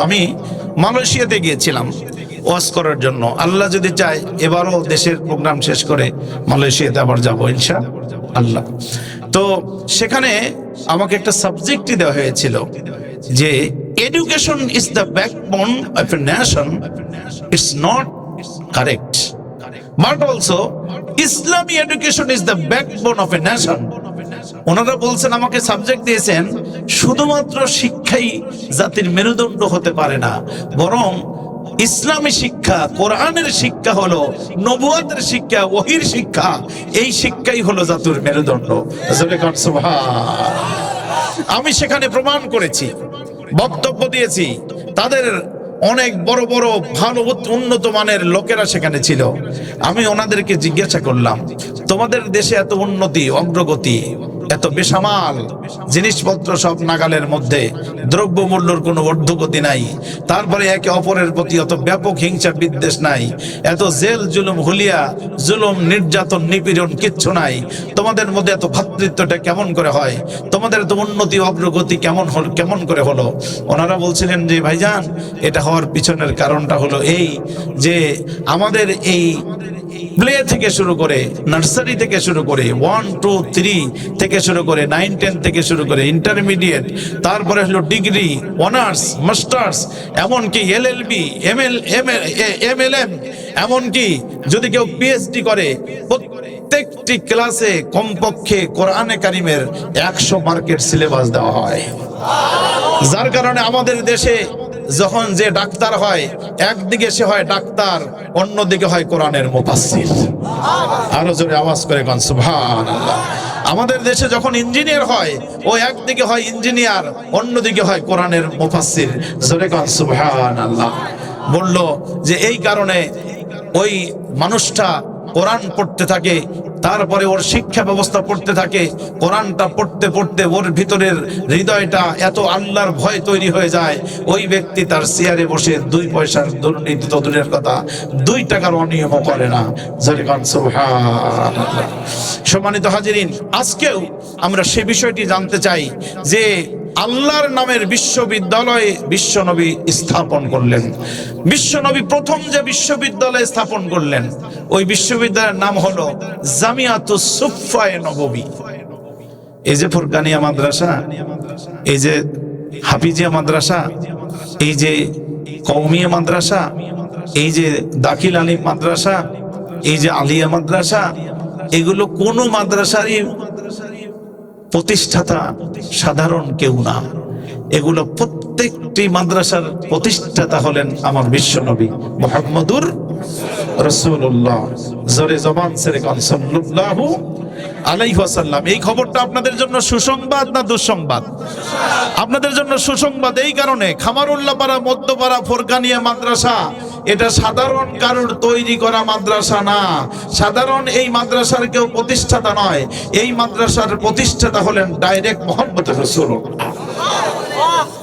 আমি মালয়েশিয়াতে গিয়েছিলাম ওয়াজ করার জন্য। আল্লাহ যদি চায় এবারও দেশের প্রোগ্রাম শেষ করে মালয়েশিয়াতে আবার যাবো ইনশাআল্লাহ। তো সেখানে আমাকে একটা সাবজেক্টই দেওয়া হয়েছিল যে education is the backbone of a nation, it's not correct, but also ইসলামী education is the backbone of a nation. ওনারা বলছেন, আমাকে সাবজেক্ট দিয়েছেন, শুধুমাত্র শিক্ষাই জাতির মেরুদণ্ড হতে পারে না, বরং ইসলামী শিক্ষা, কোরআনের শিক্ষা হলো নবুয়তের শিক্ষা, ওহীর শিক্ষা, এই শিক্ষাই হলো জাতির মেরুদণ্ড। আমি সেখানে প্রমাণ করেছি, বক্তব্য দিয়েছি, তাদের অনেক বড় বড় ভালো উন্নত মানের লোকেরা সেখানে ছিল। আমি ওনাদেরকে জিজ্ঞাসা করলাম, তোমাদের দেশে এত উন্নতি, অগ্রগতি, এত বেসামাল জিনিসপত্র সব নাগালের মধ্যে, দ্রব্য মূল্যর কোনো ঊর্ধ্বগতি নাই, তারপরে একে অপরের প্রতি অত ব্যাপক হিংসা বিদ্বেষ নাই, এত জেল জুলুম, হুলিয়া জুলুম, নির্যাতন, নিপীড়ন কিচ্ছু নাই, তোমাদের মধ্যে এত ভ্রাতৃত্বটা কেমন করে হয়, তোমাদের এত উন্নতি অগ্রগতি কেমন করে হলো? ওনারা বলছিলেন যে ভাইজান, এটা হওয়ার পিছনের কারণটা হলো এই যে আমাদের এই প্লে থেকে শুরু করে, নার্সারি থেকে শুরু করে, 1, 2, 3 থেকে শুরু করে 9, 10 থেকে শুরু করে ইন্টারমিডিয়েট, তারপরে হলো ডিগ্রি, অনার্স, মাস্টার্স, এমনকি এলএলবি, এমএলএম, এমনকি যদি কেউ পিএইচডি করে, প্রত্যেকটি ক্লাসে কমপক্ষে কোরআনে কারিমের 100 মার্কের সিলেবাস দেওয়া হয়। যার কারণে আমাদের দেশে যখন যে ডাক্তার হয়, একদিকে সে হয় ডাক্তার, অন্যদিকে হয় কোরআনের মুফাসসির। আরো জোরে আওয়াজ করে কোন সুবহানাল্লাহ। আমাদের দেশে যখন ইঞ্জিনিয়ার হয়, ও একদিকে হয় ইঞ্জিনিয়ার, অন্যদিকে হয় কোরআনের মুফাসসির। জোরে কোন সুবহানাল্লাহ। বলল যে এই কারণে ওই মানুষটা কোরআন পড়তে থাকে, তারপরে ওর শিক্ষা ব্যবস্থা পড়তে থাকে, কোরআনটা পড়তে পড়তে ওর ভিতরের হৃদয়টা এত আল্লাহর ভয় তৈরি হয়ে যায়, ওই ব্যক্তি তার চেয়ারে বসে 2 পয়সার দুর্নীতি তো দূরের কথা, 2 টাকার অনিয়ম করে না। সুবহানাল্লাহ। সম্মানিত হাজিরিন, আজকেও আমরা সে বিষয়টি জানতে চাই যে আল্লাহর নামের বিশ্ববিদ্যালয়ে বিশ্বনবী স্থাপন করলেন। বিশ্বনবী প্রথম যে বিশ্ববিদ্যালয় স্থাপন করলেন, ওই বিশ্ববিদ্যালয়ের নাম হলো জামিয়াতুস সুফফায়ে নববী। এই যে ফুরকানিয়া মাদ্রাসা, এই যে হাফিজিয়া মাদ্রাসা, এই যে কওমিয়া মাদ্রাসা, এই যে দাখিল আলিম মাদ্রাসা, এই যে আলিয়া মাদ্রাসা, এগুলো কোন মাদ্রাসারই প্রতিষ্ঠাতা সাধারণ কেউ না। এগুলো প্রত্যেকটি মাদ্রাসার প্রতিষ্ঠাতা হলেন আমার বিশ্বনবী মুহাম্মদুর রাসূলুল্লাহ। জোরে জবান ছেড়ে কোন সাল্লাল্লাহু আলাইহি ওয়াসাল্লাম। এই খবরটা আপনাদের জন্য সুসংবাদ না দুঃসংবাদ? আপনাদের জন্য সুসংবাদ। এই কারণে খামারুল্লাহপাড়া, মধ্যপাড়া, ফুরকানিয়া মাদ্রাসা এটা সাধারণ কারোর তৈরি করা মাদ্রাসা না। সাধারণ এই মাদ্রাসার কেউ প্রতিষ্ঠাতা নয়। এই মাদ্রাসার প্রতিষ্ঠাতা হলেন ডাইরেক্ট মুহাম্মদ রাসূলুল্লাহ।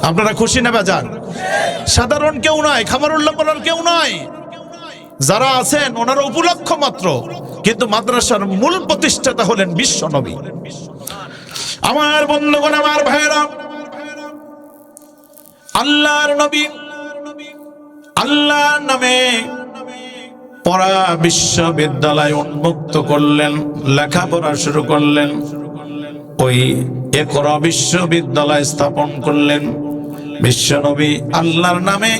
আপনারা খুশি না বেজার? সাধারণ কেউ নয়, খামারুল্লাহপাড়ার কেউ নয়, যারা আছেন ওনারা উপলক্ষ মাত্র, কিন্তু মাদ্রাসার মূল প্রতিষ্ঠাতা হলেন বিশ্বনবী। আমার বন্ধুগণ, আমার ভাইরা, আল্লাহর নবী আল্লাহর নামে পড়া বিশ্ববিদ্যালয় উন্মুক্ত করলেন, লেখাপড়া শুরু করলেন, ওই ইকরা বিশ্ববিদ্যালয় স্থাপন করলেন। বিশ্বনবী আল্লাহর নামে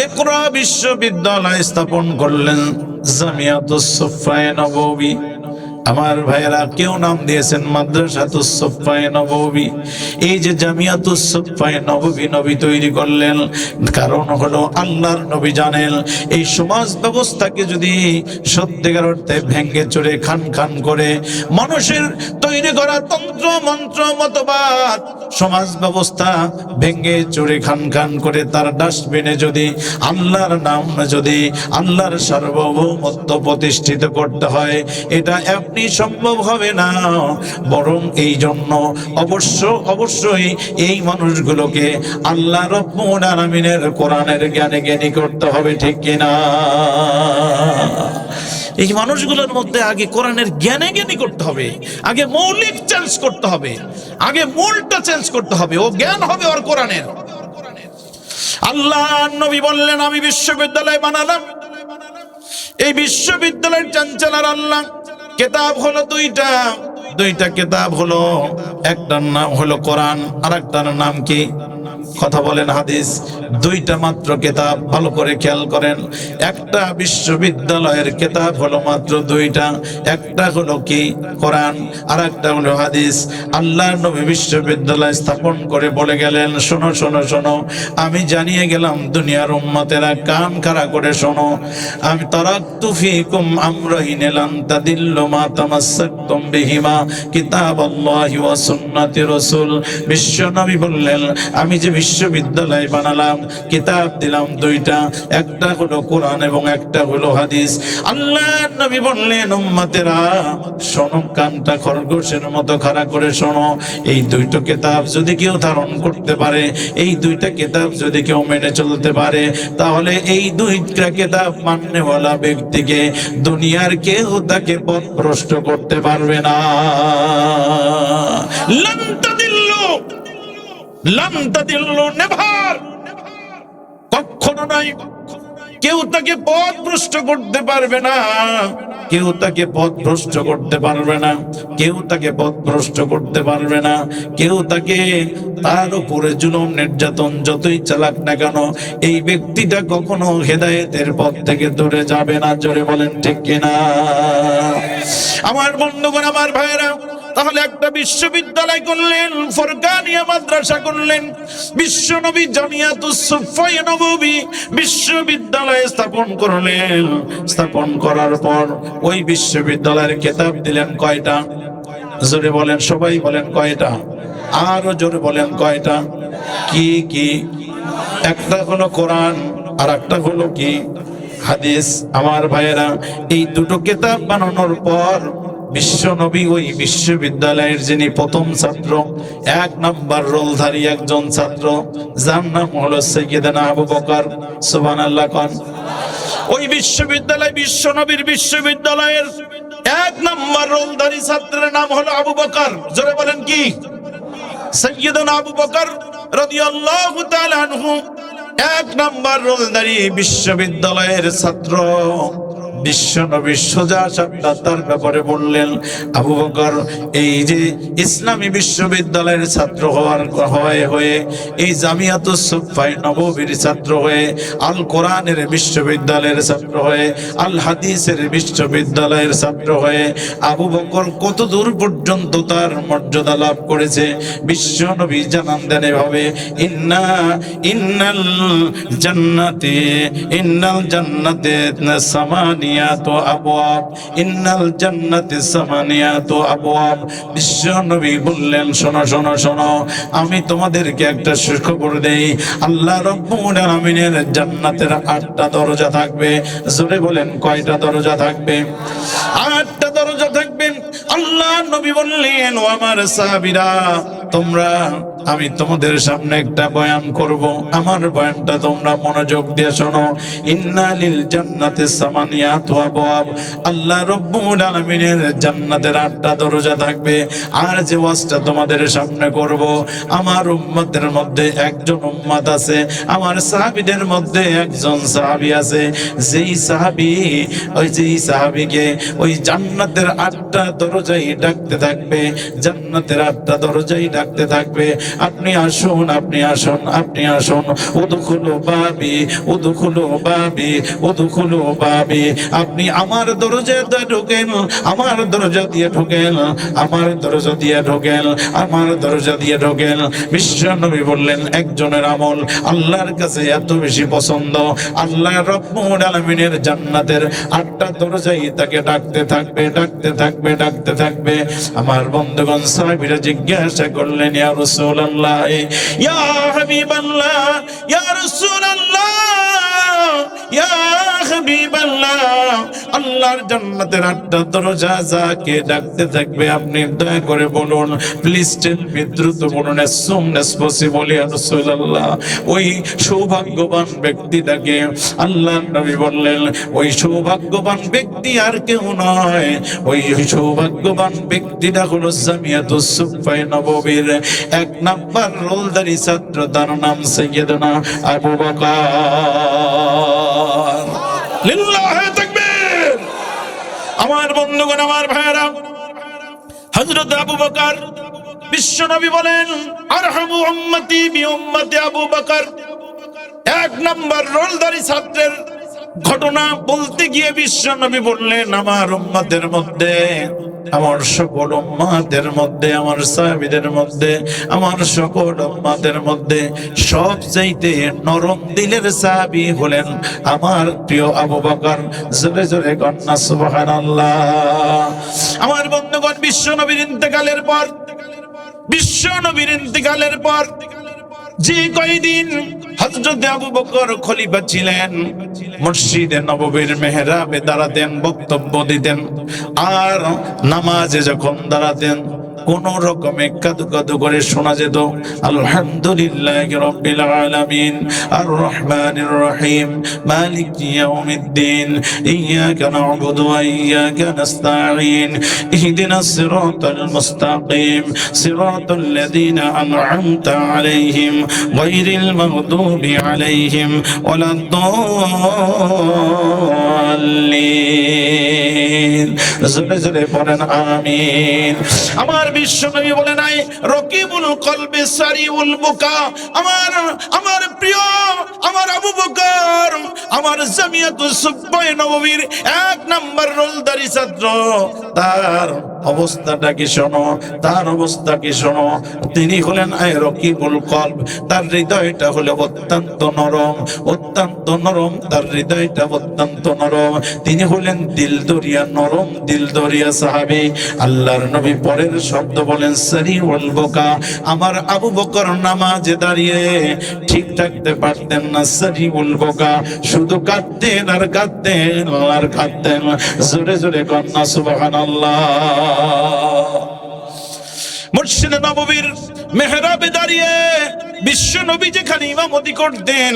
ইকরা বিশ্ববিদ্যালয় স্থাপন করলেন, জামিয়াতুস সুফফায়ে নববী। আমার ভাইয়েরা, কেউ নাম দিয়েছেন মাদ্রাসাতুস সুফফায়ে নববী। এই যে জামিয়াতুস সুফফায়ে নববী নবী তৈরি করলেন, কারণ হলো আল্লাহর নবী জানেন এই সমাজ ব্যবস্থাকে যদি সত্যিকার অর্থে ভেঙে চুরে খান খান করে মানুষের তৈরি করা তন্ত্র মন্ত্র মতবাদ সমাজ ব্যবস্থা ভেঙে চুরে খান খান করে তার ডাস্টবিনে যদি আল্লাহর নাম, যদি আল্লাহর সার্বভৌমত্ব প্রতিষ্ঠিত করতে হয়, এটা আপনি সম্ভব হবে না। বরং এই জন্য অবশ্যই এই মানুষগুলোকে আল্লাহ রাব্বুল আলামিনের কোরআনের জ্ঞানে জ্ঞানী করতে হবে, ঠিক কিনা? এই মানুষগুলোর মধ্যে আগে কোরআনের জ্ঞানে জ্ঞানী করতে হবে, আগে মৌলিক চেঞ্জ করতে হবে, আগে মূলটা চেঞ্জ করতে হবে। ও জ্ঞান হবে ওর কোরআনের। আল্লাহ নবী বললেন, আমি বিশ্ববিদ্যালয় বানালাম। এই বিশ্ববিদ্যালয়ের চ্যান্সেলর আল্লাহ। কিতাব হলো দুইটা কিতাব হলো, একটার নাম হলো কোরআন, আর একটার নাম কি? কথা বলেন হাদিস। দুইটা মাত্র কিতাব, ভালো করে খেয়াল করেন। একটা বিশ্ববিদ্যালয়ের কিতাব হলো মাত্র দুইটা, একটা হলো কি? কোরআন, আর একটা হলো হাদিস। আল্লাহর নবী বিশ্ববিদ্যালয় স্থাপন করে বলে গেলেন, শোনো শোনো শোনো, আমি জানিয়ে গেলাম দুনিয়ার উম্মতেরা কান খাড়া করে শোনো, আমি তারাকতু ফীকুম আমরাইন লান তাদিল্লু মা তামাসসাকতুম বিহিমা কিতাবাল্লাহি ওয়া সুন্নাতি রাসূল। বিশ্বনবী বললেন, আমি যে বিশ্ববিদ্যালয় বানালাম, কিতাব দিলাম দুইটা, একটা হলো কোরআন এবং একটা হলো হাদিস। আল্লাহর নবী বললেন, উম্মতেরা শোনো, কানটা খরগোশের মতো খাড়া করে শোনো, এই দুইটা কিতাব যদি কেউ ধারণ করতে পারে, এই দুইটা কিতাব যদি কেউ মেনে চলতে পারে, তাহলে এই দুইটা কিতাব মাননেওয়ালা ব্যক্তিকে দুনিয়ার কেউ তাকে পথভ্রষ্ট করতে পারবে না। লান তাদিল্লু, নেভার, কখনো নাই। কেউ তাকে পথভ্রষ্ট করতে পারবে না, কেউ তাকে পথভ্রষ্ট করতে পারবে না, কেউ তাকে পথভ্রষ্ট করতে পারবে না, কেউ তাকে, তার উপরে জুলুম নির্যাতন যতই চালাক না কেন, এই ব্যক্তিটা কখনো হেদায়েতের পথ থেকে দূরে যাবে না। জোরে বলেন ঠিক কিনা? আমার বন্ধুগণ, আমার ভাইরা, তাহলে একটা বিশ্ববিদ্যালয় করলেন, ফরকানিয়া মাদ্রাসা করলেন। বিশ্বনবী জামিয়াতুস সুফায়ে নববী বিশ্ববিদ্যালয় স্থাপন করলেন। স্থাপন করার পর ওই বিশ্ববিদ্যালয়ের কিতাব দিলেন কয়টা? জোরে বলেন, সবাই বলেন কয়টা? আরো জোরে বলেন কয়টা? কি কি? একটা হলো কোরআন, আর একটা হলো কি? হাদিস। আমার ভাইয়েরা, এই দুটো কিতাব বানানোর পর বিশ্বনবী ওই বিশ্ববিদ্যালয়ের যিনি প্রথম ছাত্র, এক নাম্বার রোলধারী একজন ছাত্র, যার নাম হলো সাইয়েদনা আবু বকর, সুবহানাল্লাহ কোন। ওই বিশ্ববিদ্যালয়, বিশ্বনবীর বিশ্ববিদ্যালয়ের এক নাম্বার রোলধারী ছাত্রের নাম হলো আবু বকর। জোরে বলেন কি? সাইয়েদনা আবু বকর রাদিয়াল্লাহু তাআলা আনহু এক নাম্বার রোলধারী বিশ্ববিদ্যালয়ের ছাত্র। বিশ্বনবী সোজা সাপটা তার ব্যাপারে বললেন, আবু বকর, এই যে ইসলামী বিশ্ববিদ্যালয়ের ছাত্র হয়ে এই জামিয়াতুস সুফায়ে নববীর ছাত্র হয়ে, আল কোরআনের বিশ্ববিদ্যালয়ের ছাত্র হয়ে, আল হাদিসের বিশ্ববিদ্যালয়ের ছাত্র হয়ে আবু বকর কত দূর পর্যন্ত তার মর্যাদা লাভ করেছে বিশ্বনবী জানান দেন এভাবে, ইন্নাল জান্নাতে সামানিয়াতু আবওয়াব, ইন্নাল জান্নাতি সামানিয়াতু আবওয়াব। বিশ্বনবী বললেন, শোনো শোনো শোনো, আমি তোমাদেরকে একটা সুখবর দেই, আল্লাহ রাব্বুল আলামিনের জান্নাতের 8টা দরজা থাকবে। জোরে বলেন, কয়টা দরজা থাকবে? 8টা দরজা থাকবে। আল্লাহ নবী বললেন, ও আমার সাহাবীরা, তোমরা, আমি তোমাদের সামনে একটা বয়ান করব, আমার বয়ানটা তোমরা মনোযোগ দিয়ে শোনো। ইন্না লিল জান্নাতি সামানিয়াতু আবওয়াব, আল্লাহ রাব্বুল আলামিনের জান্নাতের 8টা দরজা থাকবে। আর যে ওয়াজটা তোমাদের সামনে করব, আমার উম্মতের মধ্যে একজন উম্মত আছে, আমার সাহাবীদের মধ্যে একজন সাহাবী আছে, যেই সাহাবীকে ওই জান্নাতের 8টা দরজাই ডাকতে থাকবে, জান্নাতের 8টা দরজাই ডাকতে থাকবে, আপনি আসুন, আপনি আসুন, আপনি আসুন, উদখুলু বাবি, উদখুলু বাবি, উদখুলু বাবি। আপনি আমার দরজা দিয়ে ঢোকেন, আমার দরজা দিয়ে ঢোকেন, আমার দরজা দিয়ে ঢোকেন, আমার দরজা দিয়ে ঢোকেন। বিশ্বনবী বললেন, একজনের আমল আল্লাহর কাছে এত বেশি পছন্দ, আল্লাহ রাব্বুল আলামিনের জান্নাতের 8টা দরজাই তাকে ডাকতে থাকবে, ডাকতে থাকবে, ডাকতে থাকবে। আমার বন্ধুগণ, সাহাবীরা জিজ্ঞাসা করলেন, ইয়া রাসূলুল্লাহ, ইয়া হাবিবাল্লাহ, ইয়া রাসূলুল্লাহ, ইয়া হাবিবাল্লাহ, আল্লাহর জান্নাতের 8টা দরজা যাকে ডাকতে থাকবে আপনি দয়া করে বলুন, প্লিজ টেল মি, দ্রুত বলুন, as soon as possible ইয়া রাসূলুল্লাহ। ওই সৌভাগ্যবান ব্যক্তিটাকে আল্লাহর নবী বললেন, ওই সৌভাগ্যবান ব্যক্তি আর কেউ নয়, ওই সৌভাগ্যবান ব্যক্তিটা হলো জামিয়াতুস সুফফায়ে নববীর 1 নাম্বার রোলদারি ছাত্র, তার নাম সাইয়্যিদুনা আবু বকর। লিল্লাহি তাকবীর। আমার বন্ধুগণ, আমার ভাইরা, হযরত আবু বকর, বিশ্ব নবী বলেন আরহামু উম্মতি বিউম্মতি আবু বকর। 1 নাম্বার রোলদারি ছাত্রের ঘটনা বলতে গিয়ে বিশ্ব নবী বললেন, আমার উম্মতের মধ্যে, আমার সকল উম্মতের মধ্যে, আমার সাহাবীদের মধ্যে, আমার সকল উম্মতের মধ্যে সবচাইতে নরম দিলের সাহাবী হলেন আমার প্রিয় আবু বকর। জোরে জোরে কন্যা সুবহানাল্লাহ। আমার বন্ধুগণ, বিশ্ব নবীর ইন্তেকালের পর যে কয়দিন হযরত আবু বকর খলিফা ছিলেন, মসজিদে নববীর মেহরাবে দাঁড়াতেন, বক্তব্য দিতেন, আর নামাজে যখন দাঁড়াতেন কোন রকমে কাদু কাদু করে শোনা যেত, আলহামদুলিল্লাহি রাব্বিল আলামিন আর রহমানির রহিম মালিকি ইয়াউমিদ্দিন ইয়াকা না'বুদু ওয়া ইয়াকা নাস্তাঈন ইহদিনাস সিরাতাল মুস্তাকিম সিরাতাল লাযীনা আন'আমতা আলাইহিম গায়রিল মাগদুবি আলাইহিম ওয়ালাদ-দাল্লিন। জোরে জোরে পড়েন আমিন। আমার বিশ্ব নবী বলে নাই রকিবুল কলবে সারিউল বুকা, আমার প্রিয় আমার আবু বকর, আমার জামিয়াতুস সুফফায়ে নববীর 1 নাম্বার রোলদারি ছাত্র, তার অবস্থাটা কি শোনো, তার অবস্থা কি শোনো। তিনি হলেন রকিবুল কলব, তার হৃদয়টা হলো অত্যন্ত নরম, অত্যন্ত নরম, তার হৃদয়টা অত্যন্ত নরম। তিনি হলেন দিলদরিয়া, নরম দিলদরিয়া সাহাবী। আল্লাহর নবী পরের শব্দ বলেন সারিউল বুকা। আমার আবু বকর নামাজে দাঁড়িয়ে ঠিক থাকতে পারতেন না, সারিউল বুকা, শুধু কাঁদতেন আর কাঁদতেন আর কাঁদতেন। জোরে জোরে কন্যা সুবহানাল্লাহ। মসজিদে নববীর মেহরাবে দাঁড়িয়ে বিশ্ব নবী যেখানে ইমামতি করতেন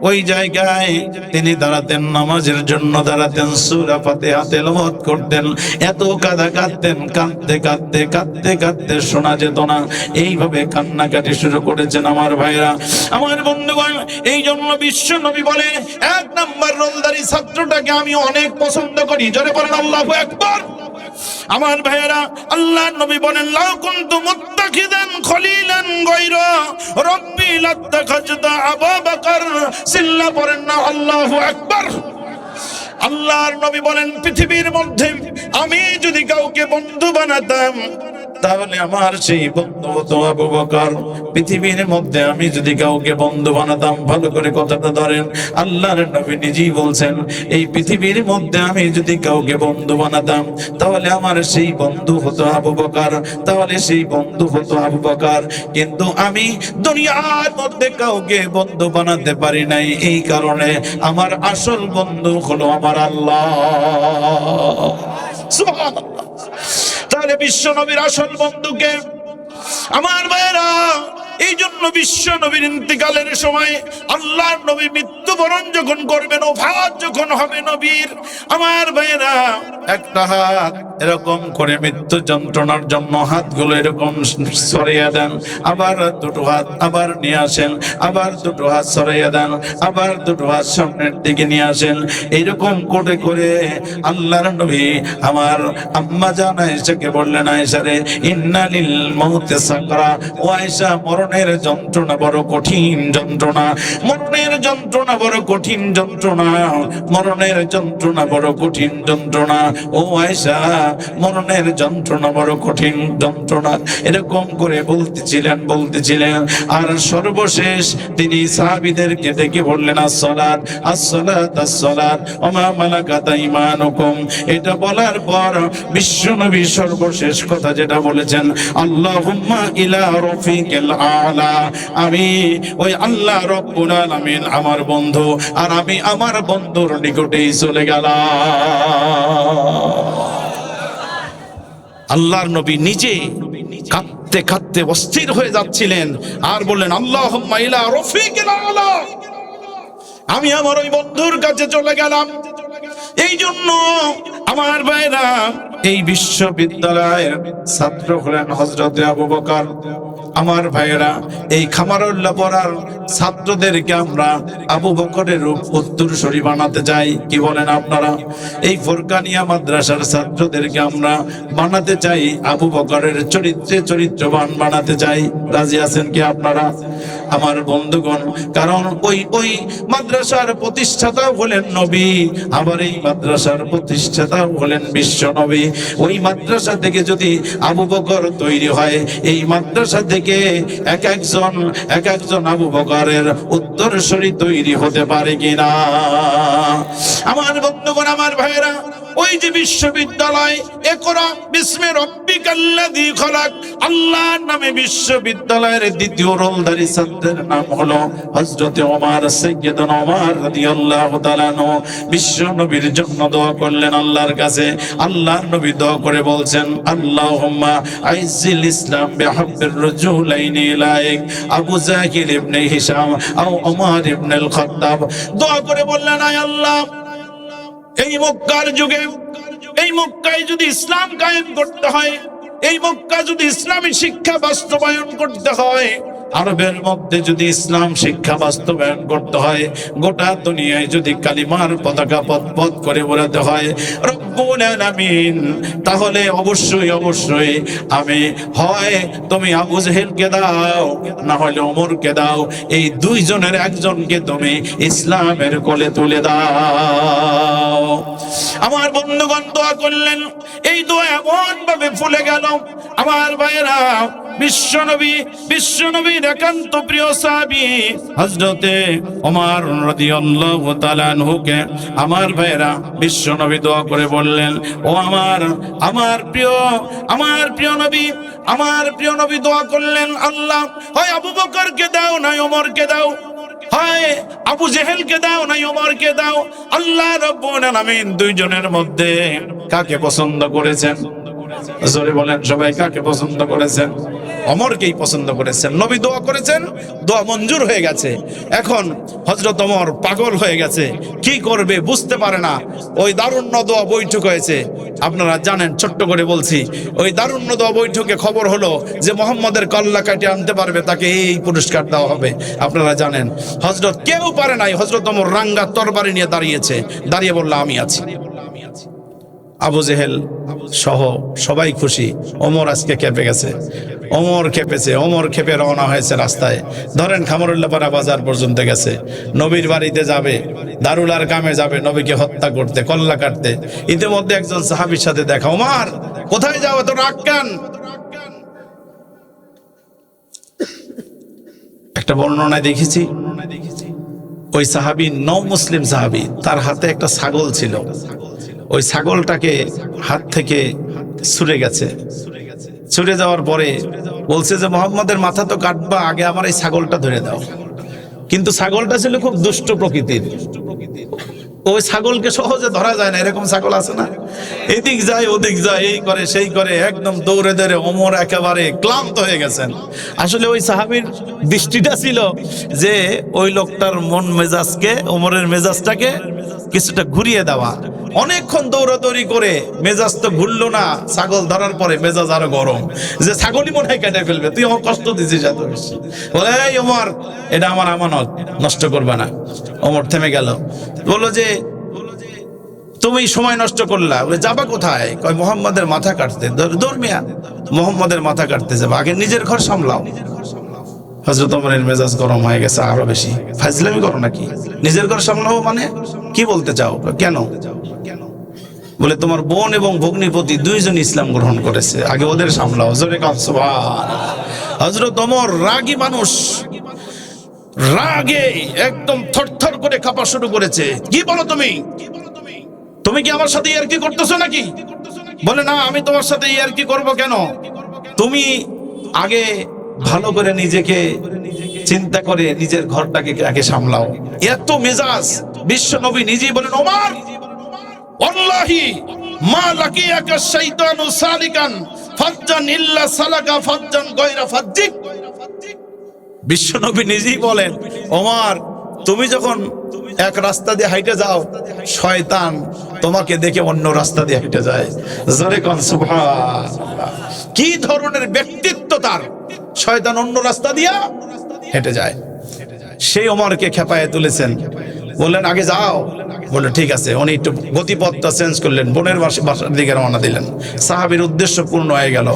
ওই জায়গায় তিনি দাঁড়াতেন, নামাজের জন্য দাঁড়াতেন, সূরা ফাতিহা তেলাওয়াত করতেন। এত কাঁদতেন, কাঁদতে কাঁদতে কাঁদতে কাঁদতে শোনা যেত না, এইভাবে কান্নাকাটি শুরু করেছেন আমার ভাইরা, আমার বন্ধুগণ। এই জন্য বিশ্ব নবী বলে 1 নাম্বার রোলদারি ছাত্রটাকে আমি অনেক পছন্দ করি। জোরে বলেন আল্লাহু আকবার। আমার ভাইয়েরা, আল্লাহর নবী বলেন লাউ কুনতু মুত্তাখিদান খলিলান গায়রা রাব্বি লাত্তাখাযতু আবু বকর। সিল্লা পড়েন না আল্লাহু আকবার। আল্লাহর নবী বলেন পৃথিবীর মধ্যে আমি যদি কাউকে বন্ধু বানাতাম তাহলে আমার সেই বন্ধু হতো আবু বকর। পৃথিবীর মধ্যে আমি যদি কাউকে বন্ধু বানাতাম, ভালো করে কথাটা ধরেন, আল্লাহর নবী নিজেই বলছেন এই পৃথিবীর মধ্যে আমি যদি কাউকে বন্ধু বানাতাম তাহলে আমার সেই বন্ধু হতো আবু বকর, তাহলে সেই বন্ধু হতো আবু বকর। কিন্তু আমি দুনিয়ার মধ্যে কাউকে বন্ধু বানাতে পারি নাই, এই কারণে আমার আসল বন্ধু হলো আমার আল্লাহ। সুবহানাল্লাহ। তাহলে বিশ্ব নবীর আসল বন্ধুকে আমার ভাইরা, এই জন্য বিশ্ব নবীর ইন্তিকালের সময় আল্লাহর নবী মৃত্যুবরণ যখন করবেন, ওফাত যখন হবে নবীর, আমার ভাইরা একটা হাত এরকম করে মৃত্যু যন্ত্রণার জন্য হাতগুলো এরকম সরিয়ে দেন, আবার দুটো হাত আবার নিয়ে আসেন, আবার দুটো হাত সরিয়ে দেন, আবার দুটো হাত সামনের দিকে নিয়ে আসেন। এইরকম করে করে আল্লাহর নবী আমার আম্মা জান আয়েশাকে বললেন, আয়েশা রে ইন্না লিল মাউতি সাকরা, ও আয়েশা মরণের যন্ত্রণা বড় কঠিন যন্ত্রণা, মরণের যন্ত্রণা বড় কঠিন যন্ত্রণা, মরণের যন্ত্রণা বড় কঠিন যন্ত্রণা। ও আয়েশা মরণের যন্ত্রণা বড় কঠিন যন্ত্রণা, এরকম করে বলতেছিলেন। আর সর্বশেষ তিনি সাহাবীদেরকে ডেকে বললেন আসসালাত আসসালাত আসসালাত ওয়া মা মালাকাত আইমানুকুম। এটা বলার পর বিশ্বনবী সর্বশেষ কথা যেটা বলেছেন, আল্লাহুম্মা ইলা রফিকিল আলা, আমি ওই আল্লাহ রব্বুল আলামিন আমার বন্ধু বন্ধু, আর আমি আমার বন্ধুর নিকটেই চলে গেলাম। আল্লাহর নবী নিজে কাঁদতে কাঁদতে অস্থির হয়ে যাচ্ছিলেন আর বললেন, আল্লাহুম্মা ইলা রফিকিল আলা, আমি আমার ওই বন্ধুর কাছে চলে গেলাম। এই জন্য আমার ভাইরা, এই বিশ্ববিদ্যালয়ের ছাত্র হলেন হযরতে আবু বকর। আমার ভাইরা, এই খামারুল্লাহ পড়ার ছাত্রদেরকে আমরা আবু বকরের উত্তরসূরি বানাতে চাই। কি বলেন আপনারা? এই ফুরকানিয়া মাদ্রাসার ছাত্রদেরকে আমরা বানাতে চাই, আবু বকরের চরিত্রে চরিত্রবান বানাতে চাই। রাজি আছেন কি আপনারা আমার বন্ধুগণ? কারণ ওই মাদ্রাসার প্রতিষ্ঠাতা হলেন নবী, আবার এই মাদ্রাসার প্রতিষ্ঠাতা হলেন বিশ্ব নবী। ওই মাদ্রাসা থেকে যদি আবু বকর তৈরি হয়, এই মাদ্রাসা থেকে এক একজন আবু বকরের উত্তরসূরি তৈরি হতে পারে কিনা? আমার বন্ধুগণ, আমার ভাইরা, ওই যে বিশ্ববিদ্যালয়, ইকরা বিসমি রাব্বিকাল্লাযী খলাক, আল্লাহর নামে বিশ্ববিদ্যালয়ের দ্বিতীয় রোলধারী ছাত্রের নাম হলো হযরতে ওমর, সাইয়্যিদুনা ওমর রাদিয়াল্লাহু তাআলা আনহু। বিশ্ব নবীর জন্য দোয়া করলেন আল্লাহর কাছে। আল্লাহর নবী দোয়া করে বলছেন, আল্লাহুম্মা আইজিল ইসলাম বিহাব্বির রাজুলাইনি ইলাইক, আবু জাহিল ইবনে হিশাম আও ওমর ইবনে আল খাত্তাব। দোয়া করে বললেন, আয় আল্লাহ, এই মক্কার যুগে, এই মক্কায় যদি ইসলাম কায়েম করতে হয়, এই মক্কা যদি ইসলামী শিক্ষা বাস্তবায়ন করতে হয়, আরবের মধ্যে যদি ইসলাম শিক্ষা বাস্তবায়ন করতে হয়, গোটা দুনিয়ায় যদি কালিমার পতাকা পথ করে ওড়াতে হয়, রব্বুল আলামিন, তাহলে অবশ্যই আমি হয় তুমি আবু জেহেলকে দাও, না হলে ওমরকে দাও, এই দুইজনের একজনকে তুমি ইসলামের কোলে তুলে দাও। আমার বন্ধুগণ দোয়া করলেন, এই দোয়া এমন ভাবে ফুলে গেল। আমার ভাইরা, বিশ্বনবীর একান্ত প্রিয় সাহাবী হযরতে ওমর রাদিয়াল্লাহু তাআলা আনহুকে আমার ভাইরা বিশ্বনবী দোয়া করে বললেন, ও আমার প্রিয় নবী দোয়া করলেন, আল্লাহ, হয় আবু বকরকে দাও না ওমরকে দাও, হয় আবু জেহেলকে দাও না ওমরকে দাও। আল্লাহ রাব্বুল আলামিন দুইজনের মধ্যে কাকে পছন্দ করেছেন? জোরে বলেন সবাই, কাকে পছন্দ করেছেন? ওমরকেই পছন্দ করেছেন। নবী দোয়া করেছেন, দোয়া মঞ্জুর হয়ে গেছে। এখন হযরত ওমর পাগল হয়ে গেছে, কি করবে বুঝতে পারে না। ওই দারুণ দোয়া বৈঠক হয়েছে, আপনারা জানেন, ছোট্ট করে বলছি। ওই দারুণ দোয়া বৈঠকে খবর হলো যে মুহাম্মদের কল্লা কাটিয়ে আনতে পারবে তাকে এই পুরস্কার দেওয়া হবে। আপনারা জানেন, হযরত কেউ পারে নাই। হযরত ওমর রাঙ্গা তরবারি নিয়ে দাঁড়িয়ে বলল, আমি আছি। আবু জেহেল সহ সবাই খুশি। ওমর আজকে খেপে গেছে, ওমর খেপেছে। ওমর খেপে রওনা হয়েছে রাস্তায়। ধরেন খামারুল্লাহপাড়া বাজার পর্যন্ত গেছে, নবীর বাড়িতে যাবে, দারুলার কামে যাবে, নবীকে হত্যা করতে, কল্লা কাটতে। ইতিমধ্যে একজন সাহাবীর সাথে দেখা। ওমর, কোথায় যাও, এত রাগ কেন? একটা বর্ণনায় দেখেছি, ওই সাহাবী নও মুসলিম সাহাবী, তার হাতে একটা ছাগল ছিল। ওই ছাগলটাকে হাত থেকে ছুঁড়ে গেছে। ছুঁড়ে যাওয়ার পরে বলছে যে মুহাম্মদের মাথা তো কাটবা, আগে আমার এই ছাগলটা ধরে দাও। কিন্তু ছাগলটা ছিল খুব দুষ্ট প্রকৃতির। ওই ছাগলকে সহজে ধরা যায় না, এরকম ছাগল আছে না, এদিক যায় ওদিক যায়, এই করে সেই করে, একদম দৌড়ে দৌড়ে ওমর একেবারে ক্লান্ত হয়ে গেছেন। আসলে ওই সাহাবীর দৃষ্টিটা ছিল যে ওই লোকটার মন মেজাজকে, ওমরের মেজাজটাকে কিছুটা ঘুরিয়ে দেওয়া। অনেকক্ষণ দৌড়াদৌড়ি করে মেজাজ তো ঘুরলো না, ছাগল ধরার পরে মেজাজ আরো গরম, যে ছাগলই মনে হয় কেটে ফেলবে, তুই আমার কষ্ট দিছিস এত বেশি। বলে, এই ওমর, এটা আমার আমানত, নষ্ট করবে না। ওমর থেমে গেল, বললো যে তুমি সময় নষ্ট করলা। বলে, যাবা কোথায়? কয়, মুহাম্মাদের মাথা কাটতে। ধর্মিয়া, মুহাম্মাদের মাথা কাটতে যাবে, আগে নিজের ঘর সামলাও। হযরত ওমরের মেজাজ গরম হয়ে গেছে আরো বেশি। ফাজলামি করো নাকি? নিজের ঘর সামলাও মানে কি বলতে চাও? কেন? বলে, তোমার বোন এবং ভগ্নিপতি দুইজন ইসলাম গ্রহণ করেছে, আগে ওদের সামলাও। জোরে কান সুবহানাল্লাহ। হযরত ওমর রাগী মানুষ, রাগে একদম থরথর করে কাঁপা শুরু করেছে। কি বলো তুমি কি আমার সাথে ইয়ার্কি করতেছো নাকি? বলে, না, আমি তোমার সাথে ইয়ার্কি করব কেন? তুমি আগে ভালো করে নিজেকে চিন্তা করে নিজের ঘরটাকে আগে সামলাও। এত মেজাজ বিশ্ব নবী নিজেই বলেন, ওমর ওয়াল্লাহি মা লাকিয়াকা শাইতানু সালিকান ফাজ্জান ইল্লা সালাকা ফাজ্জান গায়রা ফাজ্জিক। বিশ্ব নবী নিজেই বলেন, ওমর তুমি যখন এক রাস্তা দিয়ে হাইটে যাও, শয়তান তোমাকে দেখে অন্য রাস্তা দিয়ে হেঁটে যায়। জোরে কোন সুবহানাল্লাহ। কি ধরনের ব্যক্তিত্ব তার! শয়তান অন্য রাস্তা দিয়া হেঁটে যায়। সেই ওমরকে খেপায়ে তুলেছেন, বললেন আগে যাও। বলে ঠিক আছে। উনি একটু গতিপথটা চেঞ্জ করলেন, বোনের বাসার দিকে রওনা দিলেন। সাহাবীর উদ্দেশ্য পূর্ণ হয়ে গেল।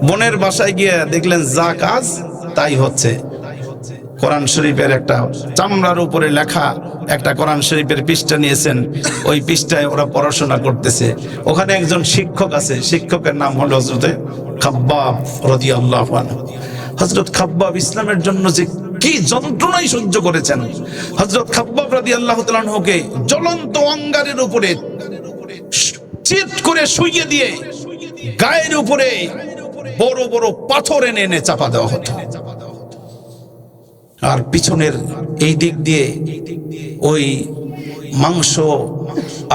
বোনের বাসায় গিয়ে দেখলেন যা কাজ তাই হচ্ছে। কোরআন শরীফের একটা চামড়ার উপরে লেখা একটা কোরআন শরীফের পৃষ্ঠা নিয়েছেন, ওই পৃষ্ঠায় ওরা পড়াশোনা করতেছে। ওখানে একজন শিক্ষক আছে, শিক্ষকের নাম হলো হযরত খাব্বাব রাদিয়াল্লাহু আনহু। হযরত খাব্বাব ইসলামের জন্য যে কি যন্ত্রণাই সহ্য করেছেন। হযরত খাব্বাব রাদিয়াল্লাহু তাআলা আনহুকে জ্বলন্ত অঙ্গারের উপরে চিৎ করে শুইয়ে দিয়ে গায়ের উপরে বড় বড় পাথর এনে এনে চাপা দেওয়া হতো, আর পিছনের এই দিক দিয়ে ওই মাংস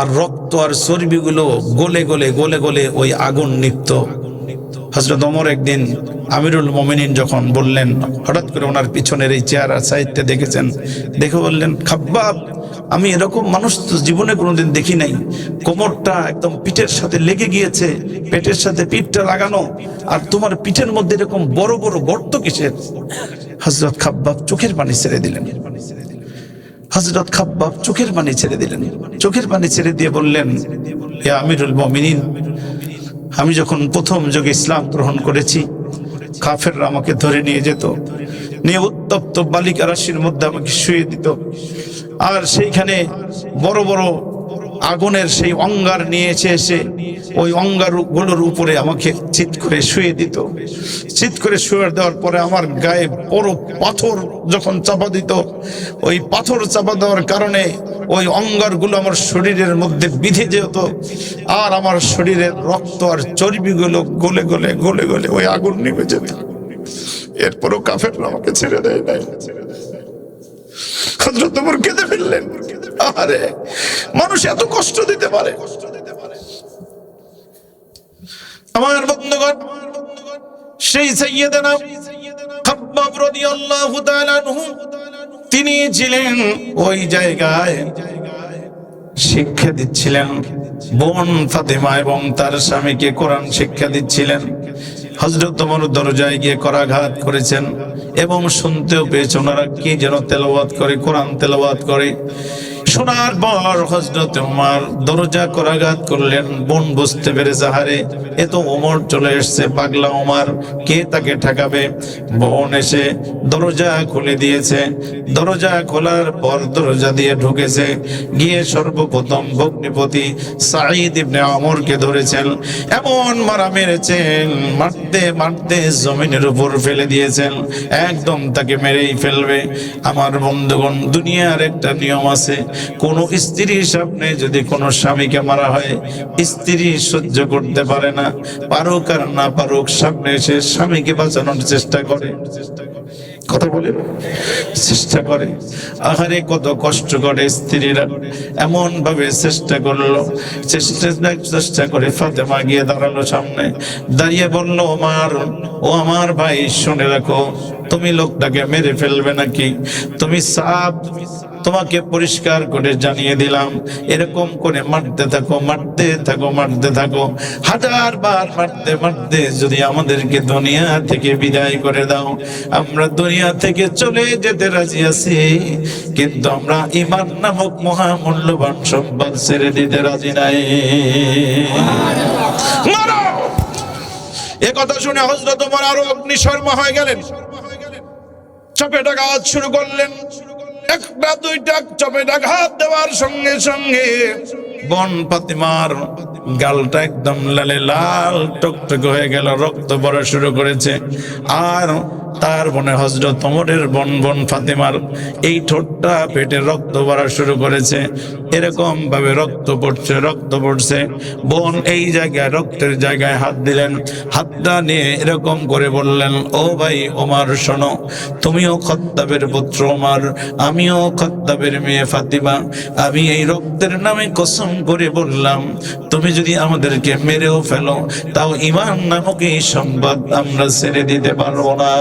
আর রক্ত আর চর্বিগুলো গলে গলে গলে গলে ওই আগুন নিত্য। হযরত ওমর একদিন আমিরুল মুমিনিন যখন বললেন, হঠাৎ করে ওনার পিছনের এই চেহারা সাইডটা দেখেছেন, দেখে বললেন, খাব্বাব আমি এরকম মানুষ তো জীবনে কোনোদিন দেখি নাই। কোমরটা একদম পিঠের সাথে লেগে গিয়েছে, পেটের সাথে পিঠটা লাগানো, আর তোমার পিঠের মধ্যে এরকম বড় বড় গর্ত কিসের? হযরত খাব্বাব চোখের পানি ছেড়ে দিলেন। হযরত খাব্বাব চোখের পানি ছেড়ে দিলেন। চোখের পানি ছেড়ে দিয়ে বললেন, হে আমিরুল মুমিনিন, আমি যখন প্রথম যুগে ইসলাম গ্রহণ করেছি, কাফেররা আমাকে ধরে নিয়ে যেত, নিয়ে উত্তপ্ত বালিকা রাশির মধ্যে আমাকে শুয়ে দিত, আর সেইখানে বড় বড় আগুনের সেই অঙ্গার নিয়ে এসে ওই অঙ্গার গুলোর উপরে আমাকে চিৎ করে শুয়ে দিত। চিৎ করে শুয়ে দেওয়ার পরে আমার গায়ে বড় পাথর যখন চাপা দিত, ওই পাথর চাপা দেওয়ার কারণে ওই অঙ্গারগুলো আমার শরীরের মধ্যে বিঁধে যেত, আর আমার শরীরের রক্ত আর চর্বিগুলো গলে গলে গলে গলে ওই আগুন নিভে যেত। এরপরও কাফেররা আমাকে ছেড়ে দেয় নাই। হযরত ওমর কেঁদে ফেললেন। আরে মানুষ এত কষ্ট দিতে পারে! আমার বন্ধুগণ, সেই সাইয়েদনা খাব্বাব রাদিয়াল্লাহু তাআলা আনহু তিনি ছিলেন ওই জায়গায় শিক্ষা দিচ্ছিলেন বোন ফাতেমা এবং তার স্বামীকে কোরআন শিক্ষা দিচ্ছিলেন। হযরত ওমর দরজায় গিয়ে করাঘাত করেছেন এবং শুনতেও পেয়েছেন ওনারা কি যেন তেলাওয়াত করে, কোরআন তেলাওয়াত করে। শোনার পর হযরত ওমর দরজা করাঘাত করলেন। বোন বুঝতে পেরেছে, হারে এ তো ওমর চলে এসেছে, পাগলা ওমর, কে তাকে ঠেকাবে? বোন এসে দরজা খুলে দিয়েছে। দরজা খোলার পর দরজা দিয়ে ঢুকেছে, গিয়ে সর্বপ্রথম ভগ্নিপতি সাঈদ ইবনে ওমরকে ধরেছেন, এমন মারা মেরেছেন, মারতে মারতে জমিনের উপর ফেলে দিয়েছেন, একদম তাকে মেরেই ফেলবে। আমার বন্ধুগণ, দুনিয়ার একটা নিয়ম আছে, কোন স্ত্রীর সামনে যদি কোন স্বামীকে মারা হয়, স্ত্রী সহ্য করতে পারে না, পারুক আর না পারুক সামনে এসে স্বামীকে বাঁচানোর চেষ্টা করে। কথা বলে চেষ্টা করে। আহারে কত কষ্ট করে স্ত্রীরা, এমন ভাবে চেষ্টা করলো, চেষ্টা করে ফাতেমা গিয়ে দাঁড়ালো সামনে, দাঁড়িয়ে বলল, ও আমার ভাই, শুনে রাখো, তুমি লোকটাকে মেরে ফেলবে নাকি? তুমি সাপ, তোমাকে পরিষ্কার করে জানিয়ে দিলাম, এরকম করে মারতে থাকো, মারতে থাকো, মারতে থাকো, হাজার বার মারতে মারতে যদি আমাদেরকে দুনিয়া থেকে বিদায় করে দাও, আমরা দুনিয়া থেকে চলে যেতে রাজি আছি, কিন্তু আমরা ঈমান নামক মহামূল্যবান সম্পদ ছেড়ে দিতে রাজি নাই। মারো! এ কথা শুনে হযরত ওমর আরো অগ্নিশর্মা হয়ে গেলেন, চপেটাঘাত শুরু করলেন। একটা দুইটা চপেটাঘাত দেওয়ার সঙ্গে সঙ্গে বোন ফাতেমার গালটা একদম লালে লাল টকটকে হয়ে গেল, রক্ত পড়া শুরু করেছে। আর তার বোনে হযরত ওমরের বোন ফাতেমার এই ঠোঁটটা পেটে রক্ত ভরা শুরু করেছে। এরকম ভাবে রক্ত পড়ছে। বোন এই জায়গায় রক্তের জায়গায় হাত দিলেন, হাতটা নিয়ে এরকম করে বললেন, ও ভাই ওমর শোনো, তুমিও খাত্তাবের পুত্র ওমর, আমিও খাত্তাবের মেয়ে ফাতিমা। আমি এই রক্তের নামে কসম করে বললাম, তুমি যদি আমাদেরকে মেরেও ফেলো তাও ঈমান নামক এই সম্পদ আমরা ছেড়ে দিতে পারবো না।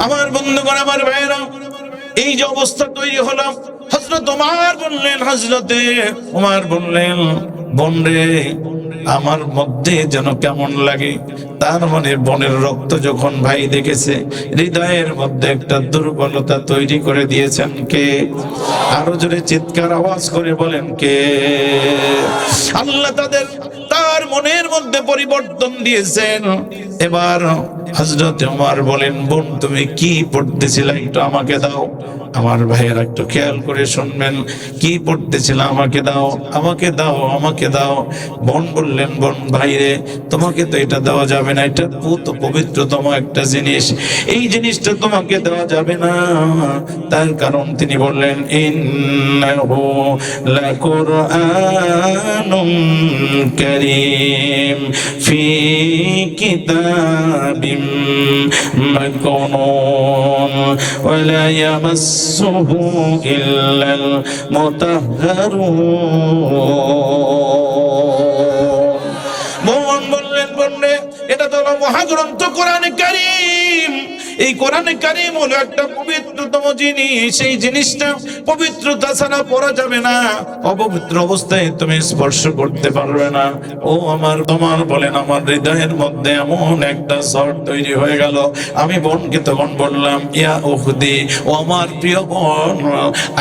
আমার বন্ধুগণ, আমার ভাইরা, এই যে অবস্থা তৈরি হলো, হযরত ওমর বললেন, বোন রে, আমার মধ্যে যেন কেমন লাগে। তার মানে বোনের রক্ত যখন ভাই দেখেছে, হৃদয়ের মধ্যে একটা দুর্বলতা তৈরি করে দিয়েছেন কে? আরো জোরে চিৎকার আওয়াজ করে বলেন কে? আল্লাহ তার মনের মধ্যে পরিবর্তন দিয়েছেন। এবার হযরত ওমর বলেন, বোন তুমি কি পড়তেছিলে একটু আমাকে দাও। আমার ভাইয়েরা একটু খেয়াল করে শুনবেন, কি পড়তেছিল? আমাকে দাও, আমাকে দাও, আমাকে দাও। বোন বললেন, বোন ভাইরে, তোমাকে তো এটা দেওয়া যাবে না, এটা পবিত্রতম একটা জিনিস, এই জিনিসটা তোমাকে দেওয়া যাবে না। তার কারণ তিনি বললেন, ইন্নাহু লাকুরআনুন কারীম ফি কিতাবিম মাকনুন ওয়ালা ইয়ামাসসুহু ইল্লাল মুতাহহারুন। বোন বললেন, বোনে, এটা তো মহাগ্রন্থ কোরআনে কারীম। এই কোরআনে কারীম হলো একটা পবিত্রতম জিনিস, এই জিনিসটা পবিত্রতা ছাড়া পড়া যাবে না, অপবিত্র অবস্থায় তুমি স্পর্শ করতে পারবে না। ও তোমার বলেন, আমার হৃদয়ের মধ্যে এমন একটা ঝড় তৈরি হয়ে গেল। আমি বোনকে তখন বললাম, ইয়া উখদি, ও আমার প্রিয় বোন,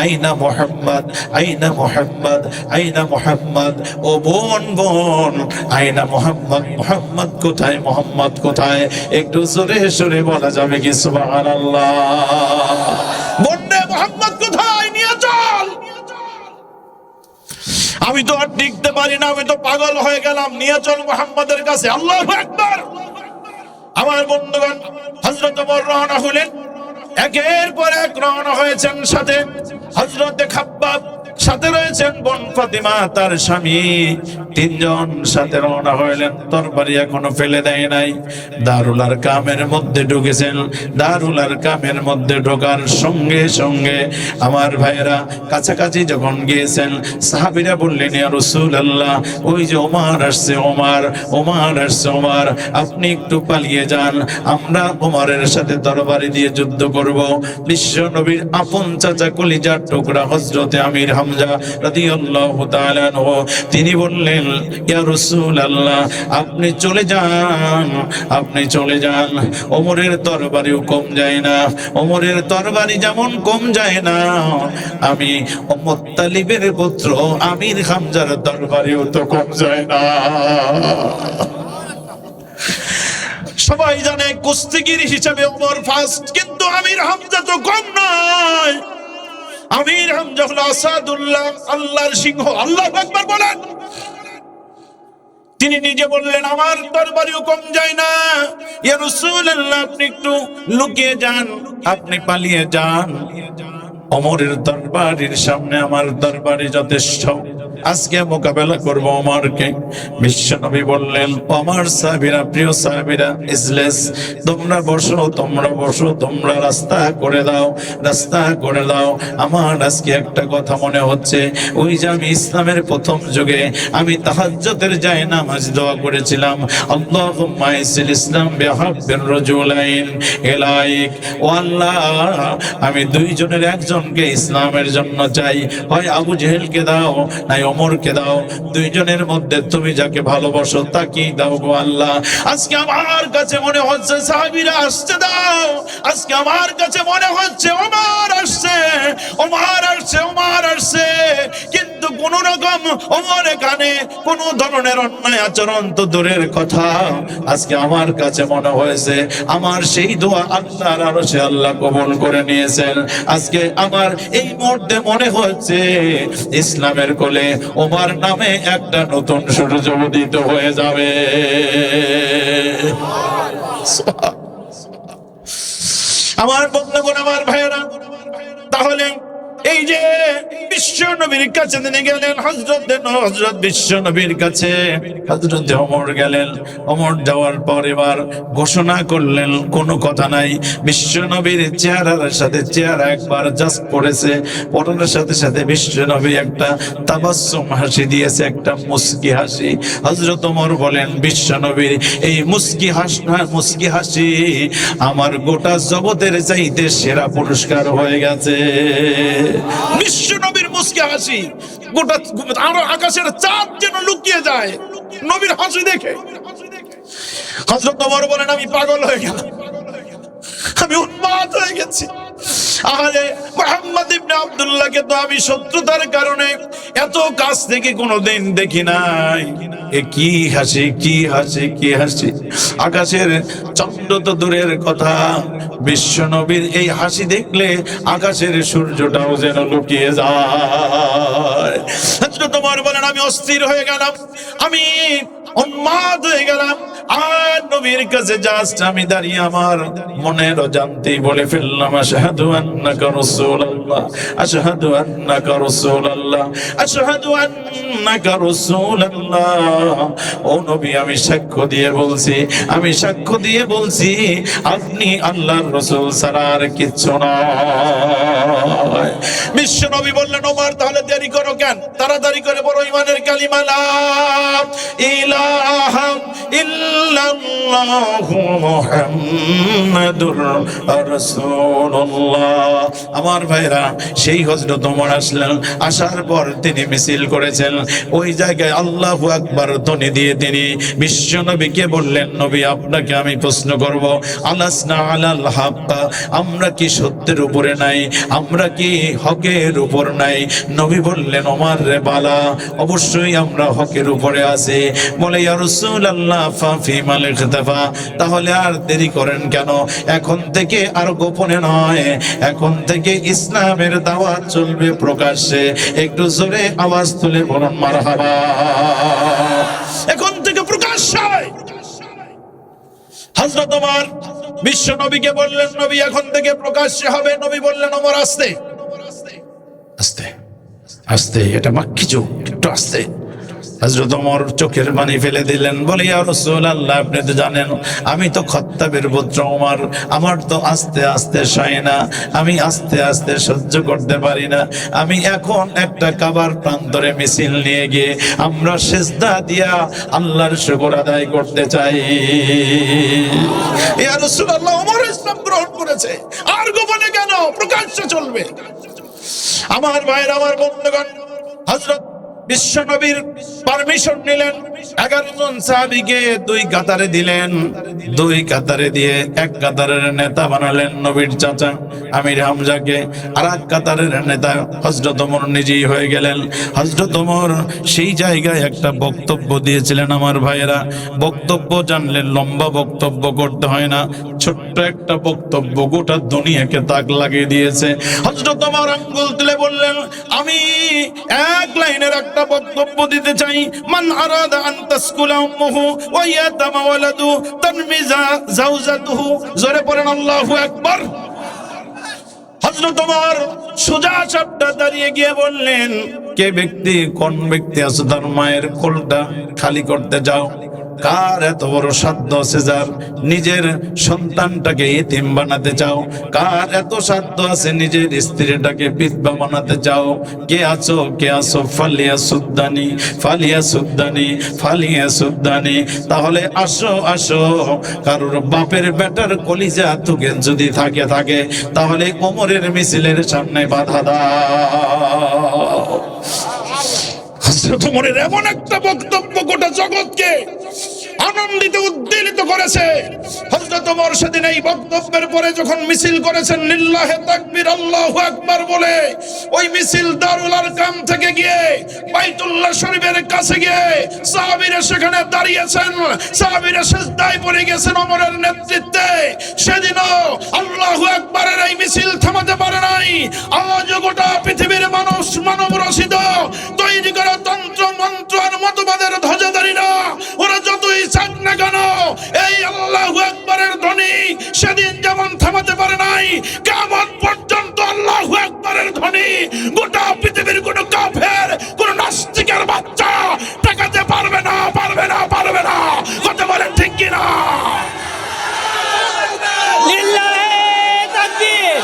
আইনা মুহাম্মদ, আইনা মুহাম্মদ, আইনা মুহাম্মদ। ও বোন, আইনা মুহাম্মদ, মুহাম্মদ কোথায়, মুহাম্মদ কোথায়? একটু জোরে সরে বলা যাবে কি সুবহানাল্লাহ? বন্যে মুহাম্মদ কোথায়, নিয়ে চল। আমি তো আর টিকতে পারি না, আমি তো পাগল হয়ে গেলাম, নিয়ে চল মুহাম্মদের কাছে। আল্লাহু আকবার। আমার বন্ধুগণ, হযরত ওমর রওনা হলেন, একের পর এক রওনা হয়েছেন। সাথে হযরত খাব্বাব, সাথে রয়েছেন বোন ফাতিমা তার স্বামী, তিনজন সাথে রওনা হইলেন। তরবারি এখনো ফেলে দেয় নাই। দারুল আরকামের মধ্যে ঢুকেছেন। দারুল আরকামের মধ্যে ঢোকার সঙ্গে সঙ্গে আমার ভাইয়েরা কাছাকাছি যখন গিয়েছেন, সাহাবীরা বললেন, ইয়া রাসূলুল্লাহ, ওই যে ওমর আসছে, ওমর আসছে, ওমর, আপনি একটু পালিয়ে যান, আমরা ওমরের সাথে তরবারি দিয়ে যুদ্ধ করব। বিশ্ব নবীর আপন চাচা, কলিজার টুকরা হযরতে আমির হামজা রাদিয়াল্লাহু তাআলা আনহু, তিনি বললেন, ইয়া রাসূলুল্লাহ, আপনি চলে যান, আপনি চলে যান। ওমরের তরবারিও কম যায় না, ওমরের তরবারি যেমন কম যায় না, আমি মুত্তালিবের পুত্র আমির হামজার তরবারিও তো কম যায় না। সবাই জানে কুস্তিগির হিসেবে ওমর ফার্স্ট, কিন্তু আমির হামজা তো কম নয়। আমির হামজা হলো আসাদুল্লাহ, আল্লাহর সিংহ। আল্লাহু আকবার বলেন। তিনি নিজে বললেন, আমার তরবারিও কম যায় না, ইয়া রাসূলুল্লাহ, আপনি একটু লুকিয়ে যান, আপনি পালিয়ে যান। ওমরের তরবারির সামনে আমার তরবারি যথেষ্ট, আজকে মোকাবেলা করব ওমরকে। বিশ্বনবী বললেন, আমার সাহাবীরা, প্রিয় সাহাবীরা, ইজলিস, তোমরা বসো, তোমরা বসো, তোমরা রাস্তা করে দাও, রাস্তা করে দাও। আমার আজকে একটা কথা মনে হচ্ছে, ওই যে আমি ইসলামের প্রথম যুগে আমি তাহাজ্জুদের নামাজ দোয়া করেছিলাম, আল্লাহুম্মা ইসিল ইসলাম বিহাব্বির রাজুলাইন ইলাইক। ও আল্লাহ, আমি দুইজনের একজনকে ইসলামের জন্য চাই, হয় আবু জেহেলকে দাও, নাই ওমরকে দাও। দুইজনের মধ্যে তুমি যাকে ভালোবাসো তাকেই দাও গো আল্লাহ। আজকে আমার কাছে মনে হচ্ছে সাহাবীরা আসছে, দাও। আজকে আমার কাছে মনে হচ্ছে ওমর আসছে, ওমর আসছে, ওমর আসছে। কিন্তু কোন রকম ওমর এখানে কোন ধরনের অন্যায় আচরণ তো দূরের কথা, আজকে আমার কাছে মনে হয়েছে আমার সেই দোয়া আল্লাহর আরশে আল্লাহ কবুল করে নিয়েছেন। আজকে আমার এই মুহূর্তে মনে হচ্ছে ইসলামের কোলে ওমর নামে একটা নতুন সূর্য উদিত হয়ে যাবে। আমার বন্ধুগণ, আমার ভাইয়েরা, তাহলে এই যে বিশ্ব নবীর কাছে তিনি গেলেন, হযরত বিশ্ব নবীর কাছে হযরত ওমর গেলেন। ওমর যাওয়ার পর এবার ঘোষণা করলেন, কোনো কথা নাই। বিশ্ব নবীর চেহারার সাথে চেহারা একবার জাস্ট পড়েছে, পড়ানোর সাথে সাথে বিশ্ব নবী একটা তাবাসসুম হাসি দিয়েছে, একটা মুস্কি হাসি। হযরত ওমর বলেন, বিশ্ব নবীর এই মুস্কি হাসি আমার গোটা জগতের চাইতে সেরা পুরস্কার হয়ে গেছে। বিশ্ব নবীর মুস্কি হাসি, গোটা আরো আকাশের চাঁদ যেন লুকিয়ে যায় নবীর হাসি দেখে। হযরত ওমর বলেন, আমি পাগল হয়ে গেলাম, আমি উন্মাদ হয়ে গেছি। আরে মুহাম্মদ ইবনে আব্দুল্লাহকে তো আমি শত্রুতার কারণে এত কাছ থেকে কোনোদিন দেখি নাই। এ কি হাসি, কি হাসি, কি হাসি! আকাশের চন্দ্র তো দূরের কথা, বিশ্ব নবীর এই হাসি দেখলে আকাশের সূর্যটাও যেন লুকিয়ে যায়। হযরত ওমর বলেন, আমি অস্থির হয়ে গেলাম, আমি উন্মাদ হয়ে গেলাম। আর নবীর কাছে জাস্ট আমি দাঁড়িয়ে আমার মনের অজান্তেই বলে ফেললাম, আশহাদু আন্নাকা রাসূলুল্লাহ, আশহাদু আন্নাকা রাসূলুল্লাহ, আশহাদু আন্নাকা রাসূলুল্লাহ। ও নবী, আমি সাক্ষ্য দিয়ে বলছি, আমি সাক্ষ্য দিয়ে বলছি আপনি আল্লাহর রাসূল ছাড়া আর কিচ্ছু নয়। বিশ্ব নবী বললেন, ওমর তাহলে দেরি করো কেন, তাড়াতাড়ি করে বলো ঈমানের কালিমা, লা ইলাহা ইল্লাল্লাহু মুহাম্মাদুর রাসূলুল্লাহ। আমার ভাইরা, সেই হযরত ওমর আসলেন, আসার পর তিনি মিছিল করেছেন। ওই জায়গায় আল্লাহু আকবার ধ্বনি দিয়ে তিনি বিশ্ব নবীকে বললেন, নবী আপনাকে আমি প্রশ্ন করব, আলাসনা আলাল হক, আমরা কি সত্যের উপরে নাই, আমরা কি হকের উপর নাই? নবী বললেন, ওমর রে বালা, অবশ্যই আমরা হকের উপরে আছি। বলে, ইয়া রাসূলুল্লাহ ফাফিমাল ইখতাফা, তাহলে আর দেরি করেন কেন? এখন থেকে আর গোপনে নয়, এখন থেকে ইসলামের দাওয়াত চলবে প্রকাশ্যে। একটু জোরে আওয়াজ তুলে বলুন মারহাবা। এখন থেকে প্রকাশ্যে। হযরত ওমর বিশ্ব নবীকে বললেন, নবী এখন থেকে প্রকাশ্যে হবে। নবী বললেন, ওমর আস্তে আস্তে আস্তে, এটা মাক্কি চোখ, একটু আস্তে। হযরত ওমর চোখের পানি ফেলে দিলেন, বলে, ইয়া রাসূলুল্লাহ আপনি তো জানেন আমি তো খাত্তাবের পুত্র ওমর, আমার তো আস্তে আস্তে সয় না, আমি আস্তে আস্তে সহ্য করতে পারি না। আমি এখন একটা কাবার প্রান্তরে মিছিল নিয়ে গিয়ে আমরা সিজদা দিয়া আল্লাহর শুকর আদায় করতে চাই। ইয়া রাসূলুল্লাহ, ওমর ইসলাম গ্রহণ করেছে, আর গোপনে কেন, প্রকাশ্যে চলবে। আমার ভাইরা, আমার বন্ধুগণ, হযরত বিশ্ব নবীর পারমিশন নিলেন, 11 জন সাহাবীকে 2 কাতারে দিলেন। 2 কাতারে দিয়ে এক কাতারের নেতা বানালেন নবীর চাচা আমির হামজাকে, আর এক কাতারের নেতা হযরত ওমর নিজেই হয়ে গেলেন। হযরত ওমর সেই জায়গায় একটা বক্তব্য দিয়েছিলেন। আমার ভাইয়েরা, বক্তব্য জানলেন লম্বা বক্তব্য করতে হয় না, ছোট্ট একটা বক্তব্য গোটা দুনিয়াকে তাক লাগিয়ে দিয়েছে। হযরত ওমর আঙ্গুল তুলে বললেন, আমি এক লাইনের একটা বক্তব্য দিতে চাই। মান আরাদা আন তাসকুলা উম্মুহু ওয়া ইয়াতামা ওয়ালাদু তানমিজা জাওজাতুহু। জোরে পড়েন আল্লাহু আকবার। হযরত ওমর সোজা সাপটা দাঁড়িয়ে গিয়ে বললেন, কে ব্যক্তি, কোন ব্যক্তি আছে তার মায়ের কোলটা খালি করতে যাও? কার এত বড় সাধ্য আছে যার নিজের সন্তানটাকে এতিম বানাতে চাও? কার এত সাধ্য আছে নিজের স্ত্রীটাকে বিধবা বানাতে চাও? কে আছো, কে আছো? ফালিয়া সুদ্দানি, ফালিয়া সুদ্দানি, ফালিয়া সুদ্দানি। তাহলে আসো আসো, কারোর বাপের বেটার কলিজা তোকে যদি থাকে তাহলে ওমরের মিছিলের সামনে বাধা দাও। হযরত ওমরের এমন একটা বক্তব্য গোটা জগৎকে আনন্দিত উদ্দীলিত করেছে। হযরত ওমর সেদিন এই বক্তব্যের পরে যখন মিছিল করেছেন লিল্লাহে তাকবীর আল্লাহু আকবার বলে, ওই মিছিল দারুল আরকাম থেকে গিয়ে বাইতুল্লাহ শরীফের কাছে গিয়ে সাহাবীরা সেখানে দাঁড়িয়েছেন, সাহাবীরা সিজদায় পড়ে গেছেন ওমরের নেতৃত্বে। সেদিনও আল্লাহু আকবারের এই মিছিল থামাতে পারে নাই। আজ গোটা পৃথিবীর মানুষ মানব রচিত তৈরি করা তন্ত্র মন্ত্র আর মতবাদের ধ্বজাধারীরা ওরা যতই চাক না কেন এই আল্লাহু আকবারের ধ্বনি সেদিন যেমন থামাতে পারে নাই, কিয়ামত পর্যন্ত আল্লাহু আকবারের ধ্বনি গোটা পৃথিবীর কোন কাফের, কোন নাস্তিকের বাচ্চা ঠেকাতে পারবে না, পারবে না, পারবে না। কথা বলেন ঠিক কিনা? লিল্লাহি তাকবীর।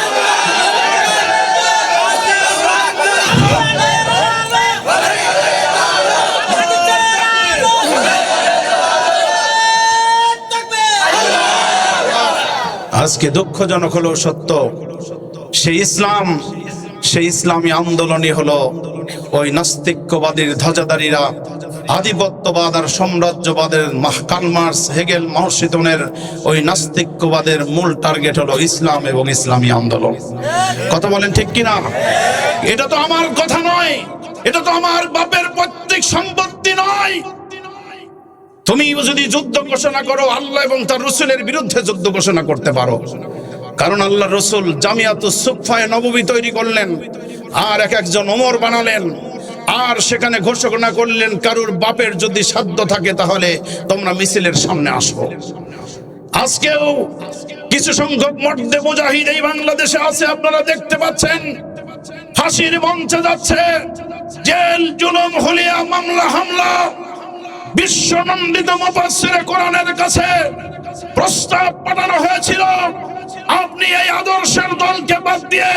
আজকে দুঃখজনক হলো সত্য, সেই ইসলামী আন্দোলনই হলো ওই নাস্তিক্যবাদীর ধ্বজাধারীরা, আধিপত্যবাদ আর সাম্রাজ্যবাদের কার্ল মার্কস, হেগেল, মাওসেতুংয়ের ওই নাস্তিক্যবাদের মূল টার্গেট হলো ইসলাম এবং ইসলামী আন্দোলন। কথা বলেন ঠিক কিনা? এটা তো আমার কথা নয়, এটা তো আমার বাপের পৈতৃক সম্পত্তি নয়। তুমি যদি যুদ্ধ ঘোষণা করো, আল্লাহ এবং তার রাসূলের বিরুদ্ধে যুদ্ধ ঘোষণা করতে পারো, কারণ আল্লাহ রাসূল জামিয়াতুস সুফফায়ে নববী তৈরি করলেন, আর একজন ওমর বানালেন, আর সেখানে ঘোষণা করলেন কারুর বাপের যদি সাধ্য থাকে তাহলে তোমরা মিছিলের সামনে আসো। আজকেও কিছু সংখ্যক মর্দে মুজাহিদ এই বাংলাদেশে আছে, আপনারা দেখতে পাচ্ছেন, ফাঁসির মঞ্চে যাচ্ছে, জেল, জুলুম, হুলিয়া, মামলা, হামলা। বিশ্বনন্দিত মুফাসসিরে কোরআনের কাছে প্রস্তাব পাঠানো হয়েছিল, আপনি এই আদর্শের দলকে বাদ দিয়ে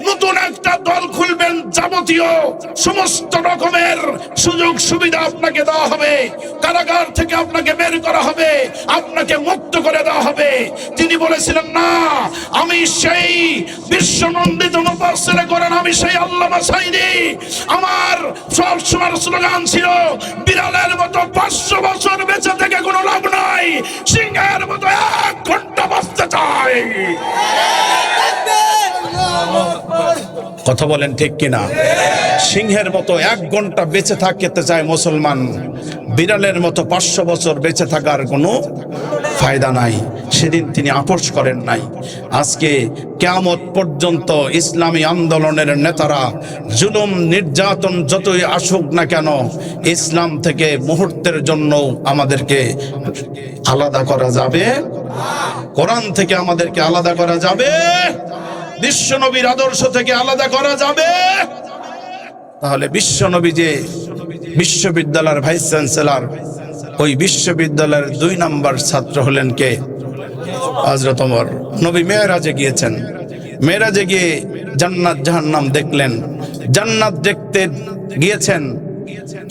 নতুন একটা দল খুলবেন, যাবতীয় সমস্ত রকমের সুযোগ সুবিধা আপনাকে দেওয়া হবে, কারাগার থেকে আপনাকে বের করা হবে, আপনাকে মুক্ত করে দেওয়া হবে। তিনি বলেছিলেন, না, আমি সেই বিশ্বনন্দিত মুফাসসিরে কোরআন, আমি সেই আল্লামা সাঈদী। আমার সব সময় স্লোগান ছিল, বিড়ালের মতো 500 বছর বেঁচে থেকে কোনো লাভ নাই, সিংহের মতো 1 ঘন্টা বাঁচতে চাই। কথা বলেন ঠিক কিনা? সিংহের মতো 1 ঘন্টা বেঁচে থাকতে চায় মুসলমান, বিড়ালের মতো 500 বছর বেঁচে থাকার কোনো ফায়দা নাই। সেদিন তিনি আপোষ করেন নাই। আজকে কিয়ামত পর্যন্ত ইসলামী আন্দোলনের নেতারা জুলুম নির্যাতন যতই আসুক না কেন, ইসলাম থেকে মুহূর্তের জন্য আমাদেরকে আলাদা করা যাবে, কোরআন থেকে আমাদেরকে আলাদা করা যাবে, বিশ্বনবীর আদর্শ থেকে আলাদা করা যাবে। তাহলে বিশ্বনবী যে বিশ্ববিদ্যালয়ের ভাইস চ্যান্সেলর, ওই বিশ্ববিদ্যালয়ের 2 নম্বর ছাত্র হলেন কে? হযরত ওমর। নবী মেরাজে গিয়েছেন, মেরাজে গিয়ে জান্নাত জাহান্নাম দেখলেন। জান্নাত দেখতে গিয়েছেন,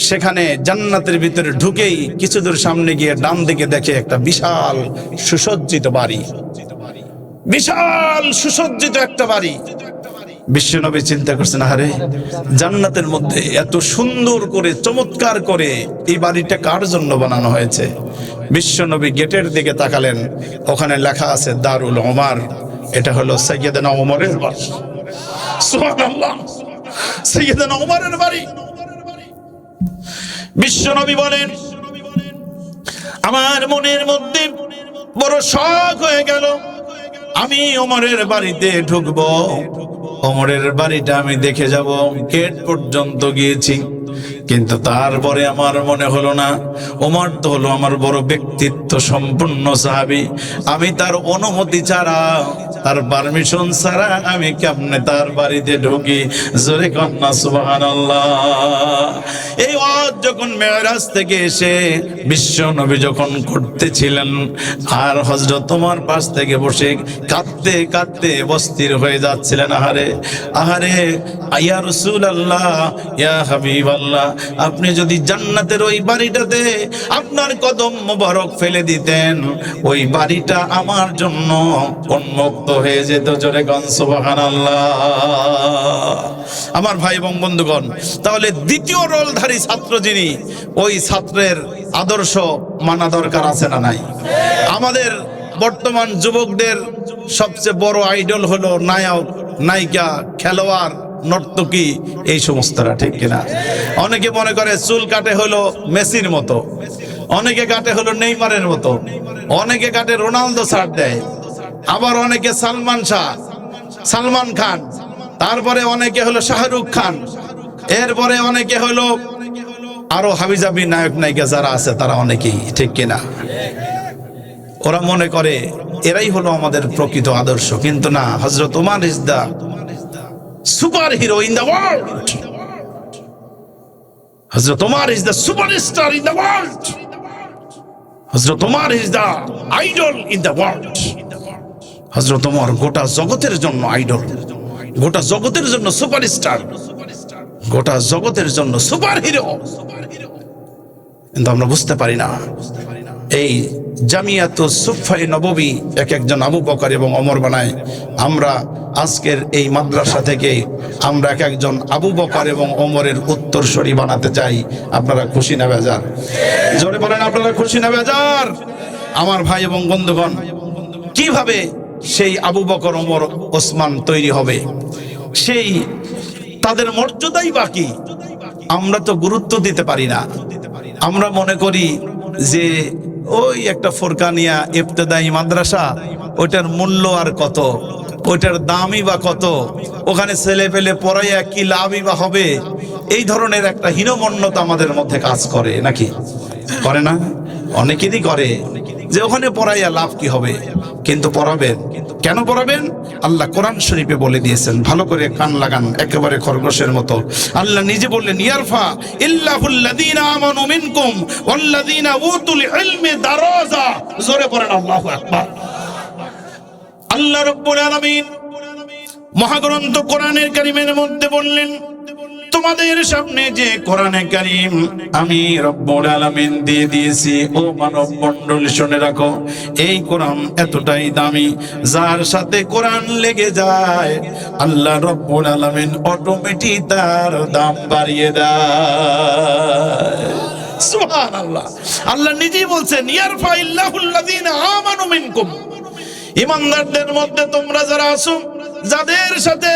সেখানে জান্নাতের ভিতরে ঢুকেই কিছু দূর সামনে গিয়ে ডান দিকে দেখে একটা বিশাল সুসজ্জিত বাড়ি, বিশাল সুসজ্জিত একটা বাড়ি। বিশ্বনবী চিন্তা করছেন, আরে জান্নাতের মধ্যে এত সুন্দর করে চমৎকার করে এই বাড়িটা কার জন্য বানানো হয়েছে? বিশ্বনবী গেটের দিকে তাকালেন, ওখানে লেখা আছে দারুল ওমর, এটা হলো সাইয়েদনা ওমরের বাড়ি। সুবহানাল্লাহ, সাইয়েদনা ওমরের বাড়ি। বিশ্বনবী বলেন, আমার মনের মধ্যে বড় শখ হয়ে গেল, আমি ওমরের বাড়িতে ঢুকবো, ওমরের বাড়িটা আমি দেখে যাব। গেট পর্যন্ত গিয়েছি, কিন্তু তারপরে আমার মনে হলো না, ওমর তো হলো আমার বড় ব্যক্তিত্ব সম্পন্ন সাহাবী, আমি তার অনুমতি ছাড়া, তার পারমিশন ছাড়া আমি কেমনে তার বাড়িতে ঢুকি? জোরে কন্যা সুবহানাল্লাহ। এই ওয়াজ যখন মেরাজ থেকে এসে বিশ্ব নবী যখন করতেছিলেন, আর হযরত ওমর পাশ থেকে বসে কাঁদতে কাঁদতে অস্থির হয়ে যাচ্ছিলেন, আহারে আহারে, ইয়া রাসূলুল্লাহ, ইয়া হাবিবাল্লাহ, আপনি যদি জান্নাতের ওই বাড়িটাতে আপনার কদম মোবারক ফেলে দিতেন, ওই বাড়িটা আমার জন্য উন্মুক্ত হয়ে যেত। জোরে গান সুবহানাল্লাহ। আমার ভাই এবং বন্ধুগণ, তাহলে দ্বিতীয় রোলধারী ছাত্র যিনি, ওই ছাত্রের আদর্শ মানা দরকার আছে না নাই? আমাদের বর্তমান যুবকদের সবচেয়ে বড় আইডল হলো নায়ক, নায়িকা, খেলোয়াড়, নর্তকী, এই সমস্তরা, ঠিক কিনা? অনেকে মনে করে চুল কাটে হলো মেসির মতো, অনেকে কাটে হলো নেইমারের মতো, অনেকে কাটে রোনালদো ছাড় দেয়, আবার অনেকে সালমান খান, তারপরে অনেকে হলো শাহরুখ খান, এরপরে অনেকে হলো আরো হাবিজাবি নায়ক নায়িকা যারা আছে তারা অনেকেই, ঠিক কিনা? ওরা মনে করে এরাই হলো আমাদের প্রকৃত আদর্শ, কিন্তু না, Hazrat Omar is the super hero in the world. Hazrat Omar is the superstar in the world. Hazrat Omar is the idol in the world. Hazrat Omar গোটা জগতের জন্য আইডল, গোটা জগতের জন্য সুপারস্টার, গোটা জগতের জন্য সুপার হিরো। কিন্তু আমরা বুঝতে পারি না, এই জামিয়াতুস সুফফায়ে নববী এক একজন আবু বকর এবং ওমর বানায়। আমরা আজকের এই মাদ্রাসা থেকে আমরা এক একজন আবু বকর এবং ওমরের উত্তরসূরি বানাতে চাই। আপনারা খুশি না বেজার? জোরে বলেন, আপনারা খুশি না বেজার? আমার ভাই এবং বন্ধুগণ, কিভাবে সেই আবু বকর ওমর ওসমান তৈরি হবে, সেই তাদের মর্যাদাই বাকি আমরা তো গুরুত্ব দিতে পারি না। আমরা মনে করি যে ওই একটা ফুরকানিয়া ইবতেদায়ী মাদ্রাসা, ওইটার মূল্য আর কত, ওইটার দামই বা কত, ওখানে ছেলে পেলে পড়াইয়া কি লাভই বা হবে, এই ধরনের একটা হীনমন্যতা আমাদের মধ্যে কাজ করে, নাকি করে না? অনেকেরই করে যে ওখানে পড়াইয়া লাভ কি হবে। কিন্তু পড়াবেন, কেন পড়াবেন? আল্লাহ কোরআন শরীফে বলে দিয়েছেন, ভালো করে কান লাগান, একেবারে খরগোশের মতো। আল্লাহ নিজে বললেন, ইয়ারফা ইল্লাহুল্লাযীনা আমানু মিনকুম ওয়াল্লাযীনা উতুল ইলমি দারাজা। জোরে পড়েন আল্লাহু আকবার। আল্লাহ রাব্বুল আলামিন মহাগ্রন্থ কোরআনের কারীমের মধ্যে বললেন, তোমাদের সামনে যে কোরআনে কারীম আমি রব্বুল আলামিন দিয়ে দিয়েছি, ও মানব মণ্ডলী শুনে রাখো, এই কোরআন এতটাই দামি, যার সাথে কোরআন লেগে যায় আল্লাহ রব্বুল আলামিন অটোমেটিক তার দাম বাড়িয়ে দেয়। সুবহানাল্লাহ। আল্লাহ নিজেই বলছেন, ইয়ারফা ইল্লাহুল্লাযীনা আমানু মিনকুম, ঈমানদারদের মধ্যে তোমরা যারা আছো, যাদের সাথে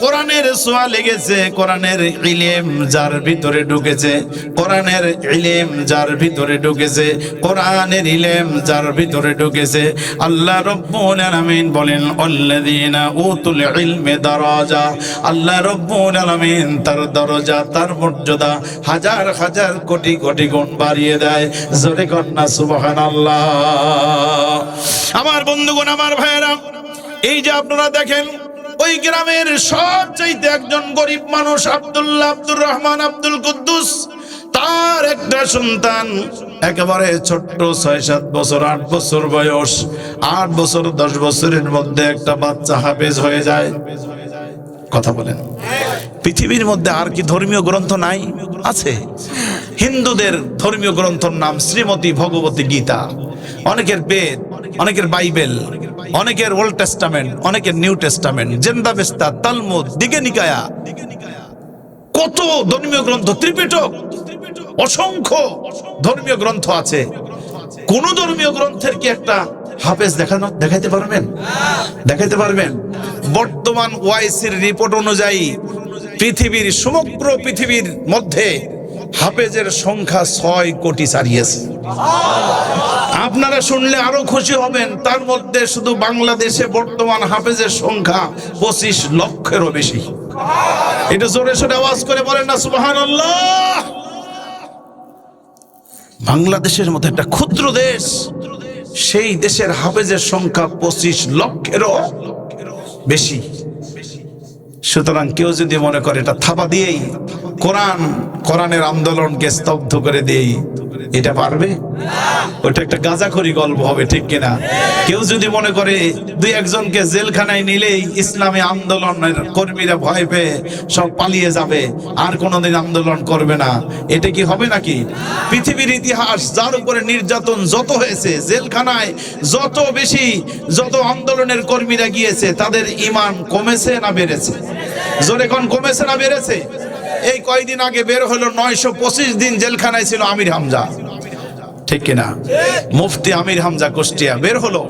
কোরআনের ছোঁয়া লেগেছে, কোরআনের ইলম যার ভিতরে ঢুকেছে, কোরআনের ইলম যার ভিতরে ঢুকেছে, কোরআনের ইলম যার ভিতরে ঢুকেছে, আল্লাহ রাব্বুল আলামিন বলেন, আল্লাযীনা উতুল ইলমি দারাজা। আল্লাহ রাব্বুল আলামিন তার দরজা, তার মর্যাদা হাজার হাজার কোটি কোটি গুণ বাড়িয়ে দেয়। জোরে কন্না সুবহানাল্লাহ। আমার বন্ধুগণ, আমার ভাইয়েরা, এই যে আপনারা দেখেন, ওই গ্রামের সবচাইতে একজন গরিব মানুষ আব্দুল্লাহ, আব্দুর রহমান, আব্দুল কুদ্দুস, তার একটা সন্তান একেবারে ছোট্ট, 6-7 বছর, 8 বছর বয়স, 8 বছর 10 বছরের মধ্যে একটা বাচ্চা হাফেজ হয়ে যায়। কথা বলেন, পৃথিবীর মধ্যে আর কি ধর্মীয় গ্রন্থ নাই? আছে। হিন্দুদের ধর্মীয় গ্রন্থর নাম শ্রীমতী ভগবতী গীতা, অনেকের বেদ, অনেকের বাইবেল, অনেকের ওল্ড টেস্টামেন্ট, অনেকের নিউ টেস্টামেন্ট, জেন্দাবেস্তা, তালমুদ, দিগে নিকায়া, কত ধর্মীয় গ্রন্থ, ত্রিপিটক, অসংখ্য ধর্মীয় গ্রন্থ আছে। কোন ধর্মীয় গ্রন্থের কি একটা হাফেজ দেখাইতে পারবেন? দেখাইতে পারবেন? বর্তমান ওয়াইসির রিপোর্ট অনুযায়ী পৃথিবীর, সমগ্র পৃথিবীর মধ্যে হাফেজের সংখ্যা 6 কোটি ছাড়িয়েছে। আপনারা শুনলে আরো খুশি হবেন, তার মধ্যে শুধু বাংলাদেশে বর্তমান হাফেজের সংখ্যা 25 লক্ষেরও বেশি। এটা জোরে সোরে আওয়াজ করে বলেন না সুবহানাল্লাহ। বাংলাদেশের মতো একটা ক্ষুদ্র দেশ, সেই দেশের হাফেজের সংখ্যা 25 লক্ষেরও বেশি। সুতরাং কেউ যদি মনে করে এটা থাবা দিয়েই কোরআনের আন্দোলনকে স্তব্ধ করে দেই, এটা পারবে? ওটা একটা গাঁজাখড়ি গল্প হবে, ঠিক কিনা? কেউ যদি মনে করে 2-1জনকে জেলখানায় নিলেই ইসলামী আন্দোলনের কর্মীরা ভয় পেয়ে সব পালিয়ে যাবে, আর কোনোদিন আন্দোলন করবে না, এটা কি হবে নাকি? পৃথিবীর ইতিহাস, যার উপরে নির্যাতন যত হয়েছে, জেলখানায় যত আন্দোলনের কর্মীরা গিয়েছে, তাদের ঈমান কমেছে না বেড়েছে? জোরে কোন, কমেছে না বেড়েছে? এই কয়দিন আগে বের হলো 925 দিন জেলখানায় ছিল আমির হামজা, ঠিক কিনা? মুফতি আমির হামজা কুষ্টিয়া বের হলো।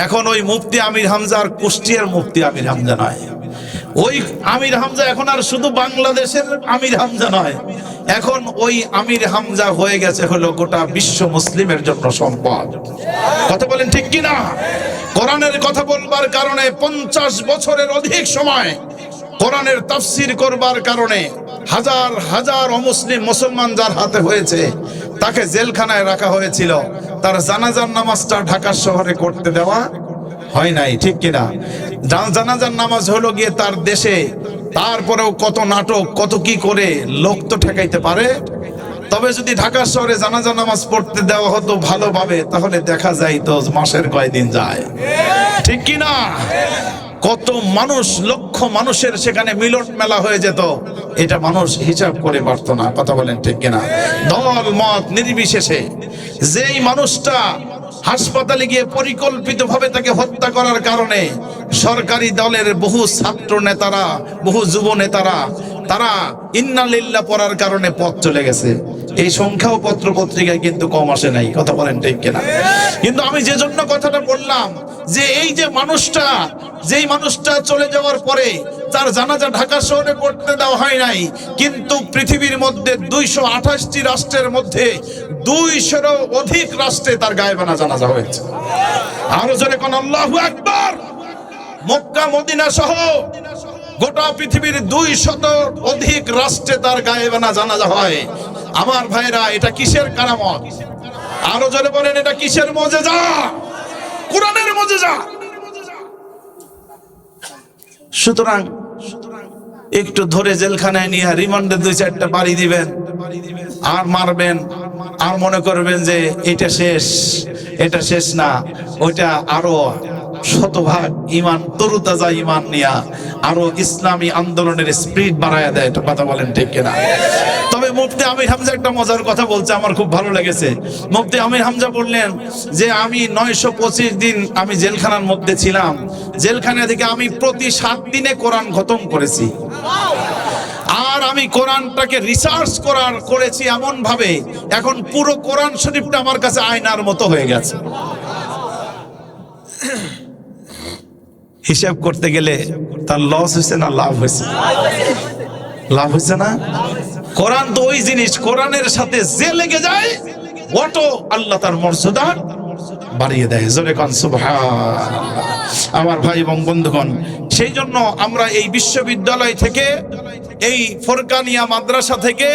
এখন ওই মুফতি আমির হামজা আর কুষ্টিয়ার মুফতি আমির হামজা নয়। ওই আমির হামজা এখন আর শুধু বাংলাদেশের আমির হামজা নয়, এখন ওই আমির হামজা হয়ে গেছে হলো গোটা বিশ্ব মুসলিমের জন্য সম্পদ। কথা বলেন ঠিক কিনা? কোরআনের কথা বলবার কারণে 50 বছরের অধিক সময় কোরআনের তাফসীর করবার কারণে হাজার হাজার অমুসলিম মুসলমান যার হাতে হয়েছে, তাকে জেলখানায় রাখা হয়েছিল। তার জানাজার নামাজটা ঢাকা শহরে করতে দেওয়া হয় নাই, ঠিক কিনা? জানাজার নামাজ হলো গিয়ে তার দেশে। তারপরেও কত নাটক, কত কি করে লোক তো ঠেকাইতে পারে। তবে যদি ঢাকা শহরে জানাজা নামাজ পড়তে দেওয়া হতো ভালোভাবে, তাহলে দেখা যায় তো মাসের কয়দিন যায়, ঠিক কিনা? কত মানুষ, লক্ষ মানুষের সেখানে মিলন মেলা হয়ে যেত, এটা মানুষ হিসাব করে পারতো না। কথা বলেন ঠিক কিনা? দল মত নির্বিশেষে যেই মানুষটা হাসপাতালে গিয়ে পরিকল্পিতভাবে তাকে হত্যা করার কারণে সরকারি দলের বহু ছাত্র নেতারা, বহু যুব নেতারা, তারা ইন্না লিল্লাহ পড়ার কারণে পথ চলে গেছে। এই সংখ্যাও পত্র পত্রিকায় কিন্তু কম আসে নাই। কথা বলেন ঠিক কিনা? কিন্তু আমি যে জন্য কথাটা বললাম, যে এই যে মানুষটা, যেই মানুষটা চলে যাওয়ার পরে তার জানাজা ঢাকা শহরে পড়তে দেওয়া হয় নাই, কিন্তু পৃথিবীর মধ্যে 228টি রাষ্ট্রের মধ্যে 200-এরও অধিক রাষ্ট্রে তার গায়েবানা জানাজা হয়েছে। আরো জোরে কোন আল্লাহু আকবার। মক্কা মদিনা সহ গোটা পৃথিবীর 200 অধিক রাষ্ট্রে তার গায়েবানা জানাজা হয়। আমার ভাইরা, এটা কিসের কারামত? আরো জোরে বলেন, এটা কিসের মুজিজা? কোরআনের মুজিজা। সুতরাং একটু ধরে জেলখানায় নিয়ে রিমান্ডে 2-4টা বাড়ি দিবেন, আর মারবেন, আর মনে করবেন যে এটা শেষ। এটা শেষ না, ওইটা আরো শতভাগ ইমান, তরুতাজা ইমান নিয়া আরো ইসলামী আন্দোলনের স্পিরিট বাড়ায় দেয়। এটা কথা বলেন ঠিক কিনা? তবে মুফতি আমির হামজা একটা মজার কথা বলছে, আমার খুব ভালো লেগেছে। মুফতি আমির হামজা বললেন যে আমি 925 দিন আমি জেলখানার মধ্যে ছিলাম। জেলখানা থেকে আমি প্রতি 7 দিনে কোরআন খতম করেছি। আর আমি কোরআনটাকে রিসার্চ করেছি এমন ভাবে, এখন পুরো কোরআন শরীফটা আমার কাছে আয়নার মতো হয়ে গেছে। হিসাব করতে গেলে তার লস হয়েছে না লাভ হয়েছে? লাভ হয়েছে না? কোরআন তো ওই জিনিস, কোরআনের সাথে যে লেগে যায় অটো আল্লাহ তার মর্যাদা বাড়িয়ে দেয়। জোরে কোন সুবহানাল্লাহ। আমার ভাই এবং বন্ধুগণ, সেই জন্য আমরা এই বিশ্ববিদ্যালয় থেকে, এই ফোরকানিয়া মাদ্রাসা থেকে,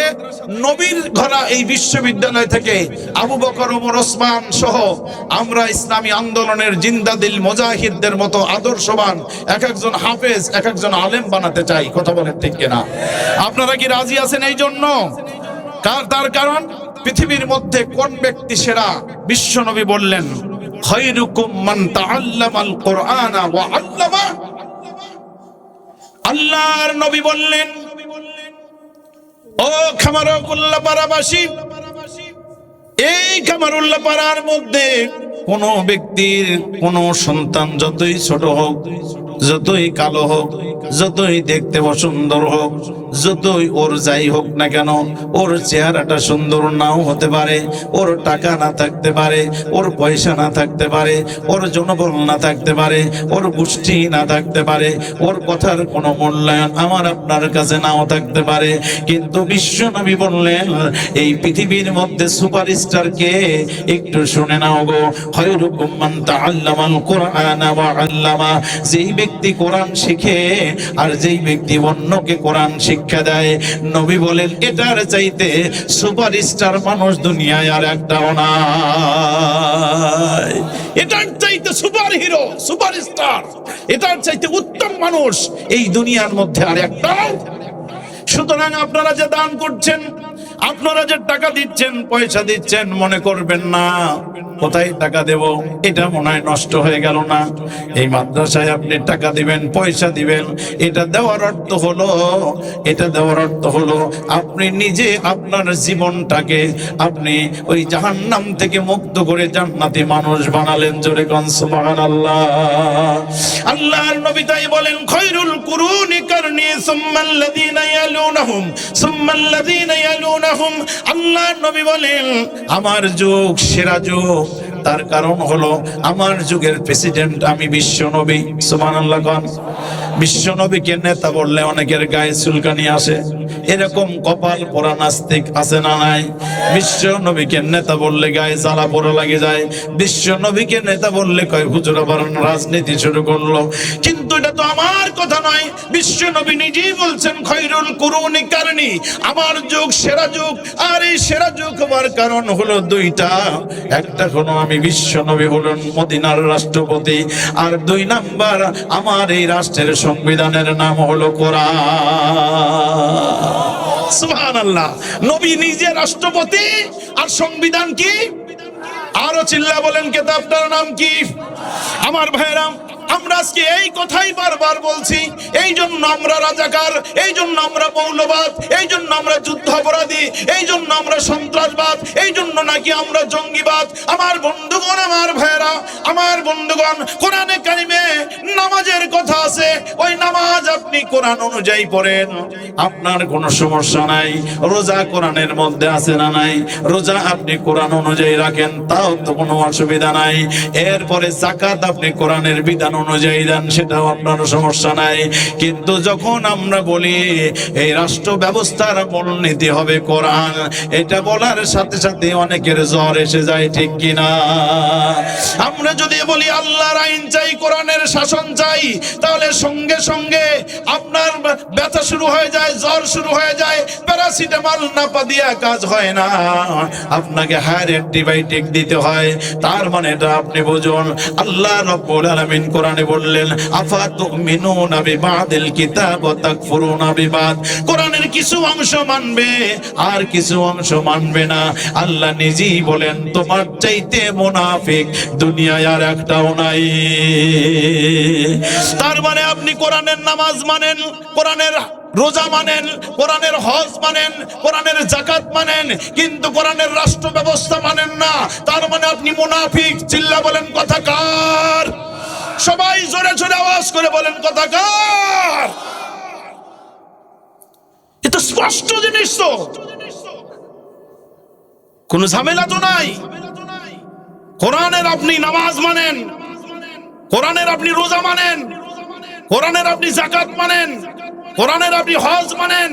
নবীর ঘরা এই বিশ্ববিদ্যালয় থেকে আবু বকর, ওমর, ওসমান সহ আমরা ইসলামী আন্দোলনের জিন্দাদিল মুজাহিদদের মতো আদর্শবান এক একজন হাফেজ, এক একজন আলেম বানাতে চাই। কথা বলেন ঠিক কিনা? আপনারা কি রাজি আছেন? এই জন্য তার কারণ পৃথিবীর মধ্যে কোন ব্যক্তি সেরা? বিশ্ব নবী বললেন, খায়রুকুম মান তাআল্লামাল কুরআনা ওয়া আল্লামা। আল্লাহর নবী বললেন, ও খামারুল্লাহ পাড়াবাসী, এই খামারুল্লাহ পাড়ার মধ্যে কোন ব্যক্তির কোন সন্তান যতই ছোট হোক, যতই কালো হোক, যতই দেখতে অসুন্দর হোক, যতই ওর যাই হোক না কেন, ওর চেহারাটা সুন্দর নাও হতে পারে, ওর টাকা না থাকতে পারে, ওর পয়সা না থাকতে পারে, ওর জনবল না থাকতে পারে, ওর গোষ্ঠী না থাকতে পারে, ওর কথার কোনো মূল্যায়ন আমার আপনার কাছে নাও থাকতে পারে, কিন্তু বিশ্ব নবী বললেন, এই পৃথিবীর মধ্যে সুপারস্টার কে? একটু শুনে নাও গো। খায়রুকুম মান তাআল্লামাল কুরআনা ওয়া আল্লামা। যেই ব্যক্তি কোরআন শিখে আর যেই ব্যক্তি অন্যকে কোরআন শিক্ষা দেয়, নবী বলেন এটার চাইতে সুপারস্টার মানুষ দুনিয়ায় আর একটাও নাই। এটার চাইতে সুপার হিরো, সুপারস্টার, এটার চাইতে উত্তম মানুষ এই দুনিয়ার মধ্যে আর একটাও। সুতরাং আপনারা যে দান করছেন, আপনারা যে টাকা দিচ্ছেন, পয়সা দিচ্ছেন, মনে করবেন না কোথায় টাকা দেব, এটা মনে হয় নষ্ট হয়ে গেল না। এই মাদ্রাসায় আপনি টাকা দিবেন, পয়সা দিবেন, এটা দেওয়ার অর্থ হলো আপনি নিজে আপনার জীবনটাকে আপনি ওই জাহান্নাম থেকে মুক্ত করে জান্নাতি মানুষ বানালেন। জোরে কোন সুবহানাল্লাহ। আল্লাহর নবী তাই বলেন, খায়রুল কুরুনি কারনি সুম্মাল্লাযীনা ইয়ালুনাহুম সুম্মাল্লাযীনা ইয়ালুনাহুম। আল্লাহর নবী বলেন আমার যুগ সেরা যুগ। তার কারণ হলো আমার যুগের প্রেসিডেন্ট আমি বিশ্ব নবী। সুবহানাল্লাহ। বিশ্ব নবীকে নেতা বললে অনেকের গায়ে চুলকানি আসে। এরকম কপাল পোড়া নাস্তিক আছে না নাই? বিশ্ব নবীকে নেতা বললে গায়ে জ্বালা পোড়া লাগে যায়, বিশ্ব নবীকে নেতা বললে কয় হুজুর আবার রাজনীতি শুরু করলো। কিন্তু এটা তো আমার কথা নয়, বিশ্ব নবী নিজেই বলছেন খৈরুল কুরুনি কারণী, আমার যুগ সেরা যুগ। আর এই সেরা যুগ হবার কারণ হলো দুইটা, একটা হলো আমি বিশ্ব নবী হলেন মদিনার রাষ্ট্রপতি, আর দুই নাম্বার আমার এই রাষ্ট্রের সংবিধানের নাম হলো কোরআন। সুবহানাল্লাহ। নবী নিজে রাষ্ট্রপতি আর সংবিধান কি? আরো চিল্লা বলেন কিতাবটার নাম কি? আমার ভাইরা, আমরা আজকে এই কথাই বারবার বলছি, এই জন্য আমরা রাজাকার, এই জন্য আমরা মৌলবাদ, এই জন্য আমরা যুদ্ধাপরাধী, এই জন্য আমরা সন্ত্রাসবাদ, এই জন্য নাকি আমরা জঙ্গিবাদ। আমার বন্ধুগণ, আমার ভাইরা, আমার বন্ধুগণ, কোরআনে কারিমে নামাজের কথা আছে, ওই নামাজ আপনি কোরআন অনুযায়ী পড়েন, আপনার কোনো সমস্যা নাই। রোজা কোরআনের মধ্যে আছে না নাই? রোজা আপনি কোরআন অনুযায়ী রাখেন, তাও তো কোনো অসুবিধা নাই। এরপরে যাকাত আপনি কোরআনের বিধান অনুযায়ী দেন, সেটাও আপনার সমস্যা নাই। কিন্তু যখন আমরা বলি এই রাষ্ট্র ব্যবস্থার মূলনীতি হবে কোরআন, এটা বলার সাথে সাথে অনেকের জ্বর এসে যায়, ঠিক কিনা? আমরা যদি বলি আল্লাহর আইন চাই, কোরআনের শাসন চাই, তাহলে সঙ্গে সঙ্গে আপনার ব্যথা শুরু হয়ে যায়, জ্বর শুরু হয়ে যায়। প্যারাসিটামল না দিয়া কাজ হয় না, আপনাকে হায়ার অ্যান্টিবায়োটিক দিতে হয়। তার মানে এটা আপনি বুঝুন, আল্লাহ রাব্বুল আলামিন কোরআনে বললেন আফাতুমিনুনা বিবাদিল কিতাব ওয়া তাকফুরুনা বিবাদ। কোরআনের কিছু অংশ মানবে আর কিছু অংশ মানবে না। আল্লাহ নিজেই বলেন তোমার চাইতে মুনাফিক দুনিয়ায় আর একটাও নাই। তার মানে আপনি কোরআনের নামাজ মানেন, কোরআনের রোজা মানেন, কোরআনের হজ মানেন, কোরআনের যাকাত মানেন, কিন্তু কোরআনের রাষ্ট্র ব্যবস্থা মানেন না। তার মানে আপনি মুনাফিক। চিল্লা বলেন কথা কার? সবাই জোরে জোরে আওয়াজ করে বলেন কথা কার? এটা স্পষ্ট জিনিস, তো কোন ঝামেলা তো নাই। কোরআনের আপনি নামাজ মানেন, কোরআনের আপনি রোজা মানেন, কোরআনের আপনি যাকাত মানেন, কোরআনের আপনি হজ মানেন,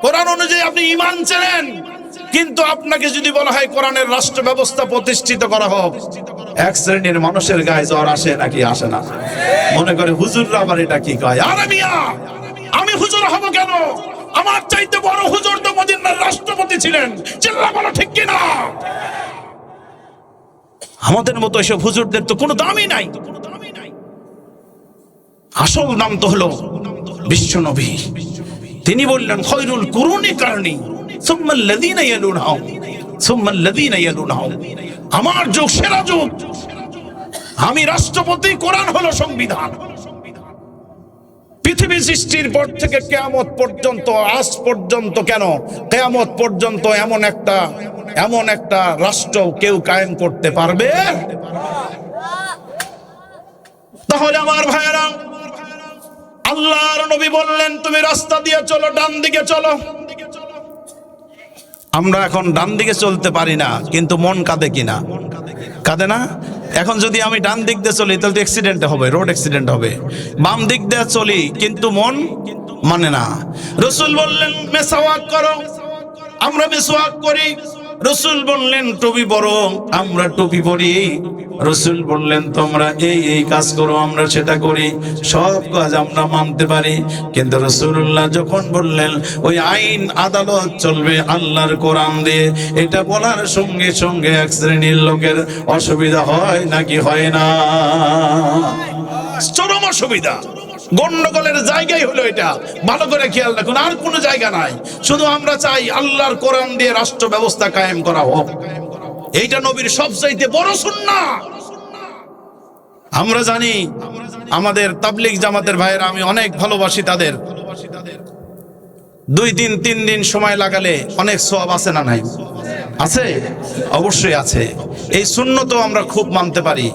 কোরআন অনুযায়ী আপনি ঈমান চেনেন। কিন্তু আপনাকে যদি বলা হয় কোরআনের রাষ্ট্র ব্যবস্থা প্রতিষ্ঠিত করা হোক, এক শ্রেণীর মানুষের গায়ে জ্বর আসে নাকি আসে না? মনে করে হুজুররা আবার এটা কি কয়? আরে মিয়া, আমি হুজুর হব কেন? আমার চাইতে বড় হুজুর তো মদিনার রাষ্ট্রপতি ছিলেন। চিল্লা বলো ঠিক কিনা? আমাদের মতো এসব হুজুরদের তো কোনো দামই নাই। আসল নাম তো হলো বিশ্ব নবী। তিনি বললেন খৈরুল কুরুনি কারণী সুম্মাল্লাযীনা ইয়ালুনহুম সুম্মাল্লাযীনা কিয়ালুনহুম, আমার যুগ সেরা যুগ, আমি রাষ্ট্রপতি, কোরআন হলো সংবিধান। পৃথিবী সৃষ্টির পর থেকে কিয়ামত পর্যন্ত, আজ পর্যন্ত কেন কিয়ামত পর্যন্ত এমন একটা রাষ্ট্র কেউ কায়েম করতে পারবে? তাহলে আমার ভাইয়েরা, আল্লাহর নবী বললেন তুমি রাস্তা দিয়ে চলো, ডান দিকে চলো। আমরা এখন ডান দিকে চলতে পারি না, কিন্তু মন কাঁদে কিনা? কাঁদে না? এখন যদি আমি ডান দিক দিয়ে চলি তাহলে তো অ্যাক্সিডেন্ট হবে, রোড অ্যাক্সিডেন্ট হবে। বাম দিক দিয়ে চলি কিন্তু মন মানে না। রাসূল বললেন মেসাওয়াক করো, আমরা মেসাওয়াক করি। রাসূল বললেন টুপি পরো, আমরা টুপি পরি। রাসূল বললেন তোমরা এই কাজ করো, আমরা সেটা করি। সব কাজ আমরা মানতে পারি। কিন্তু রাসূলুল্লাহ যখন বললেন ওই আইন আদালত চলবে আল্লাহর কোরআন দিয়ে, এটা বলার সঙ্গে সঙ্গে এক শ্রেণীর লোকের অসুবিধা হয় নাকি হয় না? চরম অসুবিধা। গন্ডগোলের জায়গায় হলো এটা। ভালো করে খেয়াল রাখুন, আর কোনো জায়গা নাই। শুধু আমরা চাই আল্লাহর কোরআন দিয়ে রাষ্ট্র ব্যবস্থা কায়েম করা হোক। এইটা নবীর সবচাইতে বড় সুন্নাহ। আমরা জানি আমাদের তাবলীগ জামাতের ভাইয়েরা, আমি অনেক ভালোবাসি তাদের। 2-3 দিন সময় লাগালে অনেক সওয়াব আছে না নাই? আছে, অবশ্যই আছে। এই সুন্নত আমরা খুব মানতে পারি।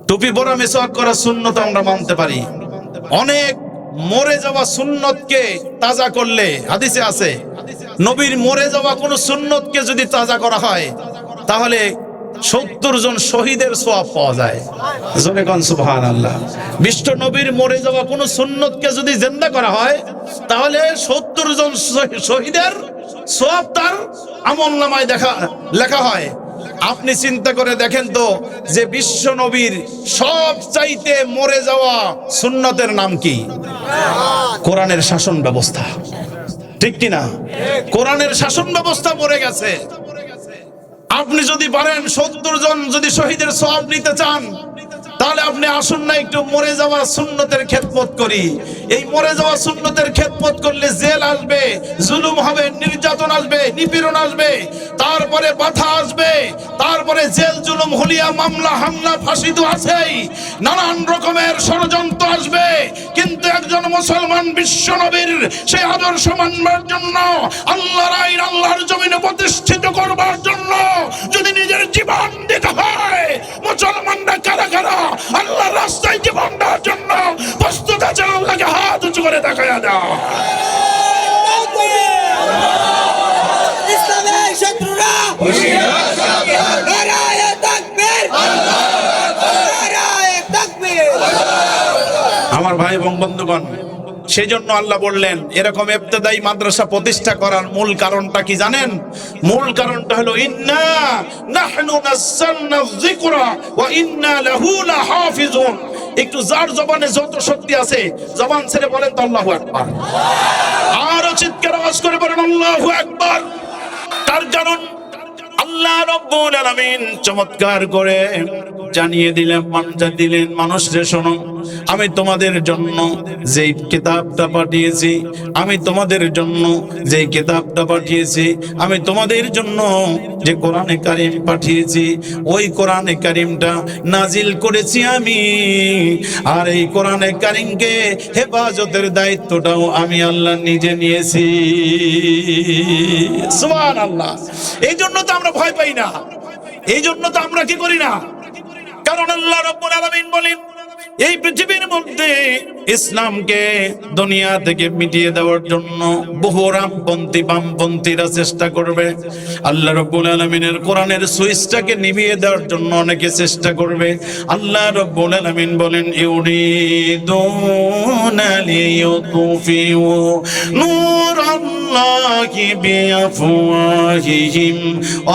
টুপি পরা, মিসওয়াক করা সুন্নত আমরা মানতে পারি। অনেক মরে যাওয়া সুন্নতকে তাজা করলে, হাদিসে আছে নবীর মরে যাওয়া কোন সুন্নতকে যদি তাজা করা হয় তাহলে 70 জন শহীদের সওয়াব পাওয়া যায়। জোরে কোন সুবহানাল্লাহ। বিশ্ব নবীর মরে যাওয়া কোন সুন্নতকে যদি জিন্দা করা হয় তাহলে 70 জন শহীদের সওয়াব তার আমলনামায় লেখা হয়। আপনি চিন্তা করে দেখেন তো যে বিশ্ব নবীর সবচাইতে মরে যাওয়া সুন্নতের নাম কি? কোরআনের শাসন ব্যবস্থা, ঠিক কি না? কোরআনের শাসন ব্যবস্থা মরে গেছে। আপনি যদি পারেন 70 জন যদি শহীদের সওয়াব নিতে চান তাহলে আপনি আসুন না একটু মরে যাওয়া সুন্নতের খেদমত করি। এই মরে যাওয়া সুন্নতের খেদমত করলে জেল আসবে, জুলুম হবে, নির্যাতন আসবে, নিপীড়ন আসবে, তারপরে বাধা আসবে, তারপরে জেল জুলুম হুলিয়া মামলা হামলা ফাঁসি তো আছেই, নানান রকমের ষড়যন্ত্র আসবে। কিন্তু একজন মুসলমান বিশ্ব নবীর সেই আদর্শ মানবার জন্য, আল্লাহর আইন আল্লাহর জমিনে প্রতিষ্ঠিত করবার জন্য যদি নিজের জীবন দিতে হয়, মুসলমানরা কারা কারা আল্লাহর রাস্তায় জীবন দেওয়ার জন্য প্রস্তুত আছে? আল্লাহকে হাত উঁচু করে দেখায়া দাও। ইসলামের শত্রুরা নারায়ে তাকবীর, নারায়ে তাকবীর। আমার ভাই এবং বন্ধুগণ, সেই জন্য আল্লাহ বললেন এরকম ইবতেদায়ী মাদ্রাসা প্রতিষ্ঠা করার মূল কারণটা কি জানেন? মূল কারণটা হলো ইন্না নাহনু নাযালনা যিকরা ওয়া ইন্না লাহু লাহাফিজুন। একটু যার জবানে যত শক্তি আছে জবান ছেড়ে বলেন তো আল্লাহু আকবার। আরো চিৎকার আওয়াজ করে বলেন আল্লাহু আকবার। তার কারণ আল্লাহ রাব্বুল আলামিন চমৎকার করে জানিয়ে দিলেন, মানুষরে শোনো, আমি তোমাদের জন্য যেই কিতাবটা পাঠিয়েছি, আমি তোমাদের জন্য যেই কিতাবটা পাঠিয়েছি, আমি তোমাদের জন্য যে কোরআনে কারিম পাঠিয়েছি, ওই কোরআনে কারিমটা নাজিল করেছি আমি। আর এই কোরআনে কারিমকে হেফাজতের দায়িত্বটাও আমি আল্লাহ নিজে নিয়েছি। সুবহানাল্লাহ। এই জন্য তো আমরা ভয় পাই না, এই জন্য তো আমরা কি করি না, কারণ আল্লাহ রাব্বুল আলামিন বলেন এই পৃথিবীর মধ্যে ইসলামকে দুনিয়া থেকে মিটিয়ে দেওয়ার জন্য বহু বামপন্থীরা চেষ্টা করবে। আল্লাহ রাব্বুল আলামিনের কোরআনের সুইচটাকে নিভিয়ে দেওয়ার জন্য অনেকে চেষ্টা করবে। আল্লাহ রাব্বুল আলামিন বলেন ইউরিদুনা লিইউতফিউ নূরাল্লাহি বিআফওয়াহিহিম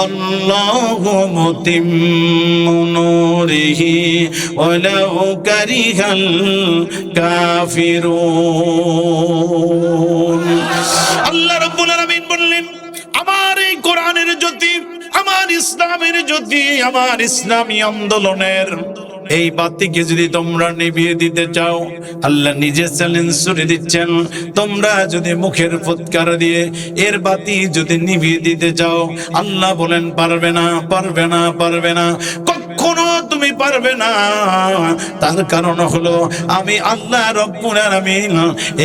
আল্লাহু মুতিম্মু নূরিহি ওয়ালাউ কারিহাল কাফিরুন। আল্লাহ রাব্বুল আলামিন বললেন আমার এই কোরআনের জ্যোতি, আমার ইসলামের জ্যোতি, আমার ইসলামী আন্দোলনের এই বাতিকে যদি তোমরা নিভিয়ে দিতে চাও, আল্লাহ নিজে চ্যালেঞ্জ করে দিচ্ছেন, তোমরা যদি মুখের ফুৎকার দিয়ে এর বাতি যদি নিভিয়ে দিতে চাও, আল্লাহ বলেন পারবে না, পারবে না, পারবে না, কখনো তুমি পারবে না। তার কারণ হলো আমি আল্লাহ রাব্বুল আলামিন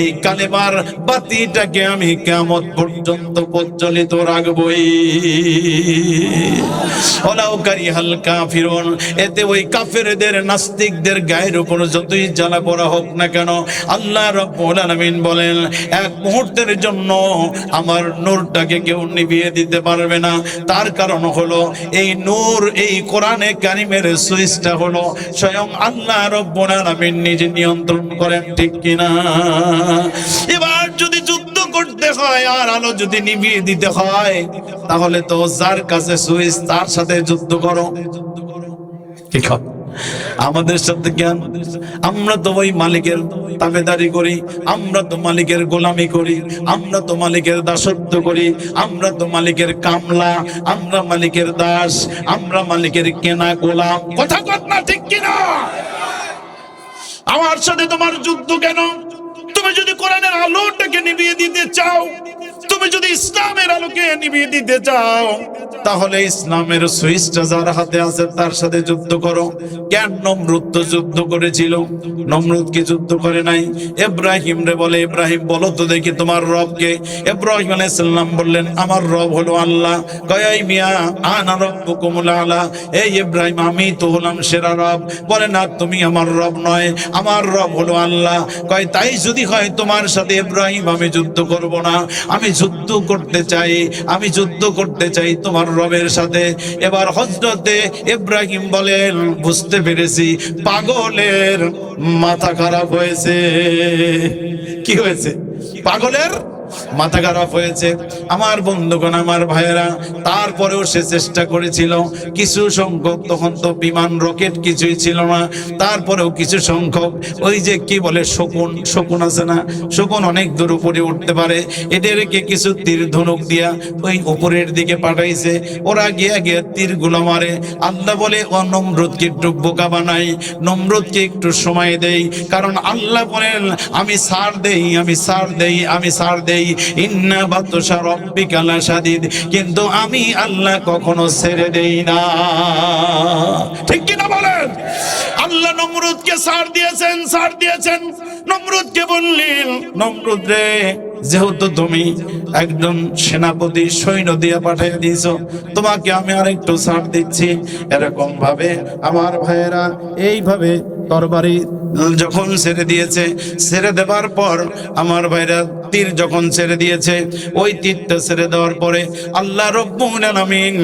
এই কালেমার বাতিটাকে আমি কিয়ামত পর্যন্ত প্রজ্বলিত রাখবই। ওয়ালাউ কারিহাল কাফিরুন। এতে ওই কাফেরদের, নাস্তিকদের গায়ের উপর যতই জ্বালা পোড়া হোক না কেন, আল্লাহ রাব্বুল আলামিন বলেন এক মুহূর্তের জন্য আমার নূরটাকে কেউ নিভিয়ে দিতে পারবে না। তার কারণ হলো এই নূর, এই কোরআনে কারিমের সুইচটা হলো স্বয়ং আল্লাহ রাব্বুল আলামিন নিজে নিয়ন্ত্রণ করেন, ঠিক কিনা? এবার যদি যুদ্ধ করতে হয় আর আলো যদি নিভিয়ে দিতে হয়, তাহলে তো যার কাছে সুইচ তার সাথে যুদ্ধ করো। কি খবর? আমাদের সাথে জ্ঞান, আমরা তো ওই মালিকের তাবেদারি করি, আমরা তো মালিকের গোলামি করি, আমরা তো মালিকের দাসত্ব করি, আমরা তো মালিকের কামলা, আমরা মালিকের দাস, আমরা মালিকের কেনা গোলাম। কথা কত না, ঠিক কিনা? আমার সাথে তোমার যুদ্ধ কেন? তুমি যদি কোরআনের আলোটাকে নিভিয়ে দিতে চাও, তুমি যদি ইসলামের আলোকে নিভিয়ে দিতে চাও, তাহলে ইসলামের সুইচটা যার হাতে আছে তার সাথে যুদ্ধ করো। কেন নমরুদ তো যুদ্ধ করেছিল, নমরুদ কি যুদ্ধ করে নাই? ইব্রাহিম রে বলে, ইব্রাহিম বলো তো দেখি তোমার রবকে। ইব্রাহিম আলাইহিস সালাম বললেন আমার রব হলো আল্লাহ। কয় এই মিয়া আনা রব্বুকুমুল আলা, এই ইব্রাহিম আমি তো হলাম সেরা রব। বলে না, তুমি আমার রব নয়, আমার রব হলো আল্লাহ। কয় তাই যদি হয় তোমার সাথে ইব্রাহিম আমি যুদ্ধ করব না, আমি যুদ্ধ করতে চাই, আমি যুদ্ধ করতে চাই তোমার রবের সাথে। এবার হযরতে ইব্রাহিম বলেন, বুঝতে পেরেছি পাগলের মাথা খারাপ হয়েছে। কি হয়েছে? পাগলের মাথা খারাপ হয়েছে। আমার বন্ধুগণ, আমার ভাইয়েরা, তারপরেও সে চেষ্টা করেছিল কিছু সংখ্যক, তখন তো বিমান রকেট কিছুই ছিল না, তারপরেও কিছু সংখ্যক ওই যে কি বলে শকুন, শকুন আছে না, শকুন অনেক দূর উপরে উঠতে পারে, এদেরকে কিছু তীর ধনুক দিয়া ওই উপরের দিকে পাঠাইছে। ওরা গিয়ে গিয়ে তীরগুলো মারে। আল্লাহ বলে, ও নমরুদকে একটু বোকা বানাই, নমরুদকে একটু সময় দেই, কারণ আল্লাহ বলেন আমি ছাড় দেই, আমি ছাড় দেই, আমি ছাড় দেই। ইন্না বাতশা রাব্বিকা লাশাদীদ, কিন্তু আমি আল্লাহ কখনো ছেড়ে দেই না। ঠিক কি না বলেন? আল্লাহ নমরুদকে ছাড় দিয়েছেন, ছাড় দিয়েছেন। নমরুদকে বললেন, নমরুদ রে, যেহেতু তুমি একজন সেনাপতি সৈন্য দিয়ে পাঠিয়ে দিয়েছো, তোমাকে আমি আরেকটু ছাড় দিচ্ছি। এরকম ভাবে আমার ভাইয়েরা এইভাবে তরবারি যখন ছেড়ে দিয়েছে, ছেড়ে দেওয়ার পর আমার ভাইরা তীর যখন ছেড়ে দিয়েছে, ওই তীরটা ছেড়ে দেওয়ার পরে আল্লাহ রব্বুল আলামিন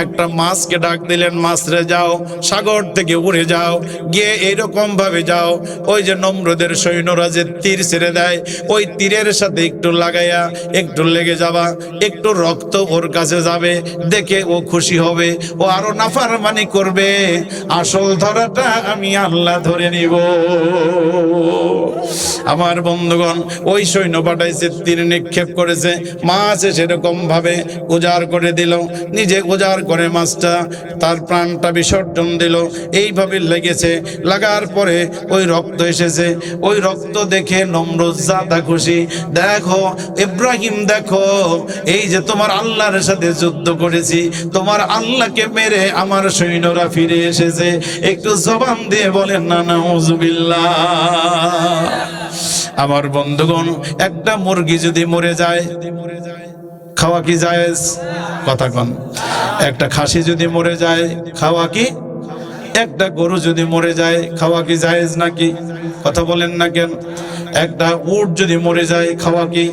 একটা মাছকে ডাক দিলেন, মাছ রে যাও, সাগর থেকে উড়ে যাও, গিয়ে এইরকম ভাবে যাও, ওই যে নমরুদের সৈন্যরা যে তীর ছেড়ে দেয়, ওই তীরের সাথে একটু লাগাইয়া একটু লেগে যাবা, একটু রক্ত ওর কাছে যাবে, দেখে ও খুশি হবে, ও আরো নাফরমানি করবে, আসল ধরাটা আমি আল্লাহ ধরে নিব। আমার বন্ধুগণ, ওই সৈন্য পাঠাইছে, তীর নিক্ষেপ করেছে, মাছ সেরকম ভাবে উজাড় করে দিল, নিজে উজাড় করে মাছটা তার প্রাণটা বিসর্জন দিল। এইভাবে লেগেছে, লাগার পরে ওই রক্ত এসেছে, ওই রক্ত দেখে নমরুদ জাদা খুশি। দেখো ইব্রাহিম, দেখো এই যে তোমার আল্লাহর সাথে যুদ্ধ করেছি, তোমার আল্লাহকে মেরে আমার সৈন্যরা ফিরে এসেছে। একটু জবান দিয়ে বলেন না নাউজুবিল্লাহ। আমার বন্ধুগণ, একটা মুরগি যদি মরে যায় খাওয়া কি জায়েজ? কথা কন। একটা খাসি যদি মরে যায় খাওয়া কি? একটা গরু যদি মরে যায় খাওয়া কি জায়েজ নাকি? কথা বলেন না কেন? একটা উট যদি মরে যায় খাওয়া কি?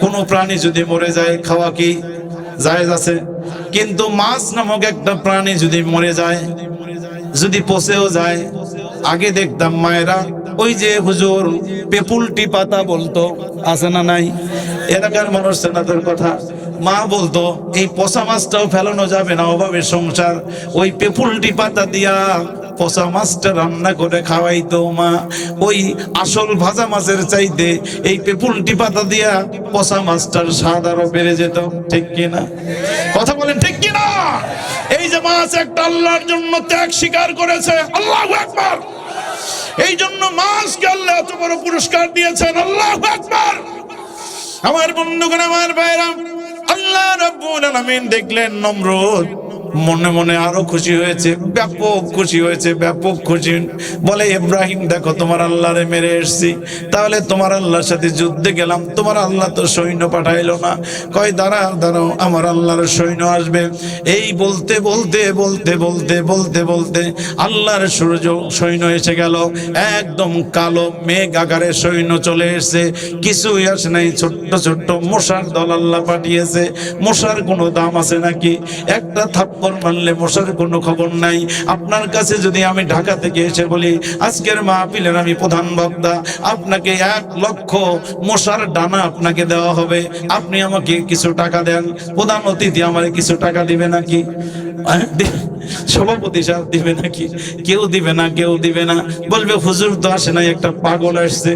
কোনো প্রাণী যদি মরে যায় খাওয়া কি জায়েজ আছে? কিন্তু মাছ নামক একটা প্রাণী যদি মরে যায়, যদি পচেও যায়, আগে দেখতাম মায়েরা ওই যে হুজুর পেপুলটি পাতা বলতো, আছে না নাই? এলাকার মানুষ সেনাদের কথা, মা বলতো এই পচা মাছটাও ফেলানো যাবে না, অভাবে সংসার, ওই পেপুলটি পাতা দিয়া পচা মাছটা রান্না করে খাওয়াইতো মা। ওই আসল ভাজা মাছের চাইতে এই পেপুলটি পাতা দিয়া পচা মাছটার স্বাদ আরো বেড়ে যেত। ঠিক কিনা? কথা বলেন ঠিক কিনা? এই যে মাছ একটা আল্লাহর জন্য ত্যাগ স্বীকার করেছে, আল্লাহু আকবার। এই জন্য মাছকে আল্লাহ এত বড় পুরস্কার দিয়েছেন, আল্লাহু আকবার। আমার বন্ধুগণ, আমার ভাইরা, আল্লাহ রাব্বুল আলামিন দেখলেন নমরুদ মনে মনে আরো খুশি হয়েছে, ব্যাপক খুশি হয়েছে, ব্যাপক খুশি। বলে, ইব্রাহিম দেখো তোমার আল্লাহরে মেরে এসেছি, তাহলে তোমার আল্লাহর সাথে যুদ্ধে গেলাম, তোমার আল্লাহ তো সৈন্য পাঠাইলো না। কয় দাঁড়াও দাঁড়াও, আমার আল্লাহর সৈন্য আসবে। এই বলতে বলতে বলতে বলতে বলতে বলতে আল্লাহর সৈন্য এসে গেল, একদম কালো মেঘ আকারের সৈন্য চলে এসেছে। কিছুই আসে নাই, ছোট্ট ছোট্ট মশার দল আল্লাহ পাঠিয়েছে। মশার কোনো দাম আছে নাকি? একটা থাপ্পড় মারলে মশার কোনো খবর নাই। আপনার কাছে যদি আমি ঢাকা থেকে এসে বলি আজকের মাহফিলের আমি প্রধান বক্তা, আপনাকে 1 লক্ষ মশার ডানা আপনাকে দেওয়া হবে, আপনি আমাকে কিছু টাকা দেন, প্রধান অতিথি আমারে কিছু টাকা দিবে নাকি? সভাপতি সাহেব দিবে নাকি? কেউ দিবে না, কেউ দিবে না। বলবে হুজুর তো আসে নাই, একটা পাগল আসছে,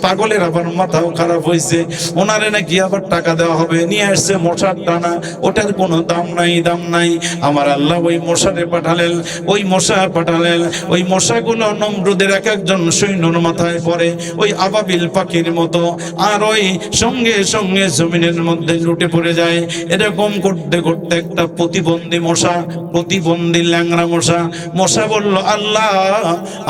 পাগলের আবার মাথাও খারাপ হয়েছে, ওনারে নাকি আবার টাকা দেওয়া হবে, নিয়ে আসছে মশার ডানা, ওটার কোনো দাম নাই, দাম নাই। আমার আল্লাহ ওই মশারে পাঠালেন, ওই মশা পাঠালেন, ওই মশাগুলো নমরুদের এক একজন সৈন্যর মাথায় পড়ে ওই আবাবিল পাখির মতো, আর ওই সঙ্গে সঙ্গে জমিনের মধ্যে লুটে পড়ে যায়। এরকম করতে করতে একটা প্রতিবন্ধী মশা, প্রতিবন্ধী ল্যাংড়া মশা, মশা বলল, আল্লাহ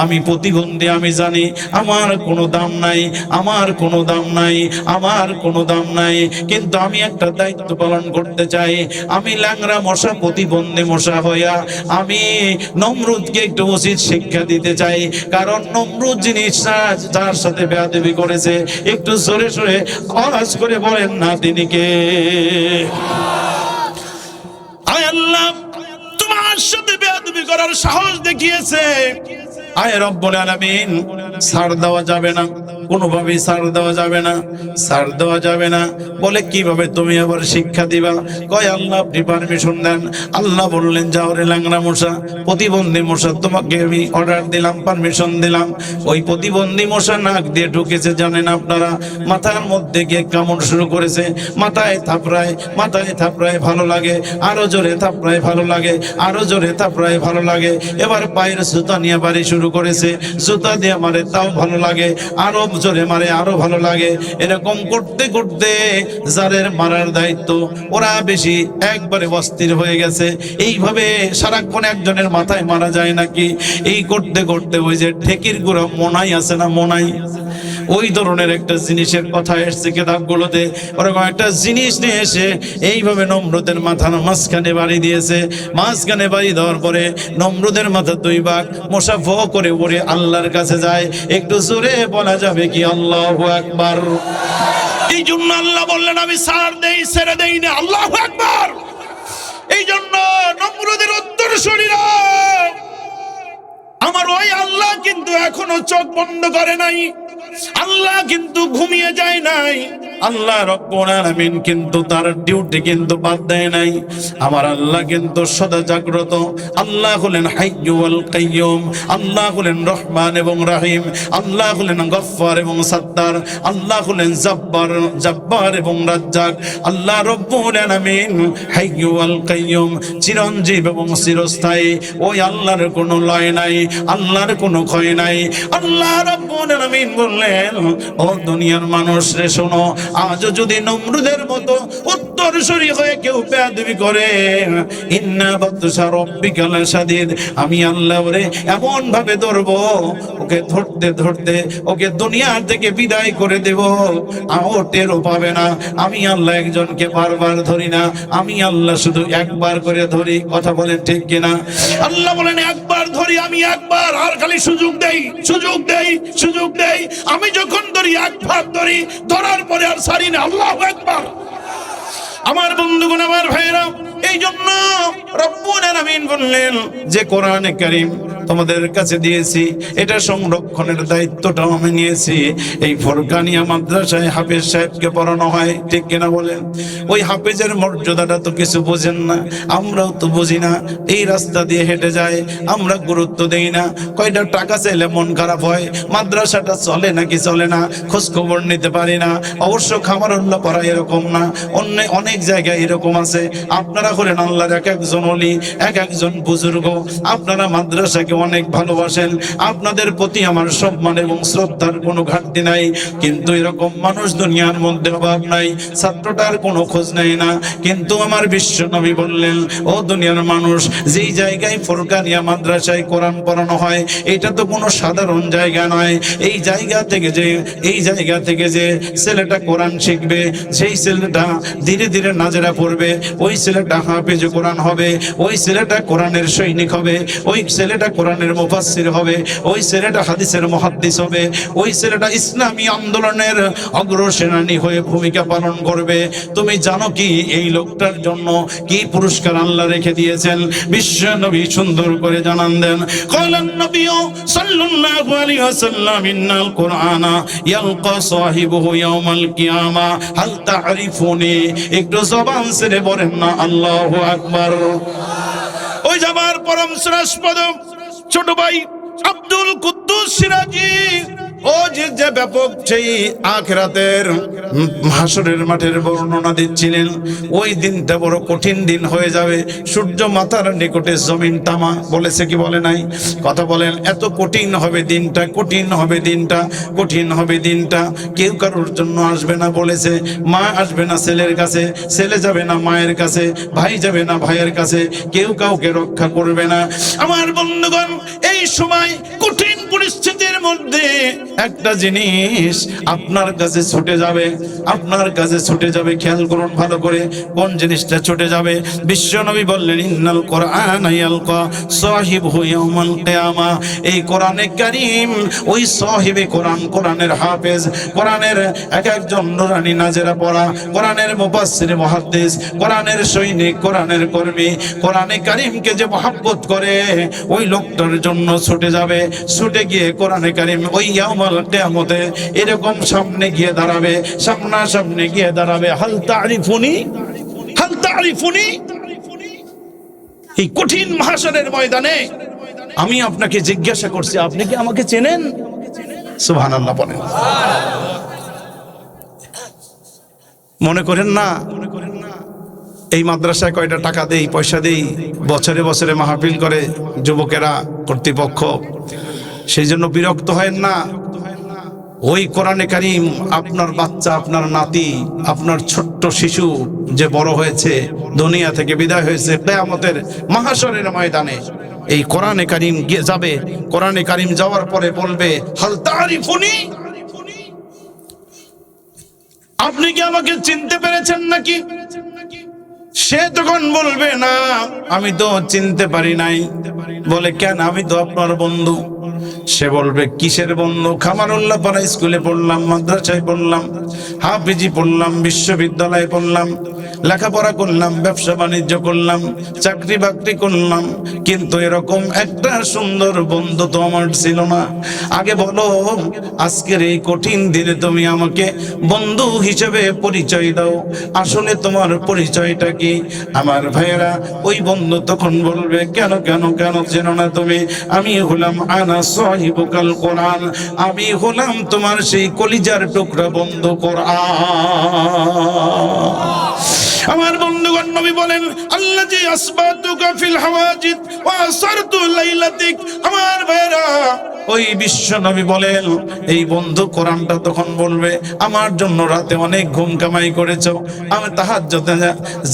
আমি প্রতিবন্ধী, আমি জানি আমার কোনো দাম নাই, আমার কোনো দাম নাই, আমার কোনো দাম নাই, কিন্তু আমি একটা দায়িত্ব পালন করতে চাই। আমি ল্যাংড়া মশা, প্রতিবন্ধী মশা হইয়া আমি নমরুদকে একটু উচিত শিক্ষা দিতে চাই। কারণ নমরুদ যিনি যার সাথে বেয়াদবি করেছে, একটু জোরে সরে আওয়াজ করে বলেন না তিনি কে? আয় আল্লাহ করার সাহস দেখিয়েছে। আয় রব্বুল আলামিন, ছাড় দেওয়া যাবে না, কোনোভাবেই ছাড় দেওয়া যাবে না, ছাড় দেওয়া যাবে না। বলে কিভাবে তুমি আবার শিক্ষা দিবা? কয় আল্লাহ আপনি পারমিশন দেন। আল্লাহ বললেন যাও রে ল্যাংড়া মশা, প্রতিবন্ধী মশা, তোমাকে আমি অর্ডার দিলাম, পারমিশন দিলাম। ওই প্রতিবন্ধী মশা নাক দিয়ে ঢুকেছে জানেন আপনারা, মাথার মধ্যে গিয়ে কামড় শুরু করেছে, মাথায় থাপড়ায়, মাথায় থাপড়ায় ভালো লাগে, আরো জোরে থাপড়ায় ভালো লাগে, আরো জোরে থাপড়ায় ভালো লাগে। এবার পায়ের জুতা নিয়ে বাড়ি শুরু করেছে, জুতা দিয়ে মারে তাও ভালো লাগে, আরো জোরে মারে আরো ভালো লাগে। এরকম করতে করতে যাদের মারার দায়িত্ব ওরা বেশি একবারে অস্থির হয়ে গেছে। এইভাবে সারাক্ষণ একজনের মাথায় মারা যায় নাকি? এই করতে করতে ওই যে ঢেকির গুঁড়া মোনাই আছে না, মোনাই, ওই ধরনের একটা জিনিসের কথা এসছে কিতাবগুলোতে। ওরকম একটা জিনিস নিয়ে এসে এইভাবে নমরুদের মাথার মাঝখানে বাড়ি দিয়েছে। মাঝখানে বাড়ি দেওয়ার পরে নমরুদের মাথা দুই ভাগ, মশা ফো করে পড়ে আল্লাহর কাছে যায়। একটু জোরে বলা যাবে কি আল্লাহু আকবার? এই জন্য আল্লাহ বললেন আমি ছাড় দেই, ছেড়ে দেই না। আল্লাহু আকবার। এই জন্য নমরুদের উত্তরসূরিরা আমার ওই আল্লাহ কিন্তু এখনো চোখ বন্ধ করে নাই, আল্লাহ কিন্তু ঘুমিয়ে যায় নাই, আল্লাহ রব্বুল আলামিন কিন্তু তার ডিউটি কিন্তু বাদ দেয় নাই। আমার আল্লাহ কিন্তু সদা জাগ্রত। আল্লাহ হলেন হাইয়্যু ওয়াল কাইয়্যুম, আল্লাহ হলেন রহমান এবং রহিম, আল্লাহ হলেন গফফার এবং সাত্তার, আল্লাহ হলেন জব্বার এবং রাজ্জাক। আল্লাহ রব্বুল আলামিন হাইয়্যু ওয়াল কাইয়্যুম, চিরঞ্জীব এবং চিরস্থায়ী। ওই আল্লাহর কোনো লয় নাই, আল্লাহর কোনো ক্ষয় নাই। আল্লাহ রাব্বুল আলামিন বললেন ও দুনিয়ার মানুষ রে শোনো, আজ যদি নমরুদের মতো উত্তরসূরি হয়ে কেউ বেয়াদবি করে, ইন্না বাতশা রাব্বিকা লাশাদীদ, আমি আল্লাহ ওরে এমন ভাবে ধরবো, ওকে ধরতে ধরতে ওকে দুনিয়া থেকে বিদায় করে দেব, আও টেরও পাবে না। আমি আল্লাহ একজনকে বারবার ধরি না, আমি আল্লাহ শুধু একবার করে ধরি। কথা বলেন ঠিক কিনা? আল্লাহ বলেন একবার ধরি, আমি একবার, আর খালি সুযোগ দেই, সুযোগ দেই, সুযোগ দেই। আমি যখন ধরি একবার ধরি, ধরার পরে আর ছাড়ি না। আল্লাহু আকবার। আমার বন্ধুগণ, আমার ভাইরা, এই জন্য রব্বুল আলামিন বললেন যে কোরআনে কারীম তোমাদের কাছে দিয়েছি, এটা সংরক্ষণের দায়িত্বটাও আমি নিয়েছি। এই ফরকানিয়া মাদ্রাসায় হাফেজ সাহেবকে পড়ানো হয়, ঠিক কিনা বলেন? ওই হাফেজের মর্যাদাটা তো কিছু বোঝেন না, আমরাও তো বুঝি না। এই রাস্তা দিয়ে হেঁটে যায়, আমরা গুরুত্ব দেই না। কয়টা টাকা চাইলে মন খারাপ হয়, মাদ্রাসাটা চলে নাকি চলে না খোঁজ খবর নিতে পারি না। অবশ্য খামারুল্লাহ পড়া এরকম না, অনেক জায়গায় এরকম আছে। আপনারা হলেন আল্লাহর এক একজন ওলি, এক একজন বুজুর্গ, আপনারা মাদ্রাসাকে অনেক ভালোবাসেন, আপনাদের প্রতি আমার সম্মান এবং শ্রদ্ধার কোনো ঘাটতি নাই। কিন্তু এরকম মানুষ দুনিয়ার মধ্যে অভাব নাই, ছাত্রটার কোনো খোঁজ নেয় না। কিন্তু আমার বিশ্ব নবী বললেন ও দুনিয়ার মানুষ, যেই জায়গায় ফরকানিয়া মাদ্রাসায় কোরআন পড়ানো হয়, এটা তো কোনো সাধারণ জায়গা নয়। এই জায়গা থেকে যে ছেলেটা কোরআন শিখবে, সেই ছেলেটা ধীরে ধীরে নাজেরা পড়বে, ওই ছেলেটা হাফেজ কোরআন হবে, ওই ছেলেটা কোরআনের সৈনিক হবে, ওই ছেলেটা কোরআনের মুফাসসির হবে, ওই ছেলেটা হাদিসের মুহাদ্দিস হবে, ওই ছেলেটা ইসলামী আন্দোলনের অগ্রসেনানী হয়ে ভূমিকা পালন করবে। তুমি জানো কি এই লোকটার জন্য কি পুরস্কার আল্লাহ রেখে দিয়েছেন? বিশ্ব নবী সুন্দর করে জানান দেন, ক্বালান নবী সাল্লাল্লাহু আলাইহি ওয়াসাল্লাম, ইন্নাল কুরআনা ইয়ালকা সাহিবুহু ইয়াওমাল কিয়ামা হাল তা'রিফুনি। একটু জবান ছেড়ে বলেন না আল্লাহু আকবার। ওই যাবার পরম শ্রেষ্ঠপদ ছোট ভাই আব্দুল কুদ্দুস সিরাজি, ও যে ব্যাপক সেই আখিরাতের হাসরের মাঠের বর্ণনা দিচ্ছিলেন। ওই দিনটা বড় কঠিন দিন হয়ে যাবে, সূর্য মাথার নিকটে জমিন তামা। বলেছে কি বলে নাই? কথা বলেন, এত কঠিন হবে দিনটা, কঠিন হবে দিনটা, কঠিন হবে দিনটা। কেউ কারোর জন্য আসবে না বলেছে, মা আসবে না ছেলের কাছে, ছেলে যাবে না মায়ের কাছে, ভাই যাবে না ভাইয়ের কাছে, কেউ কাউকে রক্ষা করবে না। আমার বন্ধুগণ, এই সময় কঠিন পরিস্থিতির মধ্যে একটা জিনিস আপনার কাছে ছুটে যাবে, আপনার কাছে ছুটে যাবে। খেয়াল করুন ভালো করে, কোন জিনিসটা ছুটে যাবে? বিশ্বনবী বললেন, ইন্নাল কোরআন ইয়ালকা সাহিবহু ইয়াউমাল কিয়ামা। এই কোরআনে কারীম ওই সাহিবে কোরআন, কোরআনের হাফেজ, কোরআনের এক একজন নুরানি নাজেরা পড়া, কোরআনের মুফাসসির মুহাদ্দিস, কোরআনের সৈনিক, কোরআনের কর্মী, কোরআনে কারীমকে যে মহব্বত করে ওই লোকটার জন্য ছুটে যাবে। ছুটে গিয়ে কোরআনে কারীম ওই ইয়াউমাল কিয়ামতে এরকম সামনে গিয়ে দাঁড়াবে, সামনাসামনি গিয়ে দাঁড়াবে। হাল তারিফুনি, হাল তারিফুনি। এই কঠিন মাহশরের ময়দানে আমি আপনাকে জিজ্ঞাসা করছি, আপনি কি আমাকে চেনেন? সুবহানাল্লাহ বলেন। মনে করেন না এই মাদ্রাসায় কয়টা টাকা দেই, পয়সা দেই, বছরে বছরে মাহফিল করে যুবকেরা, কর্তৃপক্ষ, সেই জন্য বিরক্ত হয় না। ওই কোরআনে কারীম আপনার বাচ্চা, আপনার নাতি, আপনার ছোট্ট শিশু যে বড় হয়েছে, দুনিয়া থেকে বিদায় হয়েছে, কিয়ামতের মাহশরের ময়দানে এই কোরআনে কারীম যাবে। কোরআনে কারীম যাওয়ার পরে বলবে, হাল তারিফুনি, আপনি কি আমাকে চিনতে পেরেছেন নাকি? সে তখন বলবে, না আমি তো চিনতে পারি নাই। বলে, কেন? আমি তো আপনার বন্ধু। সে বলবে, কিসের বন্ধু? কামারুল্লাহ পাড়া স্কুলে পড়লাম, মাদ্রাসায় পড়লাম, হাফিজি পড়লাম, বিশ্ববিদ্যালয়ে পড়লাম, লেখাপড়া করলাম, ব্যবসা বাণিজ্য করলাম, চাকরি বাকরি করলাম, কিন্তু এরকম একটা সুন্দর বন্ধু তো আমার ছিল না। আগে বলো, আজকের এই কঠিন দিনে তুমি আমাকে বন্ধু হিসেবে পরিচয় দাও, আসলে তোমার পরিচয়টা কি? আমার ভাইয়েরা, ওই বন্ধু তখন বলবে, কেন কেন কেন চেনো না তুমি? আমি হলাম আনা সাহিবুকাল কোরআন, আমি হলাম তোমার সেই কলিজার টুকরা বন্ধু কোরআন। আমার বন্ধুগণ, নবী বলেন, আল্লাযী আসবাতুকা ফিল হাওয়াজিত ওয়া আসরতু লাইলাতিক। আমার ভাইরা, ওই বিশ্ব নবী বলেন, এই বন্ধু কোরআনটা তখন বলবে, আমার জন্য রাতে অনেক ঘুম কামাই করেছো, আমি তাহাজ্জুদে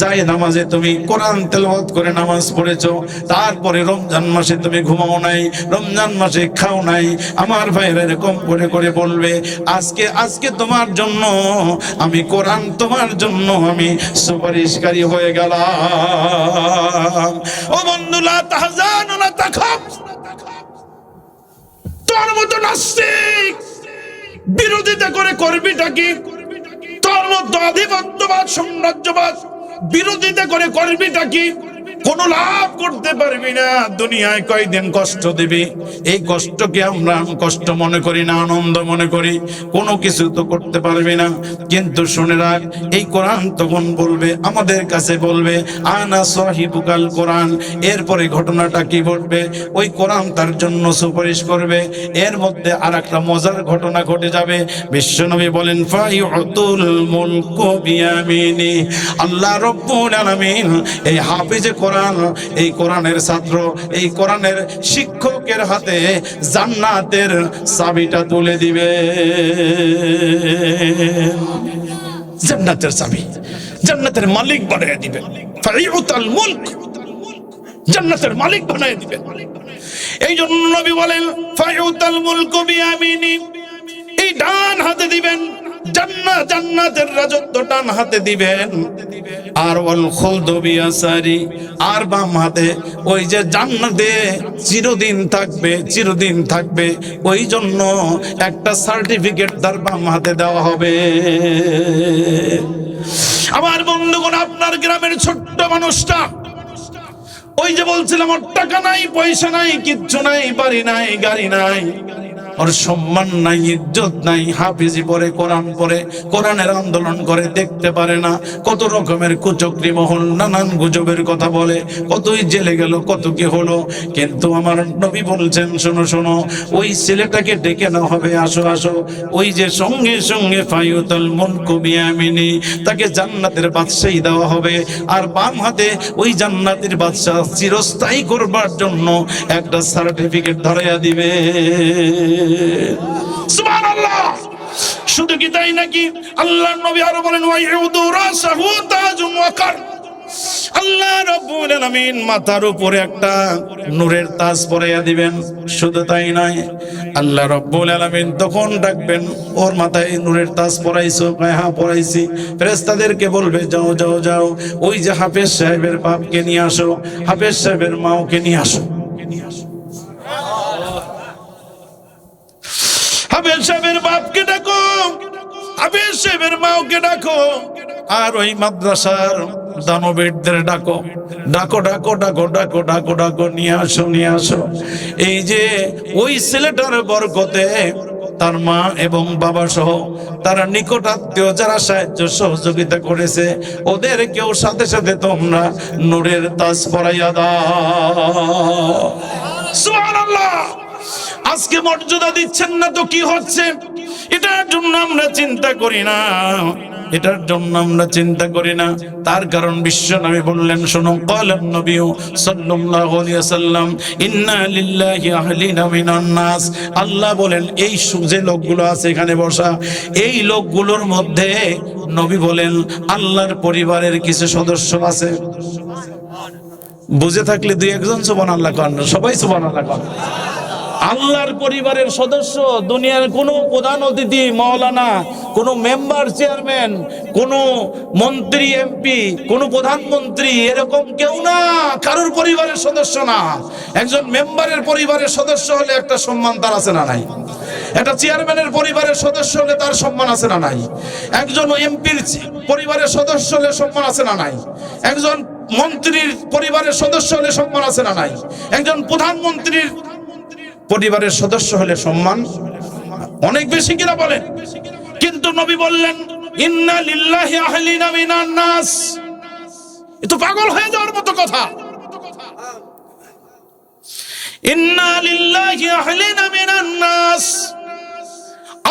যাই নামাজে তুমি কোরআন তেলাওয়াত করে নামাজ পড়েছো, তারপরে রমজান মাসে তুমি ঘুমাও নাই, রমজান মাসে খাও নাই। আমার ভাইরা এরকম করে করে বলবে, আজকে আজকে তোমার জন্য আমি কোরআন, তোমার জন্য আমি সুপারিশকারী হয়ে গেলাম। ও বন্ধু, লা তাহজান ওয়া লা তাখাফ। তোর মতো নাস্তিক বিরোধিতা করে করবিটা কি? তোর মতো আধিপত্যবাদ, সাম্রাজ্যবাদ বিরোধিতা করে করবিটা কি? কোনো লাভ করতে পারবি না। দুনিয়ায় কয়দিন কষ্ট দিবি, এই কষ্টকে আমরা কষ্ট মনে করি না, আনন্দ মনে করি। কোনো কিছু তো করতে পারবি না। কিন্তু শুনে রাখ, এই কোরআন তখন বলবে, আমাদের কাছে বলবে, আনা সাহিবুকাল কোরআন। এরপরে ঘটনাটা কি বলবে? ওই কোরআন তার জন্য সুপারিশ করবে। এর মধ্যে আর একটা মজার ঘটনা ঘটে যাবে। বিশ্বনবী বলেন, ফায়ুতুল মুলকু বিয়ামিনি। আল্লাহ রাব্বুল আলামিন এই হাফিজে কোরআন, এই কোরআনের ছাত্র, এই কোরআনের শিক্ষকের হাতে জান্নাতের চাবিটা তুলে দিবে। জান্নাতের চাবি, জান্নাতের মালিক বানিয়ে দিবেন। ফায়ুতুল মুলক, জান্নাতের মালিক বানিয়ে দিবেন। এই জন্য নবী বলেন, ফায়ুতুল মুলকু বিয়ামিনি। এই ডান হাতে দিবেন জান্নাত, জান্নাতের রাজত্ব ডান হাতে দিবেন। আর ওয়াল খুলদু বিয়াসারি, আর বাম হাতে ওই যে জান্নাতে চিরদিন থাকবে, চিরদিন থাকবে, ওই জন্য একটা সার্টিফিকেট তার বাম হাতে দেওয়া হবে। আমার বন্ধুগণ, আপনার গ্রামের ছোট্ট মানুষটা, ওই যে বলছিলাম, ওর টাকা নাই, পয়সা নাই, কিচ্ছু নাই, বাড়ি নাই, গাড়ি নাই, ওর সম্মান নাই, ইজ্জত নাই, হাফিজি পড়ে, কোরআন পড়ে, কোরআনের আন্দোলন করে, দেখতে পারে না, কত রকমের কুচক্রি মহল নানান গুজবের কথা বলে, কতই জেলে গেল, কত কি হলো। কিন্তু আমার নবী বলছেন, শোনো শোনো, ওই ছেলেটাকে ডেকে না হবে, আসো আসো। ওই যে সঙ্গে সঙ্গে ফায়ুতুল মুলকু বিয়ামিনি, তাকে জান্নাতের বাদশাহী দেওয়া হবে। আর বাম হাতে ওই জান্নাতের বাদশাহ চিরস্থায়ী করবার জন্য একটা সার্টিফিকেট ধরাইয়া দিবে। সুবহানাল্লাহ। শুধু কি তাই নাকি? আল্লাহর নবী আরো বলেন, ওয়াইউদু রাসাহু তাজুন ওয়াকার। আল্লাহর রব্বুল আলামিন মাথার উপরে একটা নূরের তাজ পরাইয়া দিবেন। শুধু তাই নয়, আল্লাহ রব্বুল আলামিন তখন ডাকবেন, ওর মাথায় নূরের তাজ পরাইছো? হ্যাঁ পরাইছি। ফেরেশতাদেরকে বলবে, যাও যাও যাও, ওই যে হাফেজ সাহেবের বাপকে নিয়ে আসো, হাফেজ সাহেবের মাওকে নিয়ে আসো। হাফেজ সাহেবের বাপকে ডাকো, হাফেজ সাহেবের মাওকে ডাকো, আর ওই মাদ্রাসার দানবীরদের ডাকো, ডাকো ডাকো ডাকো ডাকো ডাকো ডাকো, নিয়ে আসো নিয়ে আসো। এই যে ওই ছেলেটার বরকতে তার মা এবং বাবা সহ তারা নিকট আত্মীয় যারা সাহায্য সহযোগিতা করেছে, ওদের কেউ সাথে সাথে তোমরা নূরের তাজ পরাইয়া দাও। সুবহানাল্লাহ। আজকে মর্যাদা দিচ্ছেন না তো কি হচ্ছে? এটার জন্য আমরা চিন্তা করি না, এটার জন্য আমরা চিন্তা করি না। তার কারণ বিশ্ব নবী বললেন, শোনো, ক্বালান নবী সাল্লাল্লাহু আলাইহি ওয়াসাল্লাম, ইন্না লিল্লাহি আহলিনা মিনান নাস। আল্লাহ বলেন, এই যে লোকগুলো আছে এখানে বসা, এই লোকগুলোর মধ্যে নবী বলেন আল্লাহর পরিবারের কিছু সদস্য আছে। বুঝে থাকলে দুই একজন সুবহানাল্লাহ কন, সবাই সুবহানাল্লাহ কন। আল্লাহর পরিবারের সদস্য দুনিয়ার কোনো প্রধান অতিথি, মাওলানা, কোনো মেম্বার, চেয়ারম্যান, কোনো মন্ত্রী, এমপি, কোনো প্রধানমন্ত্রী, এরকম কেউ না, কারোর পরিবারের সদস্য না। একজন মেম্বারের পরিবারের সদস্য হলে একটা সম্মান তার আছে না নাই? একটা চেয়ারম্যানের পরিবারের সদস্য হলে তার সম্মান আছে না নাই? একজন এমপির পরিবারের সদস্য হলে সম্মান আছে না নাই? একজন মন্ত্রীর পরিবারের সদস্য হলে সম্মান আছে না নাই? একজন প্রধানমন্ত্রীর পরিবারের সদস্য হলে সম্মান অনেক বেশি কিনা বলেন? কিন্তু নবী বললেন, ইন্না লিল্লাহি আহলিনা মিনান নাস। এ তো পাগল হয়ে যাওয়ার মতো কথা। ইন্না লিল্লাহি আহলিনা মিনান নাস।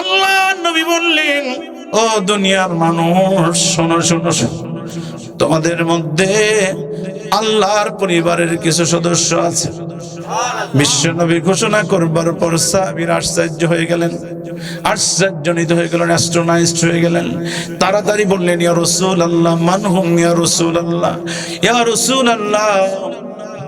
আল্লাহ নবী বললেন, ও দুনিয়ার মানুষ, শোনো শোনো শোনো, তোমাদের মধ্যে আল্লাহর পরিবারের কিছু সদস্য আছে। বিশ্ব নবী ঘোষণা করবার পর সাহাবীরা আশ্চর্য হয়ে গেলেন, আশ্চর্যজনিত হয়ে গেলেন, অ্যাস্ট্রোনাইজড হয়ে গেলেন। তাড়াতাড়ি বললেন, ইয়া রাসূলুল্লাহ, মান হুম ইয়া রাসূলুল্লাহ, ইয়া রাসূলুল্লাহ,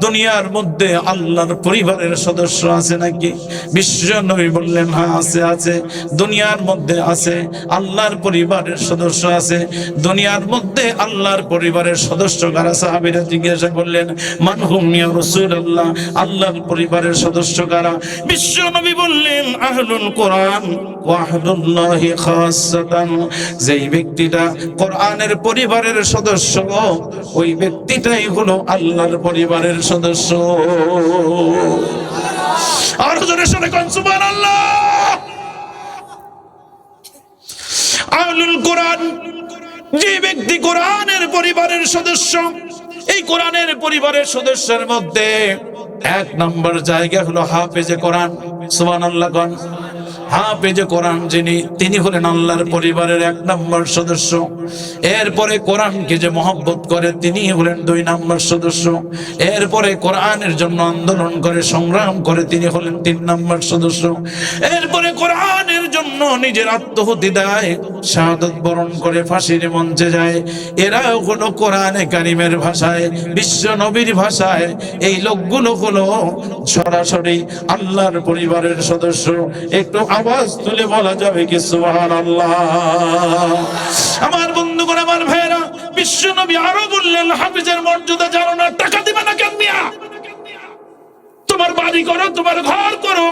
দুনিয়ার মধ্যে আল্লাহর পরিবারের সদস্য আছে নাকি? বিশ্ব নবী বললেন, হ্যাঁ আছে আছে, দুনিয়ার মধ্যে আছে, আল্লাহর পরিবারের সদস্য আছে। দুনিয়ার মধ্যে আল্লাহর পরিবারের সদস্য কারা? সাহাবীরা জিজ্ঞাসা করলেন, মান হুম ইয়া রাসূলুল্লাহ, আল্লাহর পরিবারের সদস্য কারা? বিশ্ব নবী বললেন, আহলুল কোরআন ওয়া আহলুল্লাহি খাসাতান। যেই ব্যক্তিটা কোরআনের পরিবারের সদস্য, ওই ব্যক্তিটাই হলো আল্লাহর পরিবারের সদস্য। আর জোরে শুনে কোন সুবহানাল্লাহ। আহলুল কোরআন, যে ব্যক্তি কোরআনের পরিবারের সদস্য, এই কোরআনের পরিবারের সদস্যের মধ্যে এক নম্বর জায়গা হলো হাফেজে কোরআন। সুবহানাল্লাহ কোন। হাফেজে কোরআন যিনি, তিনি হলেন আল্লাহর পরিবারের এক নম্বর সদস্য। এরপরে কোরআনকে যে মহব্বত করে, তিনি হলেন দুই নম্বর সদস্য। এরপরে কোরআনের জন্য আন্দোলন করে, সংগ্রাম করে, তিনি হলেন তিন নম্বর সদস্য। এরপরে কোরআনের জন্য নিজের আত্মহুতি দেয়, শাহাদাত বরণ করে ফাঁসির মঞ্চে যায়। এরাও হলো কোরআনে কারিমের ভাষায়, বিশ্ব নবীর ভাষায়, এই লোকগুলো হলো সরাসরি আল্লাহর পরিবারের সদস্য। একটু আওয়াজ তুলে বলা যাবে কি সুবহানাল্লাহ? আমার বন্ধুগণ, আমার ভাইরা, বিশ্ব নবী আরো বললেন, হাফেজের মর্যাদা জানো না? টাকা দিবে না কেন মিয়া? তোমার বাড়ি করো, তোমার ঘর করো,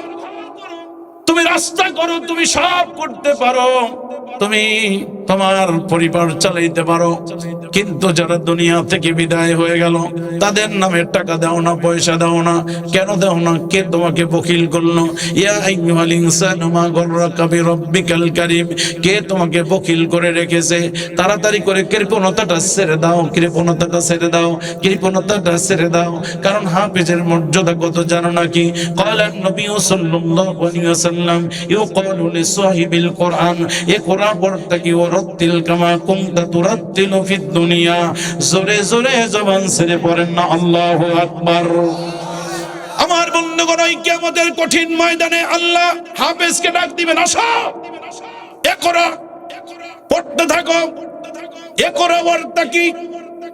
তুমি রাস্তা করো, তুমি সব করতে পারো, তুমি তোমার পরিবার চালাইতে পারো, কিন্তু যারা দুনিয়া থেকে বিদায় হয়ে গেল, তাদের নামে টাকা দাও না, পয়সা দাও না। কেন দাও না? কে তোমাকে বখিল করলো? ইয়া আইয়ুহাল ইনসানু মা গাররাকা বিরাব্বিকাল কারীম। কে তোমাকে বখিল করে রেখেছে? তাড়াতাড়ি করে কৃপণতাটা ছেড়ে দাও, কৃপণতাটা ছেড়ে দাও, কৃপণতাটা ছেড়ে দাও। কারণ হাফেজের মর্যাদা কত জানো নাকি? ক্বালান নবী সাল্লাল্লাহু আলাইহি ওয়াসাল্লাম, ইউকালু লিসাহিবিল কোরআন, এ কোরআন পড়তে কি ওয়ারাত্তিল কামা কুনতা তুরাত্তিলু ফিদ দুনিয়া। জোরে জোরে জবান ছেড়ে পড়েন না আল্লাহু আকবার। আমার বন্ধুগণ, ওই কিয়ামতের কঠিন ময়দানে আল্লাহ হাফেজকে ডাক দিবেন, আসো, ইকরা, পড়তে থাকো, ইকরা ওয়ারতাকি।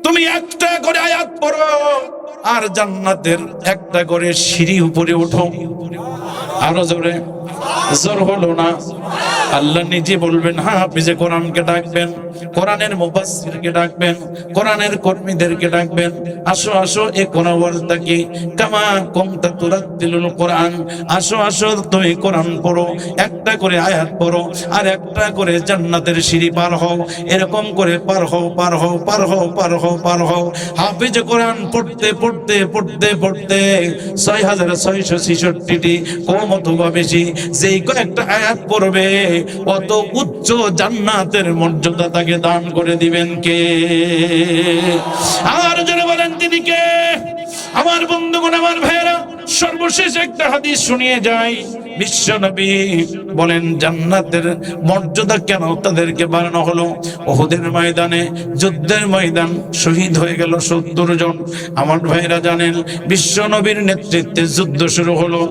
তুমি একটা করে আয়াত পড়ো, আর জান্নাতের একটা করে সিঁড়ি উপরে ওঠো। আরো জোরে, জোর হলো না। আল্লাহ নিজে বলবেন, হাফিজে কোরআনকে ডাকবেন, কোরআনের মুফাসসিরকে ডাকবেন, কোরআনের কর্মীদেরকে ডাকবেন, আসো আসো এ কোরআনটাকে কামা কুনতা তুরাতিলুল কোরআন, আসো আসো তুমি কোরআন পড়ো, একটা করে আয়াত পড়ো আর একটা করে জান্নাতের সিঁড়ি পার হও, এরকম করে পার হও পার হও পার হও পার হও পার হও। হাফিজে কোরআন পড়তে পড়তে পড়তে পড়তে 6666টি কম অথবা বেশি যেই কয়েকটা আয়াত পড়বে অত উচ্চ জান্নাতের মর্যাদা তাকে দান করে দিবেন কে? আর যারা বলেন তিনি কে? আমার বন্ধুগণ, আমার ভাইয়েরা, সর্বশেষ একটা হাদিস শুনিয়ে যাই। বিশ্ব নবী বলেন জান্নাতের মর্যাদা কেন তাদেরকে বাড়ানো হলো? উহুদের ময়দানে, যুদ্ধের ময়দান, শহীদ হয়ে গেল 70 জন। আমার ভাইরা জানেন বিশ্ব নবীর নেতৃত্বে যুদ্ধ শুরু হলো।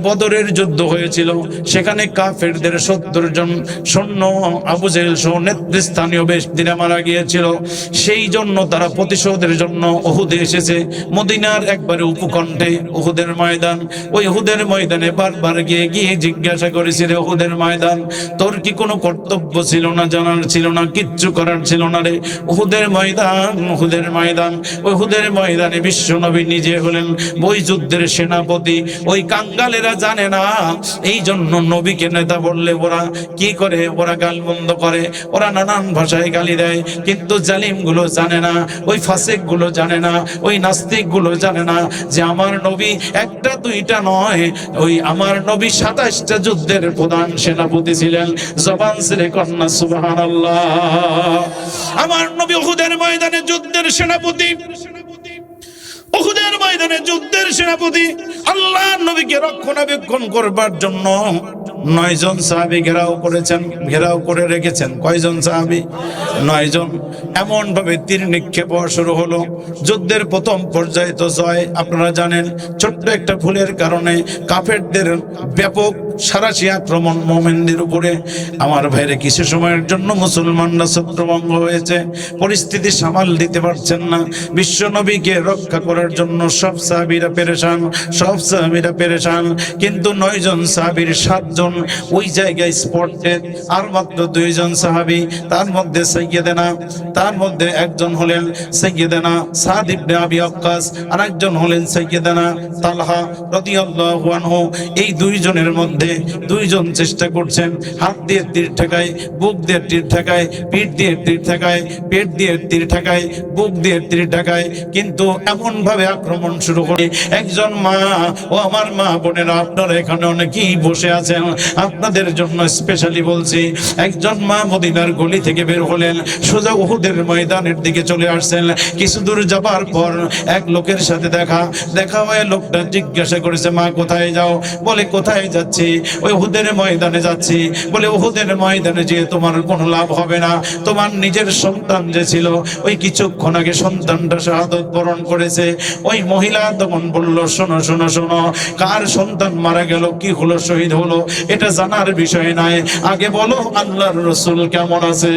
বদরের যুদ্ধ হয়েছিল, সেখানে কাফেরদের 70 জন সৈন্য আবু জেহেল সহ নেতৃস্থানীয় ব্যক্তিরা মারা গিয়েছিল। সেই জন্য তারা প্রতিশোধের জন্য উহুদে এসেছে। মদিনার একবারে উপকণ্ঠে উহুদের ময়দান। ওই উহুদের ময়দানে বারবার গিয়ে গিয়ে জিজ্ঞাসা করেছিল, উহুদের ময়দান তোর কি কোনো কর্তব্য ছিল না, জানার ছিল না, কিচ্ছু করার ছিল না রে? উহুদের ময়দান, উহুদের ময়দান। ওই উহুদের ময়দানে বিশ্ব নবী নিজে হলেন ওই যুদ্ধের সেনাপতি। ওই কাঙ্গালেরা জানে না, এই জন্য নবীকে নেতা বললে ওরা কি করে? ওরা গালমন্দ করে, ওরা নানান ভাষায় গালি দেয়। কিন্তু জালিম গুলো জানে না, ওই ফাসিক গুলো জানে না, ওই নাস্তিক গুলো জানে না যে আমার নবী একটা দুইটা নয়, ওই আমার নবী 27টা যুদ্ধের প্রধান সেনাপতি ছিলেন। জবান ছেড়ে কন্যা সুবহানাল্লাহ। আমার নবী উহুদের ময়দানে যুদ্ধের সেনাপতি, উহুদের ময়দানে যুদ্ধের সেনাপতি। আল্লাহ নবীকে রক্ষণাবেক্ষণ করবার জন্য 9 জন সাহাবী ঘেরাও করেছেন, ঘেরাও করে রেখেছেন। কয়জন সাহাবী? 9 জন। এমন ভাবে তীর নিক্ষেপ শুরু হলো। যুদ্ধের প্রথম পর্যায়ে তো জয় আপনারা জানেন, ছোট্ট একটা ভুলের কারণে কাফেরদের ব্যাপক সারাশি আক্রমণ মুমিনদের উপরে। আমার ভাইরে কিছু সময়ের জন্য মুসলমানরা ছত্রভঙ্গ হয়েছে, পরিস্থিতি সামাল দিতে পারছেন না। বিশ্ব নবীকে রক্ষা করার জন্য সব সাহাবীরা পেরেশান, সব সাহাবীরা পেরেশান। কিন্তু 9 জন সাহাবীর 7 জন ওই জায়গায় স্পটেড। আর মাত্র 2 জন সাহাবী, তার মধ্যে সাইয়্যিদানা, তার মধ্যে একজন হলেন সাইয়্যিদানা সাদ ইবনে আবি ওয়াক্কাস, আর একজন হলেন সাইয়্যিদানা তালহা রাদিয়াল্লাহু আনহু। এই 2 জনের মধ্যে 2 জন চেষ্টা করছেন হাত দিয়ে তীর ঠেকায়, বুক দিয়ে তীর ঠেকায়, পিঠ দিয়ে তীর ঠেকায়, পেট দিয়ে তীর ঠেকায়, বুক দিয়ে তীর ঠেকায়। কিন্তু এমন ভাবে আক্রমণ শুরু করে, একজন মা ও আমার মা বোনেরা, আপনারা এখানে অনেকেই বসে আছেন, আপনাদের জন্য স্পেশালি বলছি, একজন মা মদিনার গলি থেকে বের হলেন, সোজা উহুদের ময়দানের দিকে চলে আসছেন। কিছু দূর যাবার পর এক লোকের সাথে দেখা হয়ে লোকটা জিজ্ঞাসা করেছে, মা কোথায় যাও? বলে কোথায় যাচ্ছি? ওই উহুদের ময়দানে যাচ্ছি। বলে উহুদের ময়দানে যে তোমার কোনো লাভ হবে না, তোমার নিজের সন্তান যে ছিল ওই কিছুক্ষণ আগে সন্তানটা শাহাদত বরণ করেছে। ওই মহিলা তখন বলল, শোনো শোনো শোনো, কার সন্তান মারা গেল, কি হলো, শহীদ হলো, এটা জানার বিষয় নাই, আগে বলো আল্লাহর রাসূল কেমন আছে।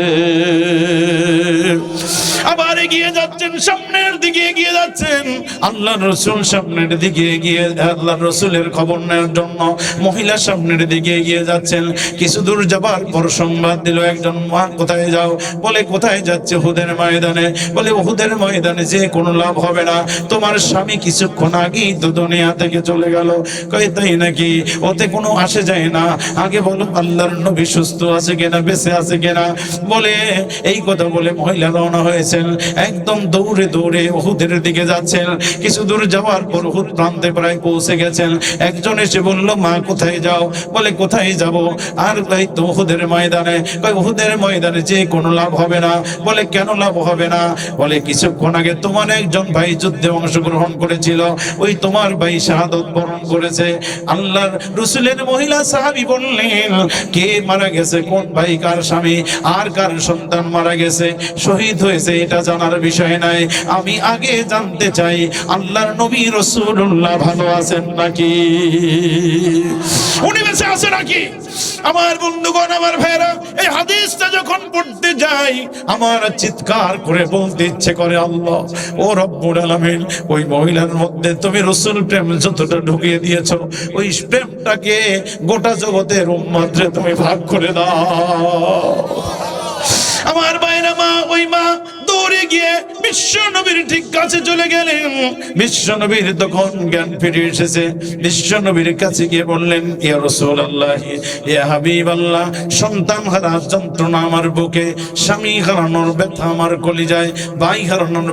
আবার এগিয়ে যাচ্ছেন, সামনের দিকে এগিয়ে যাচ্ছেন। আল্লাহর রাসূল সামনের দিকে এগিয়ে, আল্লাহর রাসূলের খবর নেওয়ার জন্য মহিলা সামনের দিকে এগিয়ে যাচ্ছেন। কিছু দূর যাবার পর সংবাদ দিল, একজন মা কোথায় যাও? বলে কোথায় যাচ্ছে? উহুদের ময়দানে। বলে উহুদের ময়দানে যে কোনো লাভ হবে না, তোমার স্বামী কিছুক্ষণ আগেই তো দুনিয়া থেকে চলে গেল। কই তাই নাকি? ওতে কোনো আসে যায় না, আগে বলো আল্লাহর নবী সুস্থ আছে কিনা, বেঁচে আছে কিনা। বলে এই কথা বলে মহিলা রওনা হয়েছেন, একদম দৌড়ে দৌড়ে উহুদের দিকে যাচ্ছেন। কিছু দূর যাওয়ার পর উহুদ প্রান্তে প্রায় পৌঁছে গেছেন। একজন এসে বলল, মা কোথায় যাও? বলে কোথায় যাব? আর তাই তো উহুদের ময়দানে। কই উহুদের ময়দানে যে কোনো লাভ হবে না। বলে কেন লাভ হবে না? বলে কিছুক্ষণ আগে তোমার একজন ভাই যুদ্ধে অংশগ্রহণ করেছিল, ওই তোমার ভাই শাহাদত বরণ করেছে। আল্লাহর রাসূলের মহিলা সাহাবী বললেন, কে মারা গেছে, কোন ভাই, কার স্বামী আর কার সন্তান মারা গেছে, শহীদ হয়েছে, এটা জানার বিষয় নাই, আমি আগে জানতে চাই আল্লাহর নবী রাসূলুল্লাহ ভালো আছেন নাকি, উনি বেঁচে আছে নাকি। আমার বন্ধুগণ, আমার ভাইরা, এই হাদিসটা যখন পড়তে যাই আমার চিৎকার করে বলতে ইচ্ছে করে, আল্লাহ ও রব্বুল আলামিন, ওই মহিলার মধ্যে তুমি রাসূল প্রেম যতটা ঢুকিয়ে দিয়েছো, ওই প্রেমটাকে গোটা জগতের উম্মতরে তুমি ভাগ করে দাও। আমার ভাইরা, ওই মা দৌড়ে গিয়ে বিশ্ব নবীর ঠিক কাছে চলে গেলেন। বিশ্ব নবীর তখন জ্ঞান ফিরে এসেছে। বিশ্ব নবীর কাছে গিয়ে বললেন, ইয়া রাসূলুল্লাহ, ইয়া হাবিবাল্লাহ, সন্তান হারা যন্ত্রণা আমার বুকে, স্বামী হারানোর ব্যথা আমার কলিজায়, ভাই হারানোর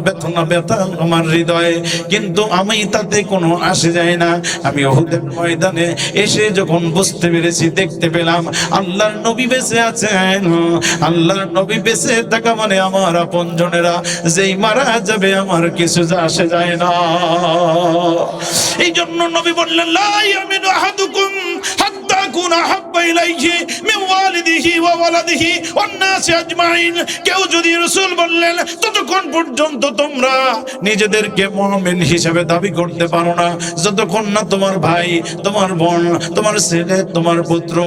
ব্যথা আমার হৃদয়ে, কিন্তু আমি তাতে কোনো আসে যায় না। আমি উহুদের ময়দানে এসে যখন বুঝতে পেরেছি, দেখতে পেলাম আল্লাহর নবী বেঁচে আছেন। আল্লাহর নবী বেঁচে থাকা মানে আমার আপনজনেরা যেই মারা যাবে আমার কিছু আসে যায় না। এই জন্য নবী বললেন, লা ইয়ামিনু আহাদুকুম হাত্তা আকুনা হাব্বা ইলাইহি মিন ওয়ালিদিহি ওয়া ওয়ালাদিহি ওয়ান নাসি আজমাইন। কেউ যদি, রাসূল বললেন, ততক্ষণ পর্যন্ত তোমরা নিজেদেরকে মুমিন হিসেবে দাবি করতে পারো না যতক্ষণ না তোমার ভাই, তোমার বোন, তোমার ছেলে, তোমার পুত্র,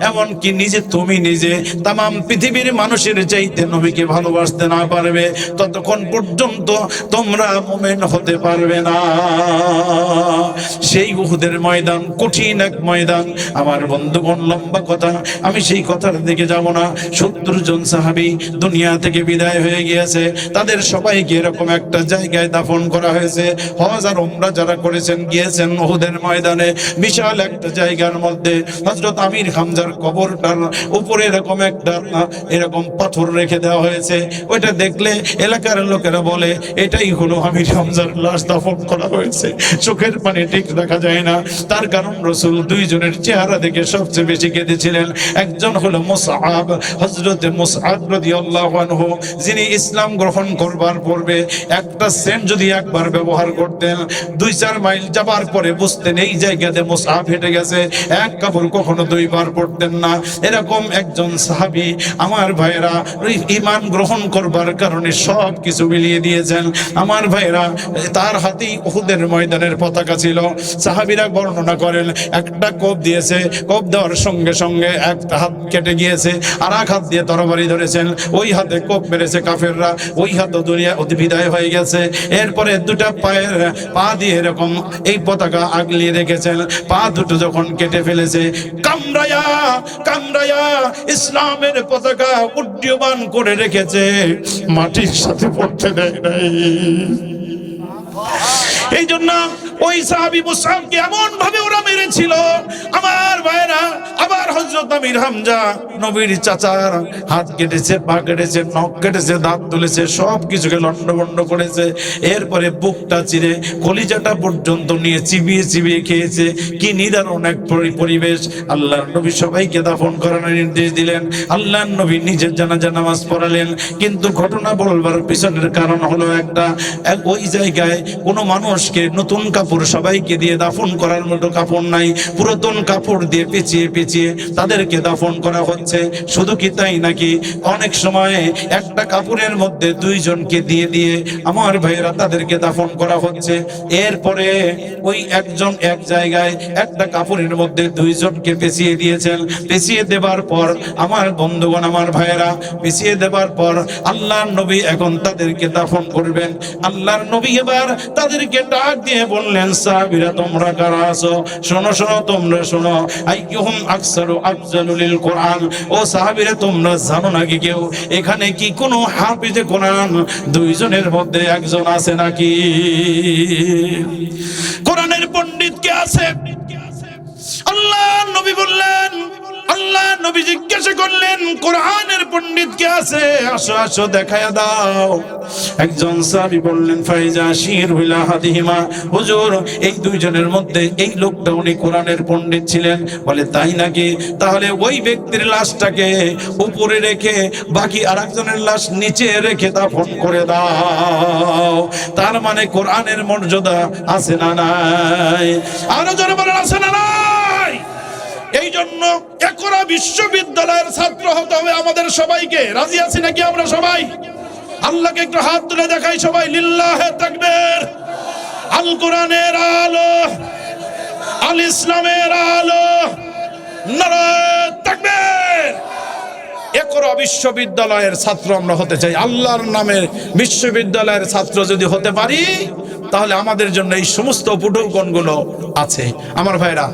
এমনকি তুমি নিজে তামাম পৃথিবীর মানুষের চাইতে নবীকে ভালোবাসতে না পারবে, ততক্ষণ পর্যন্ত তোমরা মুমিন হতে পারবে না। সেই উহুদের ময়দান কঠিন এক ময়দান। আমার বন্ধুগণ, লম্বা কথা, আমি সেই কথার দিকে যাব না। 70 জন সাহাবী দুনিয়া থেকে বিদায় হয়ে গিয়েছে। তাদের সবাইকে এরকম একটা জায়গায় দাফন করা হয়েছে। হজ আর উমরা যারা করেছেন গিয়েছেন উহুদের ময়দানে, বিশাল একটা জায়গার মধ্যে হযরত আমির হামজার কবরটার উপরে এরকম পাথর রেখে দেওয়া হয়েছে। ওইটা দেখলে এলাকার লোকেরা বলে, এটাই হলো আমির হামজার লাশ দাফন করা হয়েছে। চোখের পানি ঠিক রাখা যায় না। তার কারণ রাসূল দুইজনের চেহারা দেখে সবচেয়ে বেশি কেঁদেছিলেন। একজন হলো মুসআব, হযরতে মুসআব রাদিয়াল্লাহু আনহু, যিনি ইসলাম গ্রহণ করবার পূর্বে একটা সেন্ট যদি একবার ব্যবহার করতেন, 2-4 মাইল যাবার পরে বুঝতেন এই জায়গাতে মুসআব হেঁটে গেছে। এক কাপড় কখনো 2 বার পড়তেন না। এরকম একজন সাহাবী আমার ভাইরা ঈমান গ্রহণ করবার কারণে সব কিছু বিলিয়ে দিয়েছেন। আমার ভাইরা, তার হাতেই উহুদের ময়দানের পতাকা ছিল। সাহাবীরা বর্ণনা করেন, একটা কোপ দিয়েছে, কোপ দেওয়ার সঙ্গে সঙ্গে একটা হাত কেটে গিয়েছে, আর এক হাত দিয়ে তরবারি ধরেছেন, ওই হাতে কোপ মেরেছে কাফেররা, ওই হাত দুনিয়া বিদায় হয়ে গেছে। এরপরে দুটা পা দিয়ে এরকম এই পতাকা আগলিয়ে রেখেছেন। পা দুটো যখন কেটে ফেলেছে, কামড়ায়া কামড়ায়া ইসলামের পতাকা উড্ডীয়মান করে রেখেছে, মাটির সাথে পড়তে দেয় নাই। এই জন্য ওই সাহাবী মুসআবকে এমন ভাবে ওরা মেরেছিল, আমার ভাইরা। আবার হযরত আমির হামজা, নবীর চাচার হাত কেটেছে, পা কেটেছে, নখ কেটেছে, দাঁত তুলেছে, সব কিছুকে লন্ডভন্ড করেছে। এরপরে বুকটা চিরে কলিজাটা পর্যন্ত নিয়ে চিবিয়ে চিবিয়ে খেয়েছে। কি নিদারুণ এক পরিবেশ। আল্লাহর নবী সবাইকে দাফন করানোর নির্দেশ দিলেন। আল্লাহর নবী নিজের জানাজা নামাজ পড়ালেন। কিন্তু ঘটনা বলবার পিছনের কারণ হলো একটা, ওই জায়গায় কোনো মানুষকে নতুন কাপড় সবাইকে দিয়ে দাফন করার মতো কাপড় নাই। পুরাতন কাপড় দিয়ে পেঁচিয়ে পেঁচিয়ে তাদেরকে দাফন করা হচ্ছে। শুধু কি তাই নাকি, অনেক সময় একটা কাপড়ের মধ্যে 2 জনকে দিয়ে দিয়ে আমার ভাইয়েরা তাদেরকে দাফন করা হচ্ছে। এরপরে ওই একজন এক জায়গায় একটা কাপড়ের মধ্যে 2 জনকে পেঁচিয়ে দিয়েছেন। পেঁচিয়ে দেবার পর আমার বন্ধুগণ, আমার ভাইয়েরা, পেঁচিয়ে দেবার পর আল্লাহর নবী এখন তাদেরকে দাফন করবেন। আল্লাহর নবী এবার তাদেরকে ডাক দিয়ে বললেন, সাহাবীরা তোমরা কারা আছো? শোনো শোনো, তোমরা শোনো। আইয়ুহুম আকসারু আফজালু লিল কোরআন। ও সাহাবীরা, তোমরা জানো নাকি কেউ এখানে কি কোনো হাফিজে কোরআন 2 জনের মধ্যে একজন আছে নাকি? কোরআনের পণ্ডিত কে আছে? আল্লাহ নবী বললেন, আল্লাহ নবী জিজ্ঞাসা করলেন, কোরআনের পণ্ডিত কে আছে? আসো আসো, দেখায়া দাও। একজন সাহাবী বললেন, ফাইজা শির বিলা হাদিহিমা, হুজুর এই 2 জনের মধ্যে এই লোকটা উনি কোরআনের পণ্ডিত ছিলেন। বলে, তাই নাকি? তাহলে ওই ব্যক্তির লাশটাকে উপরে রেখে বাকি আরেকজনের লাশ নিচে রেখে দাফন করে দাও। তার মানে কোরআনের মর্যাদা আছে না নাই? আরো জোরে বলেন, আছে না নাই? এই জন্য একরা বিশ্ববিদ্যালয়ের ছাত্র হতে হবে আমাদের সবাইকে। রাজি আছি নাকি আমরা সবাই? আল্লাহকে একটু হাত তুলে দেখাই সবাই, লিল্লাহে তাকবীর। আল কোরআনের আলো, আল ইসলামের আলো, নারায়ে তাকবীর। বিশ্ববিদ্যালয়ের ছাত্র আমরা হতে চাই। আল্লাহর নামে বিশ্ববিদ্যালয়ের ছাত্র যদি হতে পারি, তাহলে আমাদের জন্য এই সমস্ত উপঢৌকনগুলো আছে। আমার ভাইরা,